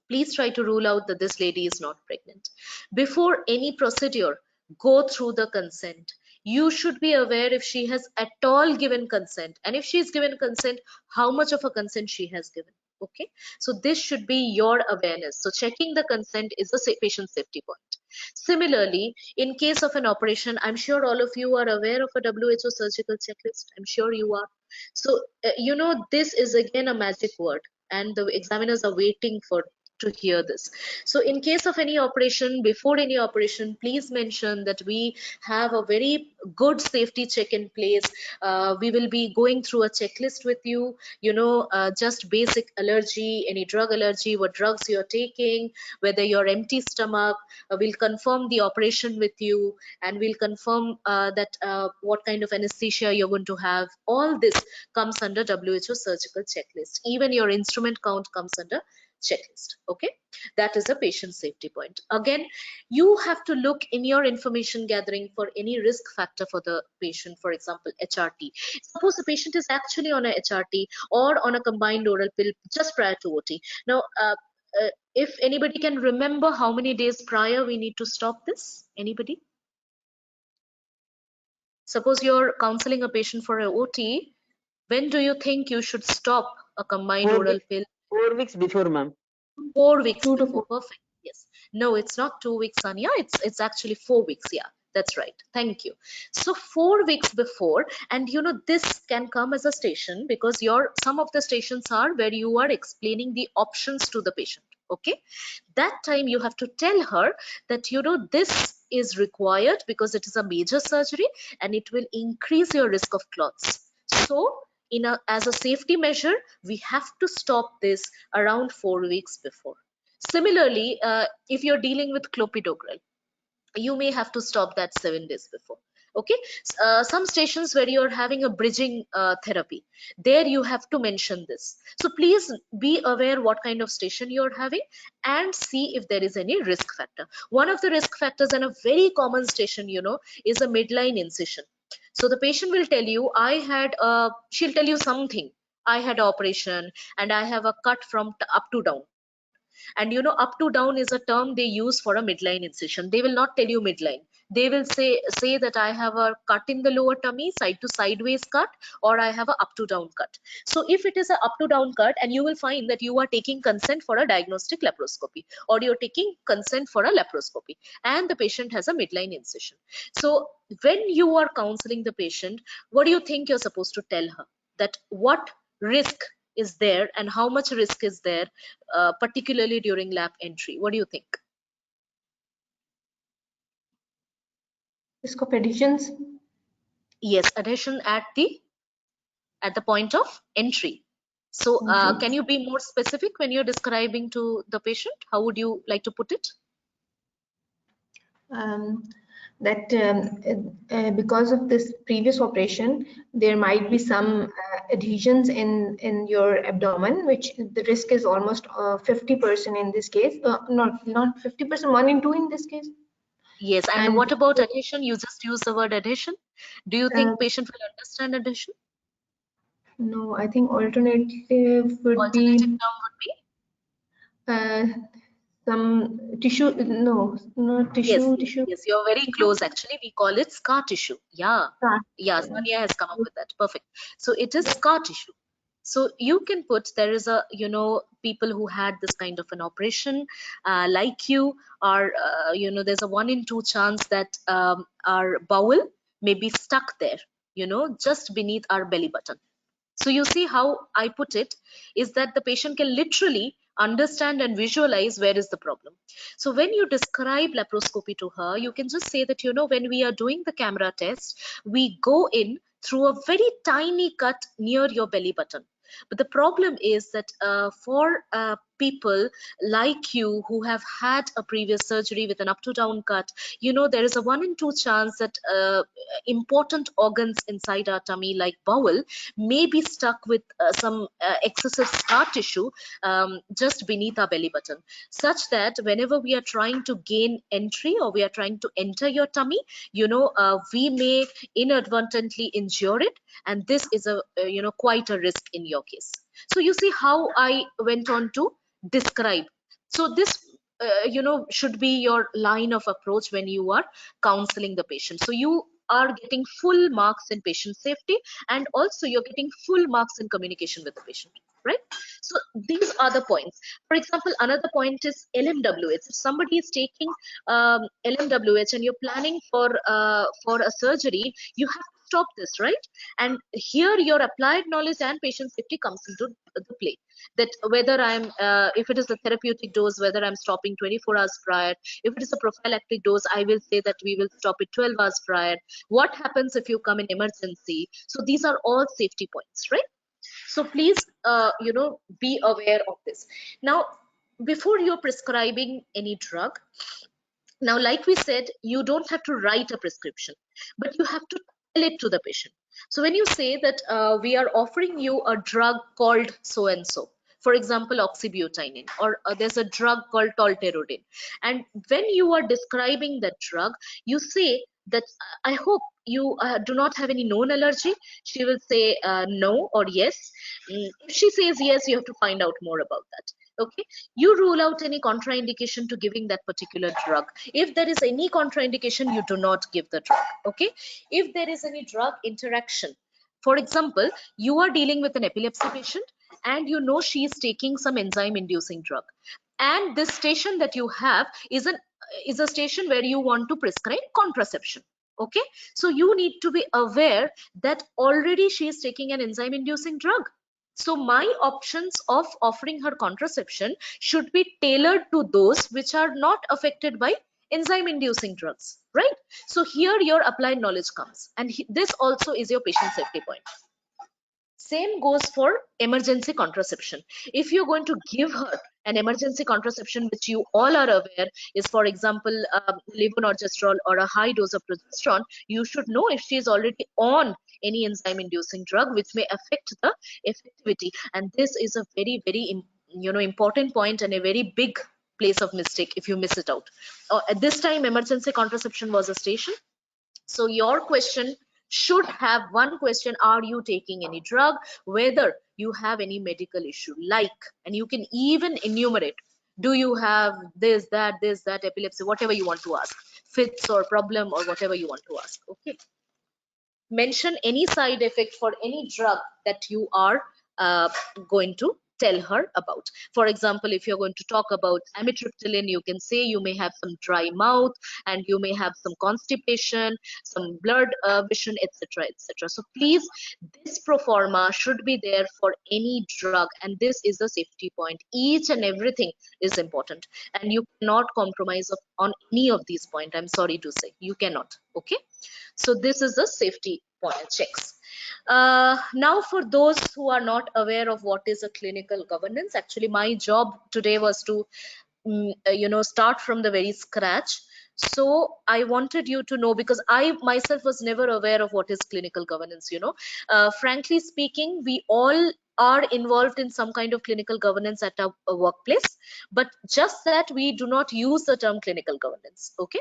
please try to rule out that this lady is not pregnant. Before any procedure, go through the consent. You should be aware if she has at all given consent, and if she's given consent, how much of a consent she has given. Okay, so this should be your awareness. So checking the consent is a patient safety point. Similarly, in case of an operation, I'm sure all of you are aware of a WHO surgical checklist. I'm sure you are. So this is again a magic word, and the examiners are waiting for to hear this. So in case of any operation, before any operation, please mention that we have a very good safety check in place. We will be going through a checklist with you, just basic allergy, any drug allergy, what drugs you're taking, whether you're empty stomach. We'll confirm the operation with you, and we'll confirm that what kind of anesthesia you're going to have. All this comes under WHO surgical checklist. Even your instrument count comes under checklist. Okay, that is a patient safety point. Again, you have to look in your information gathering for any risk factor for the patient. For example, HRT. Suppose the patient is actually on a HRT or on a combined oral pill just prior to OT. Now, if anybody can remember how many days prior we need to stop this, anybody? Suppose you're counseling a patient for a OT, when do you think you should stop a combined oral pill? 4 weeks before, ma'am. 4 weeks 2 to before. 4. Perfect. Yes. No, it's not 2 weeks, Sanya. It's actually 4 weeks. Yeah, that's right. Thank you. So 4 weeks before, and this can come as a station, because some of the stations are where you are explaining the options to the patient. Okay, that time you have to tell her that this is required because it is a major surgery and it will increase your risk of clots. So as a safety measure, we have to stop this around 4 weeks before. Similarly, if you're dealing with clopidogrel, you may have to stop that 7 days before. Okay, some stations where you're having a bridging therapy, there you have to mention this. So please be aware what kind of station you're having and see if there is any risk factor. One of the risk factors and a very common station is a midline incision. So the patient will tell you, she'll tell you something. I had operation and I have a cut from up to down. And up to down is a term they use for a midline incision. They will not tell you midline. They will say that I have a cut in the lower tummy, side to sideways cut, or I have a up to down cut. So if it is a up to down cut, and you will find that you are taking consent for a diagnostic laparoscopy, or you're taking consent for a laparoscopy, and the patient has a midline incision. So when you are counseling the patient, what do you think you're supposed to tell her? That what risk is there and how much risk is there, particularly during lap entry? What do you think? Risk of adhesions? Yes, adhesion at the point of entry. So can you be more specific when you're describing to the patient? How would you like to put it? That because of this previous operation, there might be some adhesions in your abdomen, which the risk is almost 50% in this case. Not 50%, 1 in 2 in this case. Yes, and what about adhesion? You just use the word adhesion. Do you think patient will understand adhesion? No, I think alternative would be term would be some tissue. No, tissue. Yes, you're very close. Actually, we call it scar tissue. Yeah, Yeah. Sonia has come up with that. Perfect. So it is scar tissue. So you can put, there is a people who had this kind of an operation, like you, are there's a 1 in 2 chance that our bowel may be stuck there, just beneath our belly button. So you see how I put it is that the patient can literally understand and visualize where is the problem. So when you describe laparoscopy to her, you can just say that, when we are doing the camera test, we go in through a very tiny cut near your belly button. But the problem is that for people like you who have had a previous surgery with an up to down cut, there is a 1 in 2 chance that important organs inside our tummy, like bowel, may be stuck with some excessive scar tissue just beneath our belly button, such that whenever we are trying to gain entry or we are trying to enter your tummy, we may inadvertently injure it, and this is a quite a risk in your case. So you see how I went on to describe. So this should be your line of approach when you are counseling the patient. So you are getting full marks in patient safety, and also you're getting full marks in communication with the patient, right? So these are the points. For example, another point is LMWH. If somebody is taking LMWH and you're planning for a surgery, you have to stop this, right? And here your applied knowledge and patient safety comes into the play. That whether I'm if it is a therapeutic dose, whether I'm stopping 24 hours prior. If it is a prophylactic dose, I will say that we will stop it 12 hours prior. What happens if you come in emergency? So these are all safety points, right? So please be aware of this. Now, before you're prescribing any drug, now, like we said, you don't have to write a prescription, but you have to tell it to the patient. So when you say that we are offering you a drug called so and so, for example, oxybutynine, or there's a drug called tolterodine, and when you are describing that drug, you say that I hope you do not have any known allergy. She will say no or yes. If she says yes, you have to find out more about that. Okay, you rule out any contraindication to giving that particular drug. If there is any contraindication, you do not give the drug. Okay, if there is any drug interaction, for example, you are dealing with an epilepsy patient and she is taking some enzyme inducing drug, and this station that you have is a station where you want to prescribe contraception. Okay, so you need to be aware that already she is taking an enzyme inducing drug. So my options of offering her contraception should be tailored to those which are not affected by enzyme inducing drugs, right? So here your applied knowledge comes, and this also is your patient safety point. Same goes for emergency contraception. If you're going to give her an emergency contraception, which you all are aware is, for example, levonorgestrel or a high dose of progesterone, you should know if she is already on any enzyme inducing drug, which may affect the effectivity. And this is a very, very important point and a very big place of mistake if you miss it out. At this time, emergency contraception was a station. So your question should have one question: are you taking any drug? Whether you have any medical issue, and you can even enumerate, do you have this, that, epilepsy, whatever you want to ask, fits or problem or whatever you want to ask. Okay. Mention any side effect for any drug that you are going to tell her about. For example, if you're going to talk about amitriptyline, you can say you may have some dry mouth and you may have some constipation, some blurred vision, etc., etc. So please, this pro forma should be there for any drug, and this is a safety point. Each and everything is important, and you cannot compromise on any of these points. I'm sorry to say, you cannot. Okay. So this is the safety point checks. Now, for those who are not aware of what is a clinical governance, actually my job today was to start from the very scratch. So I wanted you to know, because I myself was never aware of what is clinical governance. Frankly speaking, we all are involved in some kind of clinical governance at a workplace, but just that we do not use the term clinical governance. Okay.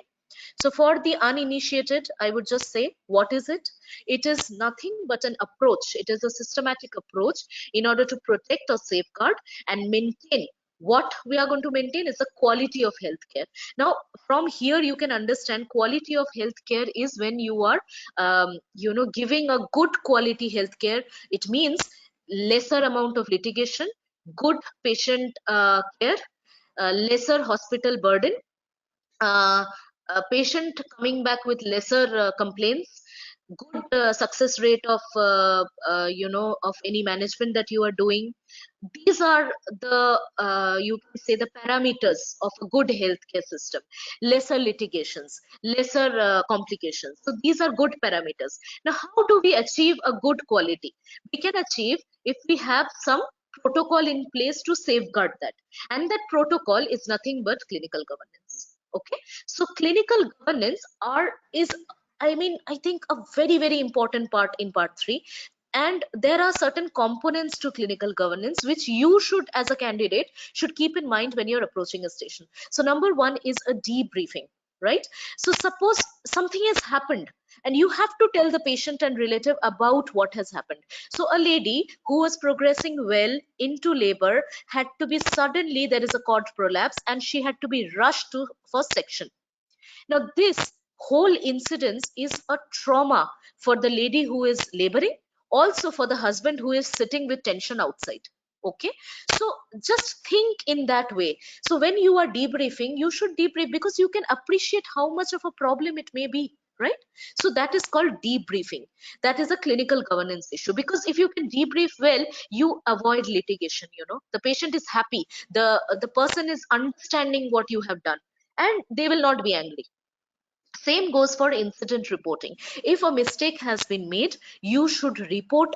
So for the uninitiated, I would just say, what is it? It is nothing but an approach. It is a systematic approach in order to protect or safeguard and maintain. What we are going to maintain is the quality of healthcare. Now, from here, you can understand quality of healthcare is when you are, giving a good quality healthcare. It means lesser amount of litigation, good patient care, lesser hospital burden, a, patient coming back with lesser complaints, good success rate of of any management that you are doing. These are the you can say the parameters of a good healthcare system. Lesser litigations, lesser complications, so these are good parameters. Now how do we achieve a good quality? We can achieve if we have some protocol in place to safeguard that, and that protocol is nothing but clinical governance. Okay, so clinical governance are is, I mean, I think a very, very important part in part 3. And there are certain components to clinical governance which you should, as a candidate, should keep in mind when you're approaching a station. So number one is a debriefing, right? So suppose something has happened and you have to tell the patient and relative about what has happened. So a lady who was progressing well into labor had to be suddenly, there is a cord prolapse and she had to be rushed to first section. Now, this whole incidence is a trauma for the lady who is laboring, also for the husband who is sitting with tension outside. Okay, so just think in that way. So when you are debriefing, you should debrief because you can appreciate how much of a problem it may be, right? So that is called debriefing. That is a clinical governance issue, because if you can debrief well, you avoid litigation. The patient is happy, the person is understanding what you have done, and they will not be angry. Same goes for incident reporting. If a mistake has been made, you should report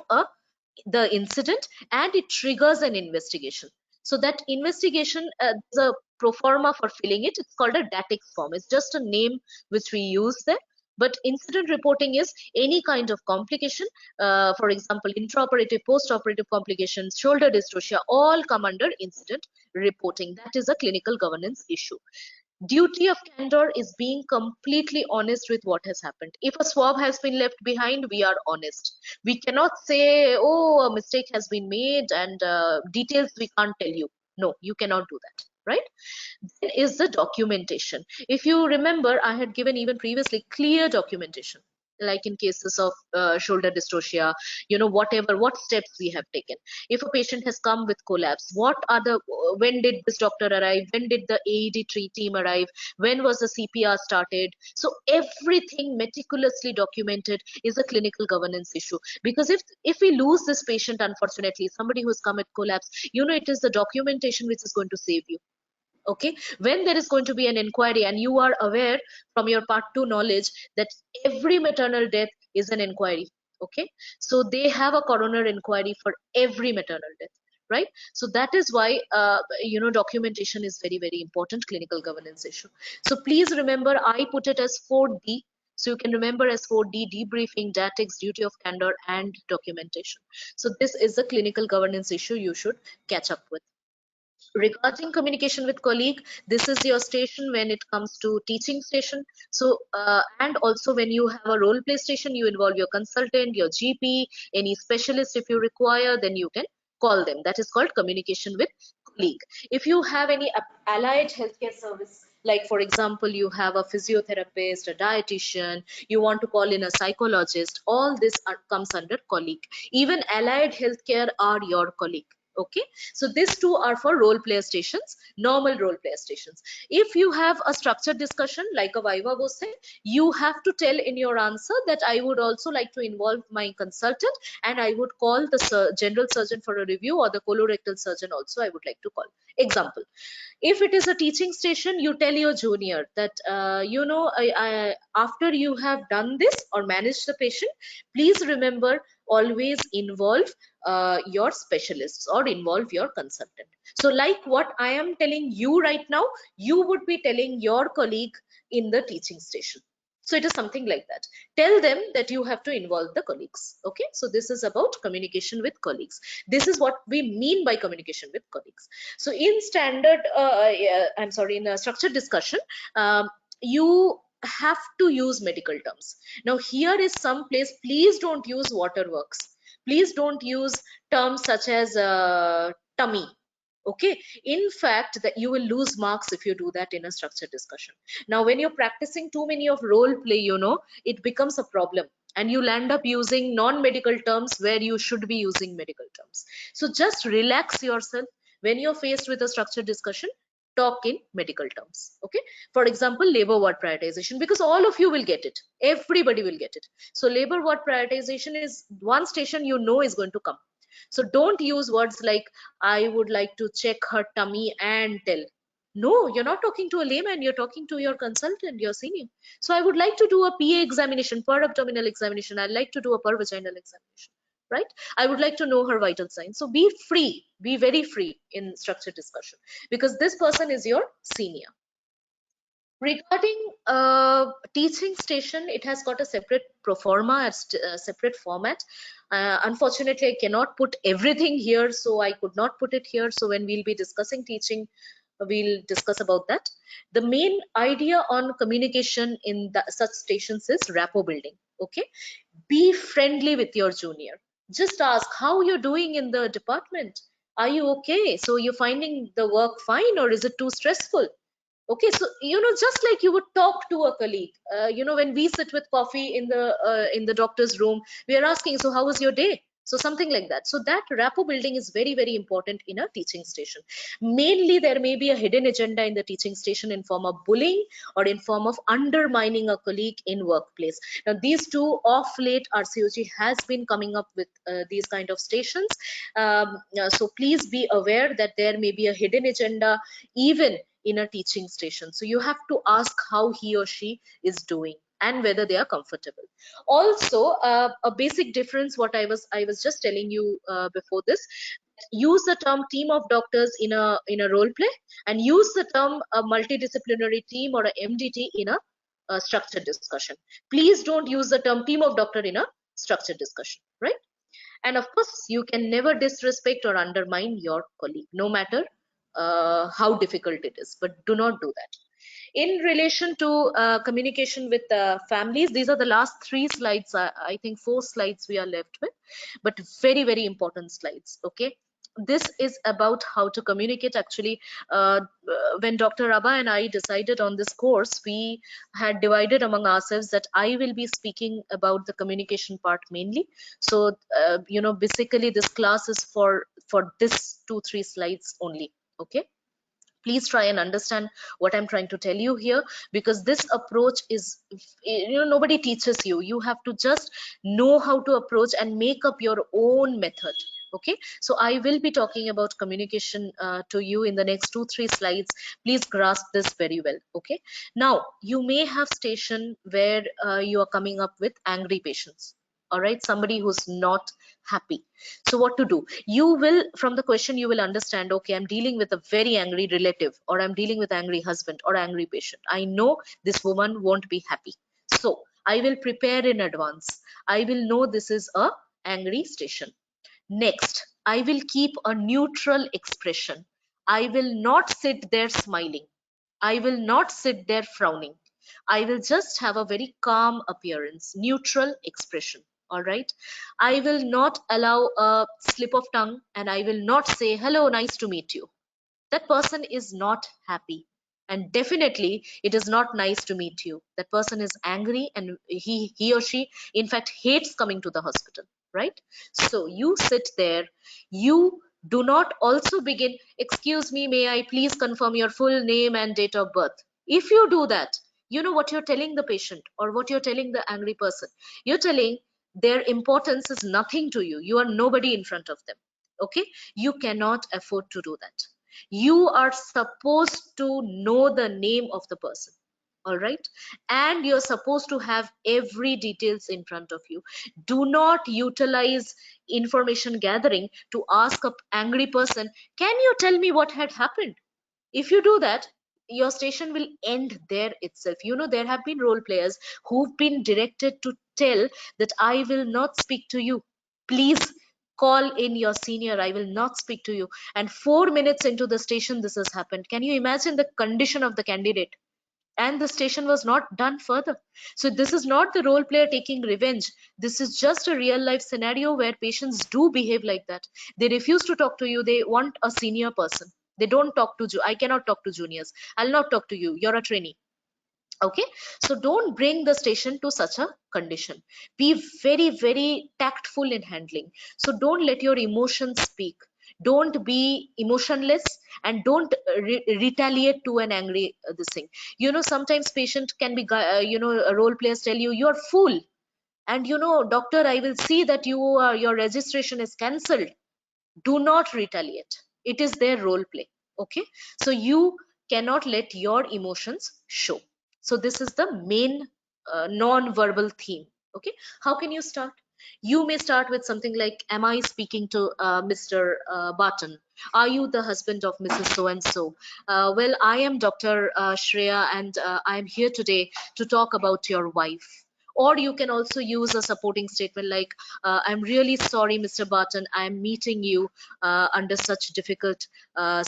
the incident, and it triggers an investigation. So that investigation, there's a pro forma for filling it. It's called a DATIX form. It's just a name which we use there. But incident reporting is any kind of complication, for example, intraoperative, postoperative complications, shoulder dystocia, all come under incident reporting. That is a clinical governance issue. Duty of candor is being completely honest with what has happened. If a swab has been left behind, we are honest. We cannot say, oh, a mistake has been made and details we can't tell you. No, you cannot do that, right? Then is the documentation. If you remember, I had given even previously clear documentation, like in cases of shoulder dystocia, whatever, what steps we have taken. If a patient has come with collapse, when did this doctor arrive, when did the AED team arrive, when was the CPR started? So everything meticulously documented is a clinical governance issue. Because if we lose this patient, unfortunately, somebody who has come with collapse, it is the documentation which is going to save you. Okay, when there is going to be an inquiry, and you are aware from your part 2 knowledge that every maternal death is an inquiry. Okay, so they have a coroner inquiry for every maternal death, right? So that is why documentation is very, very important clinical governance issue. So please remember, I put it as 4D. So you can remember as 4D: debriefing, DATIX, duty of candor, and documentation. So this is the clinical governance issue you should catch up with. Regarding communication with colleague, this is your station when it comes to teaching station. So and also when you have a role play station, you involve your consultant, your GP, any specialist. If you require, then you can call them. That is called communication with colleague. If you have any allied healthcare service, like for example, you have a physiotherapist, a dietitian, you want to call in a psychologist, all this comes under colleague. Even allied healthcare are your colleague. Okay, so these two are for role play stations, normal role play stations. If you have a structured discussion like a viva voce, you have to tell in your answer that I would also like to involve my consultant, and I would call the general surgeon for a review, or the colorectal surgeon also I would like to call. Example: if it is a teaching station, you tell your junior that after you have done this or managed the patient, please remember, always involve your specialists or involve your consultant. So like what I am telling you right now, you would be telling your colleague in the teaching station. So it is something like that. Tell them that you have to involve the colleagues. Okay, so this is about communication with colleagues. This is what we mean by communication with colleagues. So in standard in a structured discussion, you have to use medical terms. Now here is some place, please don't use waterworks, please don't use terms such as tummy. Okay, in fact, that you will lose marks if you do that in a structured discussion. Now when you're practicing too many of role play, it becomes a problem, and you'll end up using non-medical terms where you should be using medical terms. So just relax yourself when you're faced with a structured discussion. talk in medical terms. Okay, for example, labor ward prioritization, because all of you will get it, everybody will get it. So labor ward prioritization is one station you know is going to come. So don't use words like I would like to check her tummy and tell. No, you're not talking to a layman, you're talking to your consultant, your senior. So I would like to do a PA examination, per abdominal examination. I'd like to do a per vaginal examination, right? I would like to know her vital signs. So be free, be very free in structured discussion, because this person is your senior. Regarding teaching station, it has got a separate pro forma, a separate format. Unfortunately, I cannot put everything here, so I could not put it here. So when we'll be discussing teaching, we'll discuss about that. The main idea on communication in such stations is rapport building. Okay, be friendly with your junior. Just ask how you're doing in the department. Are you okay? So you're finding the work fine, or is it too stressful? Okay, so just like you would talk to a colleague, when we sit with coffee in the doctor's room, we are asking, so how was your day? So something like that. So that rapport building is very, very important in a teaching station. Mainly there may be a hidden agenda in the teaching station in form of bullying or in form of undermining a colleague in workplace. Now these two, off late RCOG has been coming up with these kind of stations. So please be aware that there may be a hidden agenda even in a teaching station. So you have to ask how he or she is doing and whether they are comfortable. Also, a basic difference, what I was just telling you before this, use the term team of doctors in a role play, and use the term a multidisciplinary team or a MDT in a structured discussion. Please don't use the term team of doctor in a structured discussion, right? And of course, you can never disrespect or undermine your colleague, no matter how difficult it is, but do not do that. In relation to communication with families, these are the last 3 slides. I think 4 slides we are left with, but very, very important slides. Okay, this is about how to communicate. Actually, when Dr. Abha and I decided on this course, we had divided among ourselves that I will be speaking about the communication part mainly. So basically this class is for this 2-3 slides only. Okay, please try and understand what I'm trying to tell you here, because this approach is, nobody teaches you. You have to just know how to approach and make up your own method. Okay, so I will be talking about communication to you in the next 2-3 slides. Please grasp this very well. Okay, now you may have station where you are coming up with angry patients. All right, somebody who's not happy. So what to do? You will, from the question, you will understand, okay, I'm dealing with a very angry relative, or I'm dealing with angry husband or angry patient. I know this woman won't be happy. So I will prepare in advance. I will know this is a angry station. Next, I will keep a neutral expression. I will not sit there smiling. I will not sit there frowning. I will just have a very calm appearance, neutral expression. All right. I will not allow a slip of tongue, and I will not say, hello, nice to meet you. That person is not happy. And definitely it is not nice to meet you. That person is angry, and he or she, in fact, hates coming to the hospital, right? So you sit there, you do not also begin, excuse me, may I please confirm your full name and date of birth. If you do that, you know what you're telling the patient, or what you're telling the angry person. You're telling their importance is nothing to you. You are nobody in front of them. Okay, you cannot afford to do that. You are supposed to know the name of the person. All right, and you're supposed to have every details in front of you. Do not utilize information gathering to ask an angry person, can you tell me what had happened? If you do that, your station will end there itself. There have been role players who've been directed to tell that I will not speak to you, please call in your senior, I will not speak to you. And 4 minutes into the station this has happened. Can you imagine the condition of the candidate? And the station was not done further. So this is not the role player taking revenge. This is just a real life scenario where patients do behave like that. They refuse to talk to you. They want a senior person. They don't talk to I cannot talk to juniors. I'll not talk to you. You're a trainee. Okay, so don't bring the station to such a condition. Be very, very tactful in handling. So don't let your emotions speak. Don't be emotionless, and don't retaliate to an angry this thing. Sometimes patient can be role players tell you, you're fool, and doctor, I will see that your registration is cancelled. Do not retaliate. It is their role play. Okay, so you cannot let your emotions show. So this is the main non-verbal theme. Okay, how can you start? You may start with something like, am I speaking to Mr. Barton? Are you the husband of Mrs. So and so? Well, I am Dr. Shreya, and I am here today to talk about your wife. Or you can also use a supporting statement like, I'm really sorry, Mr. Barton, I'm meeting you under such difficult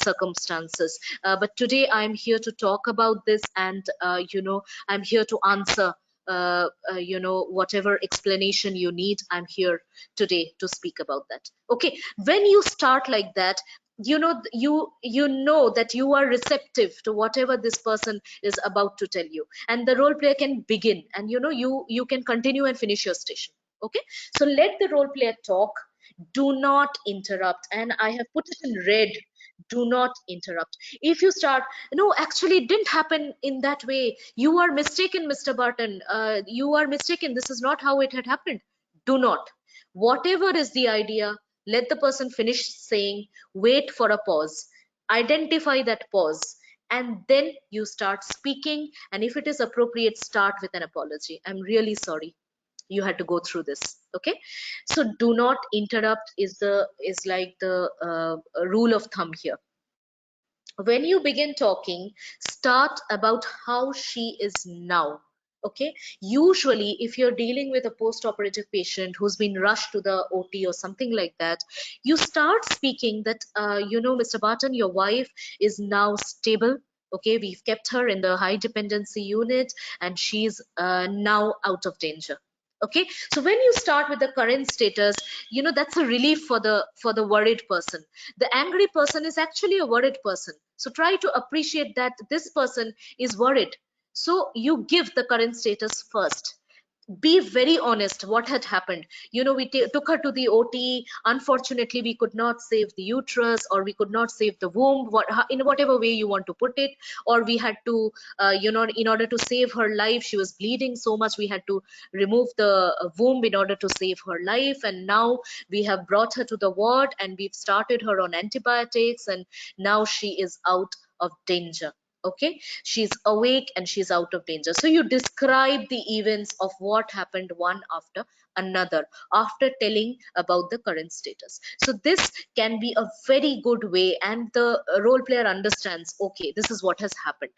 circumstances. But today I'm here to talk about this, and I'm here to answer whatever explanation you need. I'm here today to speak about that. Okay, when you start like that, you know that you are receptive to whatever this person is about to tell you, and the role player can begin, and you can continue and finish your station. Okay, so let the role player talk. Do not interrupt, and I have put it in red. Do not interrupt. If you start, no, actually it didn't happen in that way, you are mistaken, Mr. Barton, you are mistaken, this is not how it had happened. Do not. Whatever is the idea, let the person finish saying. Wait for a pause, identify that pause, and then you start speaking. And if it is appropriate, start with an apology. I'm really sorry you had to go through this. Okay, so do not interrupt is like the rule of thumb here. When you begin talking, start about how she is now. Okay, usually if you're dealing with a post-operative patient who's been rushed to the OT or something like that, you start speaking that Mr. Barton, your wife is now stable. Okay, we've kept her in the high dependency unit, and she's now out of danger. Okay, so when you start with the current status, that's a relief for the worried person. The angry person is actually a worried person, so try to appreciate that this person is worried. So you give the current status first. Be very honest what had happened. We took her to the OT. Unfortunately, we could not save the uterus, or we could not save the womb, in whatever way you want to put it. Or we had to in order to save her life, she was bleeding so much, we had to remove the womb in order to save her life. And now we have brought her to the ward, and we've started her on antibiotics, and now she is out of danger. Okay, she's awake and she's out of danger. So you describe the events of what happened one after another, after telling about the current status. So this can be a very good way, and the role player understands, okay, this is what has happened.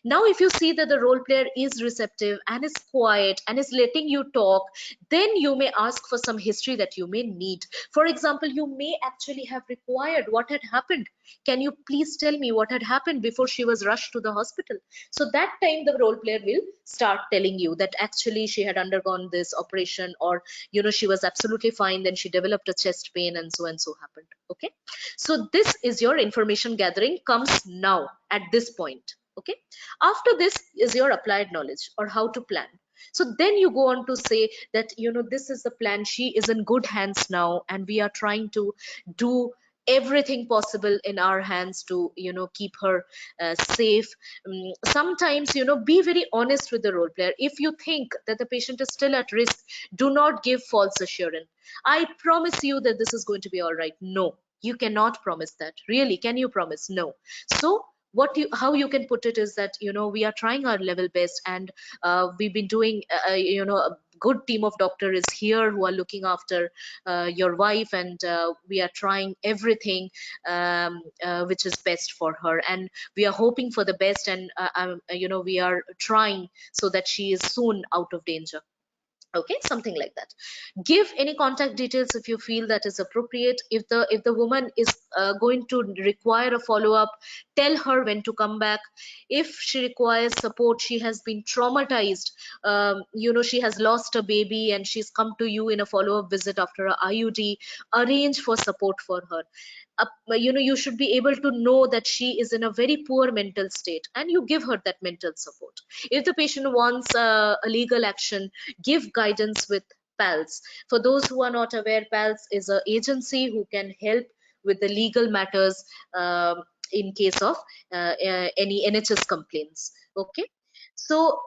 Now if you see that the role player is receptive and is quiet and is letting you talk, then you may ask for some history that you may need. For example, you may actually have required what had happened. Can you please tell me what had happened before she was rushed to the hospital? So that time the role player will start telling you that actually she had undergone this operation, or she was absolutely fine, then she developed a chest pain, and so happened. Okay, so this is your information gathering comes now at this point. Okay, after this is your applied knowledge, or how to plan. So then you go on to say that this is the plan, she is in good hands now, and we are trying to do everything possible in our hands to keep her safe. Sometimes be very honest with the role player. If you think that the patient is still at risk, do not give false assurance. I promise you that this is going to be all right. No, you cannot promise that. Really, can you promise? No. So how you can put it is that we are trying our level best, and we've been doing a good team of doctors is here who are looking after your wife, and we are trying everything which is best for her, and we are hoping for the best, and we are trying so that she is soon out of danger. Okay, something like that. Give any contact details if you feel that is appropriate. If the woman is going to require a follow-up, tell her when to come back. If she requires support, she has been traumatized, she has lost a baby and she's come to you in a follow-up visit after a IUD, arrange for support for her. You should be able to know that she is in a very poor mental state, and you give her that mental support. If the patient wants a legal action, give guidance with PALS. For those who are not aware, PALS is an agency who can help with the legal matters in case of any NHS complaints. Okay, so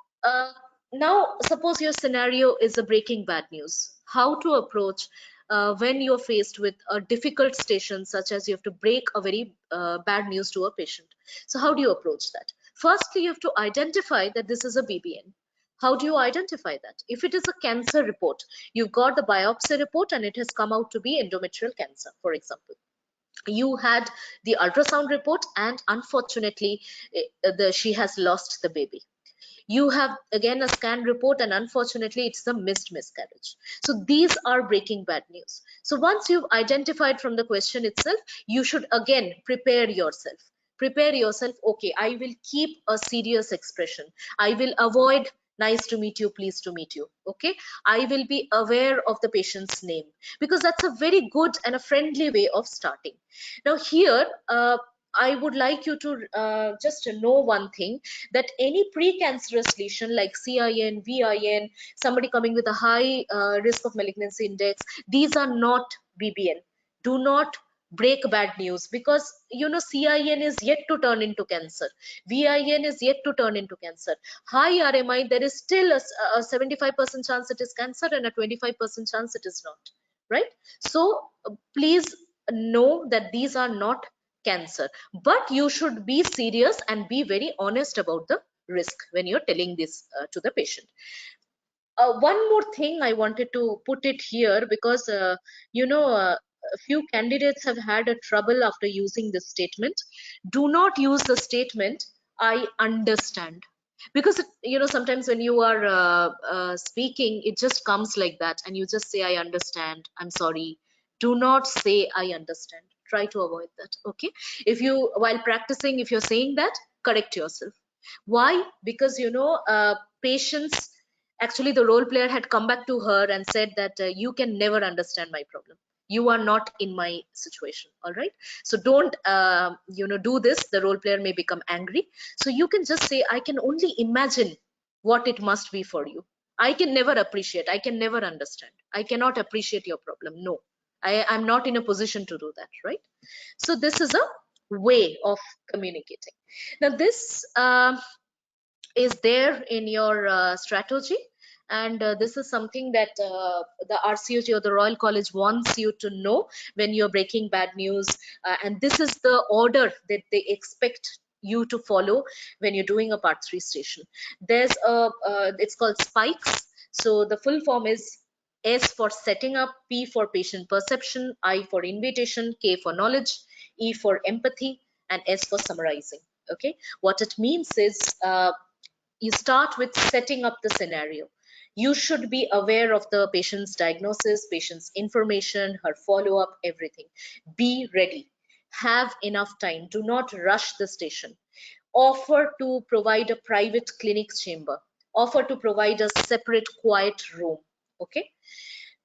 now suppose your scenario is a breaking bad news. How to approach when you're faced with a difficult station, such as you have to break a very bad news to a patient. So how do you approach that? Firstly, you have to identify that this is a BBN. How do you identify that? If it is a cancer report, you've got the biopsy report and it has come out to be endometrial cancer, for example. You had the ultrasound report and unfortunately she has lost the baby. You have again a scan report and unfortunately it's a missed miscarriage. So these are breaking bad news. So once you've identified from the question itself, you should again prepare yourself. Prepare yourself. Okay, I will keep a serious expression. I will avoid nice to meet you, pleased to meet you. Okay, I will be aware of the patient's name, because that's a very good and a friendly way of starting. Now here I would like you to just know one thing, that any precancerous lesion like CIN, VIN, somebody coming with a high risk of malignancy index, these are not BBN. Do not break bad news, because you know CIN is yet to turn into cancer, VIN is yet to turn into cancer. High RMI, there is still a 75% chance it is cancer and a 25% chance it is not, right? So please know that these are not cancer, but you should be serious and be very honest about the risk when you're telling this to the patient. One more thing I wanted to put it here, because a few candidates have had a trouble after using this statement. Do not use the statement I understand, because sometimes when you are speaking, it just comes like that and you just say I understand, I'm sorry. Do not say I understand. Try to avoid that. Okay, if you, while practicing, if you're saying that, correct yourself. Why? Because patients, actually the role player had come back to her and said that you can never understand my problem, you are not in my situation. All right, so don't do this. The role player may become angry. So you can just say I can only imagine what it must be for you. I can never appreciate, I can never understand, I cannot appreciate your problem. No, I'm not in a position to do that, right? So this is a way of communicating. Now this is there in your strategy, and this is something that the RCOG or the Royal College wants you to know when you're breaking bad news, and this is the order that they expect you to follow when you're doing a Part 3 station. There's a it's called spikes. So the full form is S for setting up, P for patient perception, I for invitation, K for knowledge, E for empathy, and S for summarizing. Okay, what it means is you start with setting up the scenario. You should be aware of the patient's diagnosis, patient's information, her follow-up, everything. Be ready. Have enough time. Do not rush the station. Offer to provide a private clinic chamber. Offer to provide a separate quiet room. Okay.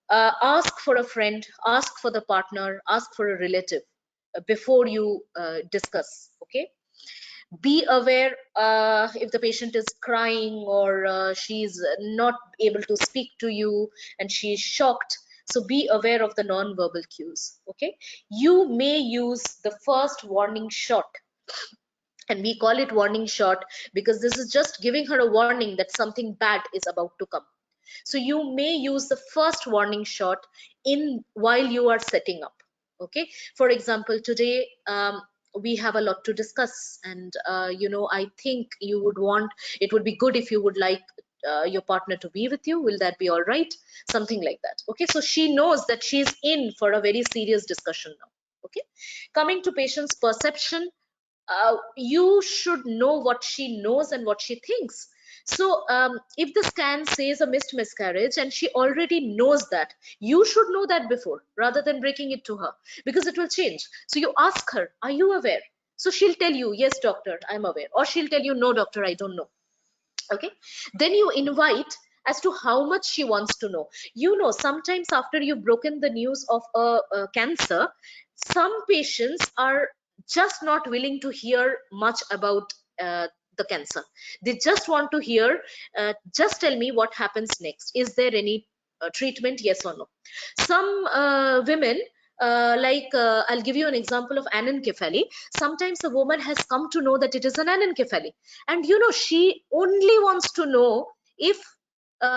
Ask for a friend, ask for the partner, ask for a relative before you discuss. Okay. Be aware if the patient is crying or she's not able to speak to you and she's shocked. So be aware of the non-verbal cues. Okay, you may use the first warning shot, and we call it warning shot because this is just giving her a warning that something bad is about to come. So you may use the first warning shot in while you are setting up. Okay, for example, today we have a lot to discuss, and I think you would want, it would be good if you would like your partner to be with you. Will that be all right? Something like that. Okay, so she knows that she's in for a very serious discussion now. Okay, coming to patient's perception, you should know what she knows and what she thinks. So if the scan says a missed miscarriage and she already knows that, you should know that before rather than breaking it to her, because it will change. So you ask her, are you aware? So she'll tell you, yes doctor, I'm aware, or she'll tell you, no doctor, I don't know. Okay, then you invite as to how much she wants to know. Sometimes after you've broken the news of a cancer, some patients are just not willing to hear much about the cancer. They just want to hear, just tell me what happens next. Is there any treatment, yes or no? Some women I'll give you an example of anencephaly. Sometimes a woman has come to know that it is an anencephaly, and she only wants to know if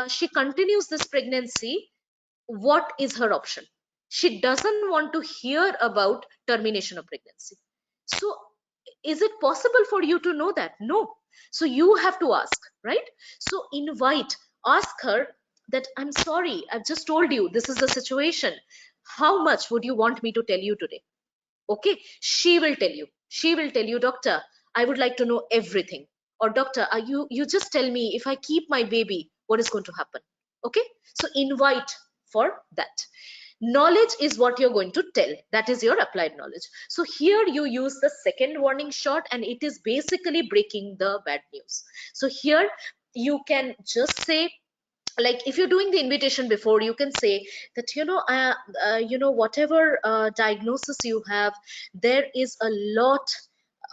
she continues this pregnancy, what is her option. She doesn't want to hear about termination of pregnancy. So is it possible for you to know that? No. So you have to ask, right? So ask her that, I'm sorry, I've just told you this is the situation. How much would you want me to tell you today? Okay, she will tell you. She will tell you, doctor, I would like to know everything. Or doctor, you just tell me, if I keep my baby, what is going to happen? Okay, so invite for that. Knowledge is what you're going to tell. That is your applied knowledge. So here you use the second warning shot, and it is basically breaking the bad news. So here you can just say, like, if you're doing the invitation before, you can say that, whatever diagnosis you have, there is a lot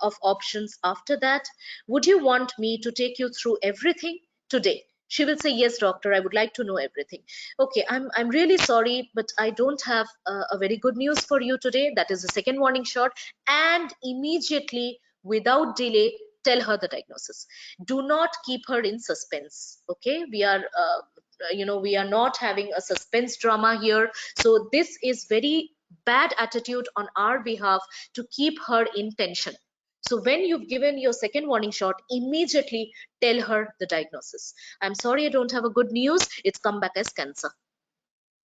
of options after that. Would you want me to take you through everything today? She will say, yes doctor, I would like to know everything. Okay, I'm really sorry, but I don't have a very good news for you today. That is the second warning shot. And immediately, without delay, tell her the diagnosis. Do not keep her in suspense. Okay, we are not having a suspense drama here. So this is very bad attitude on our behalf to keep her in tension. So when you've given your second warning shot, immediately tell her the diagnosis. I'm sorry, I don't have a good news. It's come back as cancer.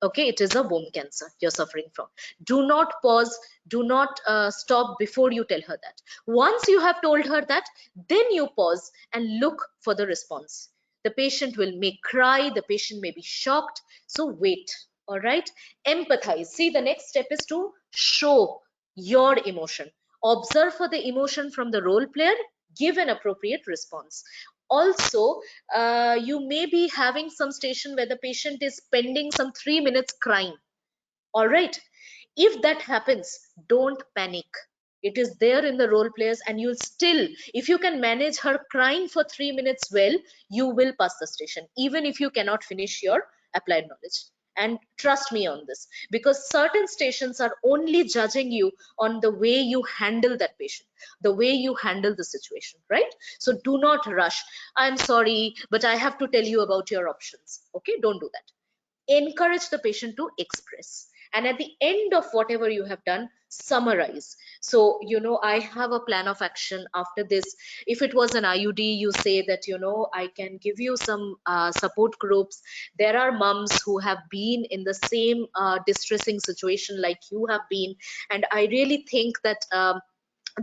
Okay, it is a womb cancer you're suffering from. Do not pause. Do not stop before you tell her that. Once you have told her that, then you pause and look for the response. The patient may cry, the patient may be shocked. So wait. All right, empathize. See, the next step is to show your emotion. Observe for the emotion from the role player, give an appropriate response. Also, you may be having some station where the patient is spending some 3 minutes crying. All right, if that happens, don't panic. It is there in the role players, and you'll still, if you can manage her crying for 3 minutes well, you will pass the station, even if you cannot finish your applied knowledge. And trust me on this, because certain stations are only judging you on the way you handle that patient, the way you handle the situation, right? So do not rush. I'm sorry, but I have to tell you about your options. Okay, don't do that. Encourage the patient to express, and at the end of whatever you have done, summarize. So I have a plan of action after this. If it was an IUD, you say that I can give you some support groups. There are moms who have been in the same distressing situation like you have been, and I really think that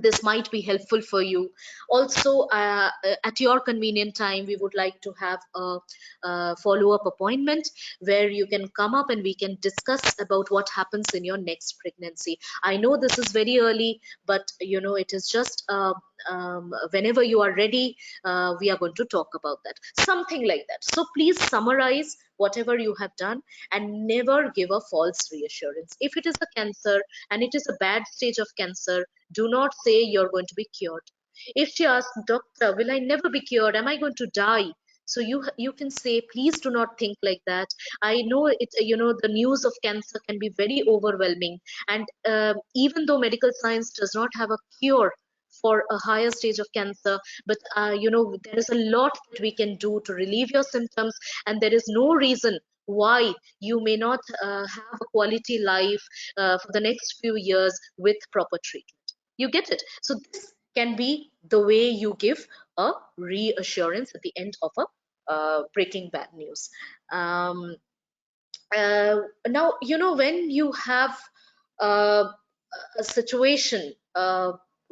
this might be helpful for you. Also, at your convenient time, we would like to have a follow-up appointment where you can come up and we can discuss about what happens in your next pregnancy. I know this is very early, but it is just whenever you are ready, we are going to talk about that, something like that. So please summarize whatever you have done, and never give a false reassurance. If it is a cancer and it is a bad stage of cancer, do not say you're going to be cured. If she asks, doctor, will I never be cured? Am I going to die? So you can say, please do not think like that. I know it. The news of cancer can be very overwhelming, and even though medical science does not have a cure for a higher stage of cancer, but there is a lot that we can do to relieve your symptoms, and there is no reason why you may not have a quality life for the next few years with proper treatment. You get it? So this can be the way you give a reassurance at the end of a breaking bad news. Now, when you have uh, a situation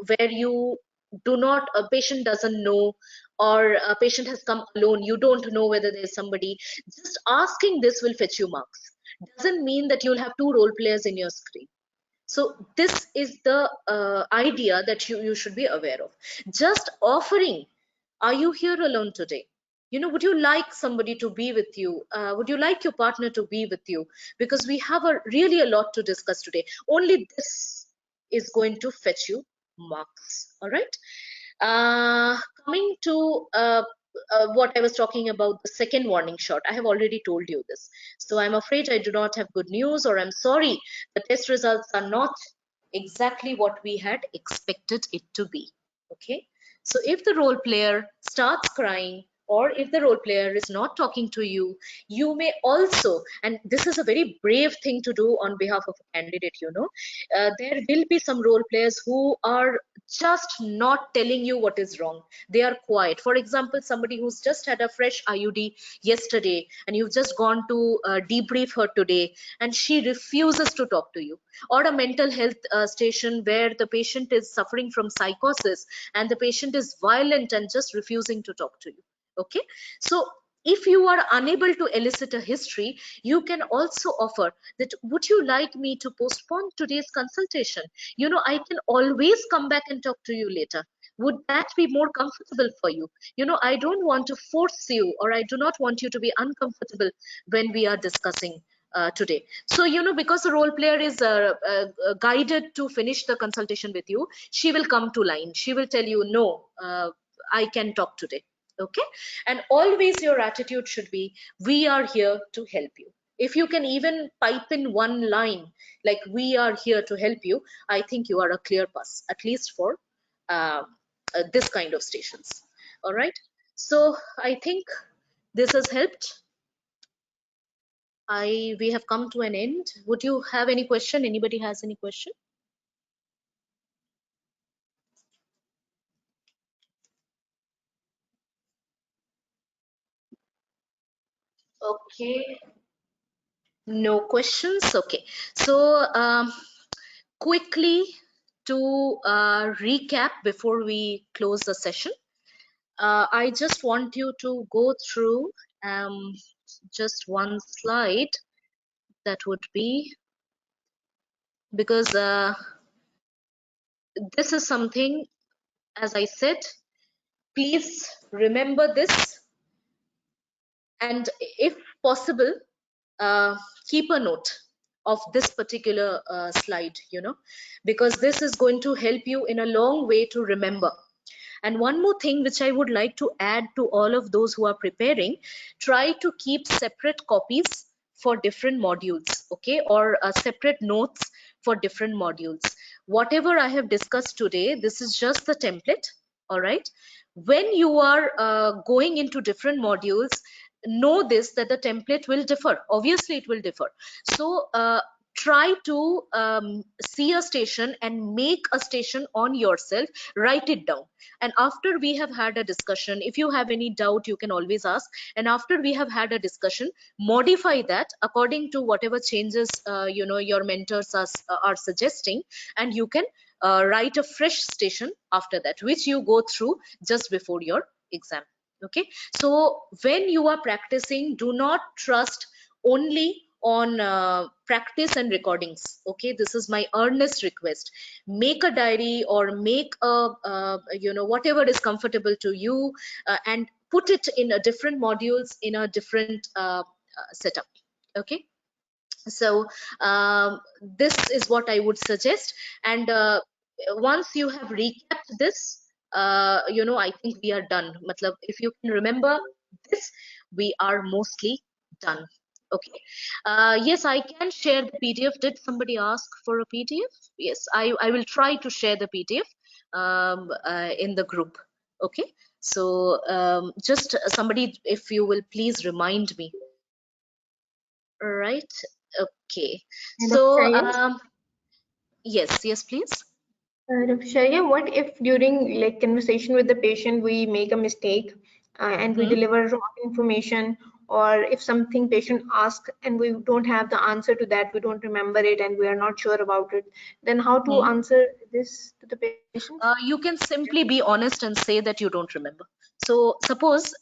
where you do not, a patient doesn't know, or a patient has come alone, you don't know whether there's somebody, just asking this will fetch you marks. Doesn't mean that you'll have two role players in your screen. So this is the idea that you should be aware of. Just offering, are you here alone today? Would you like somebody to be with you? Would you like your partner to be with you? Because we have really a lot to discuss today. Only this is going to fetch you marks. All right. Coming to what I was talking about, the second warning shot, I have already told you this. So I'm afraid I do not have good news, or I'm sorry, the test results are not exactly what we had expected it to be. Okay. So if the role player starts crying, or if the role player is not talking to you, you may also, and this is a very brave thing to do on behalf of a candidate, there will be some role players who are just not telling you what is wrong. They are quiet. For example, somebody who's just had a fresh IUD yesterday, and you've just gone to debrief her today, and she refuses to talk to you. Or a mental health station where the patient is suffering from psychosis, and the patient is violent and just refusing to talk to you. Okay. So if you are unable to elicit a history, you can also offer that, would you like me to postpone today's consultation? I can always come back and talk to you later. Would that be more comfortable for you? I don't want to force you, or I do not want you to be uncomfortable when we are discussing today. So, because the role player is guided to finish the consultation with you, she will come to line. She will tell you, no, I can talk today. Okay. And always your attitude should be, we are here to help you. If you can even pipe in one line like, we are here to help you, I think you are a clear pass, at least for this kind of stations. All right. So I think this has helped. We have come to an end. Would you have any question? Anybody has any question? Okay. No questions. Okay. So quickly, to recap before we close the session, I just want you to go through just one slide. That would be, because this is something, as I said, please remember this, and if possible, keep a note of this particular slide, because this is going to help you in a long way to remember. And one more thing which I would like to add to all of those who are preparing, try to keep separate copies for different modules, okay, or separate notes for different modules. Whatever I have discussed today, this is just the template, all right? When you are going into different modules, know this, that the template will differ. Obviously, it will differ. So try to see a station and make a station on yourself, write it down. And after we have had a discussion, if you have any doubt, you can always ask. And after we have had a discussion, modify that according to whatever changes your mentors are suggesting, and you can write a fresh station after that, which you go through just before your exam. Okay. So when you are practicing, do not trust only on practice and recordings. Okay, this is my earnest request. Make a diary, or make a whatever is comfortable to you, and put it in a different modules, in a different setup. Okay. So this is what I would suggest. And once you have recapped this, I think we are done. Matlab, if you can remember this, we are mostly done. Okay. Yes, I can share the PDF. Did somebody ask for a PDF? Yes, I will try to share the PDF in the group. Okay. So just somebody, if you will please remind me. Right. Okay. And So Dr. yes, please. Dr. Sharia, what if during like conversation with the patient we make a mistake and we Mhm. deliver wrong information, or if something patient asks and we don't have the answer to that, we don't remember it and we are not sure about it, then how to Mhm. answer this to the patients? You can simply be honest and say that you don't remember. So suppose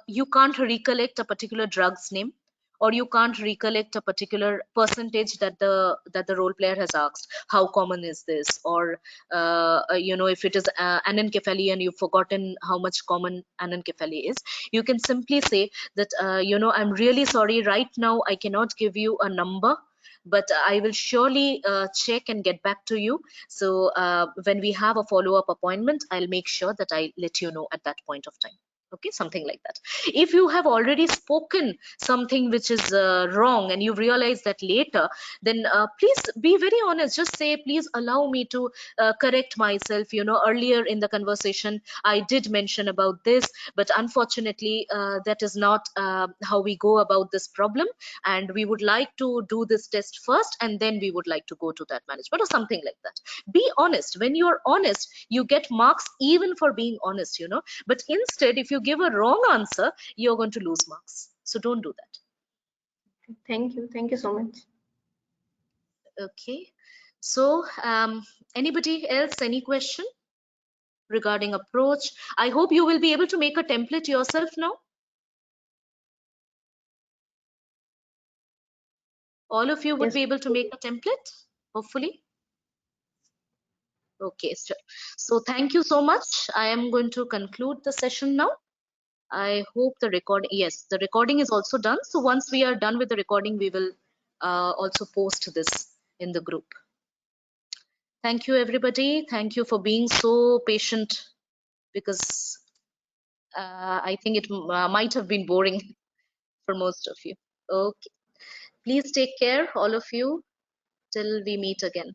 you can't recollect a particular drug's name, or you can't recollect a particular percentage that the role player has asked. How common is this? Or if it is anencephaly and you've forgotten how much common anencephaly is, you can simply say that I'm really sorry. Right now, I cannot give you a number, but I will surely check and get back to you. So when we have a follow-up appointment, I'll make sure that I let you know at that point of time. Okay, something like that. If you have already spoken something which is wrong and you realize that later, then please be very honest. Just say, please allow me to correct myself. Earlier in the conversation I did mention about this, but unfortunately that is not how we go about this problem, and we would like to do this test first and then we would like to go to that management, or something like that. Be honest. When you're honest, you get marks even for being honest. But instead, if you give a wrong answer, you're going to lose marks. So don't do that. Thank you. Thank you so much. Okay. So anybody else, any question regarding approach? I hope you will be able to make a template yourself now. All of you would Yes. be able to make a template, hopefully. Okay, so thank you so much. I am going to conclude the session now. I hope the recording, yes, the recording is also done. So once we are done with the recording, we will also post this in the group. Thank you, everybody. Thank you for being so patient, because I think it might have been boring for most of you. Okay. Please take care, all of you, till we meet again.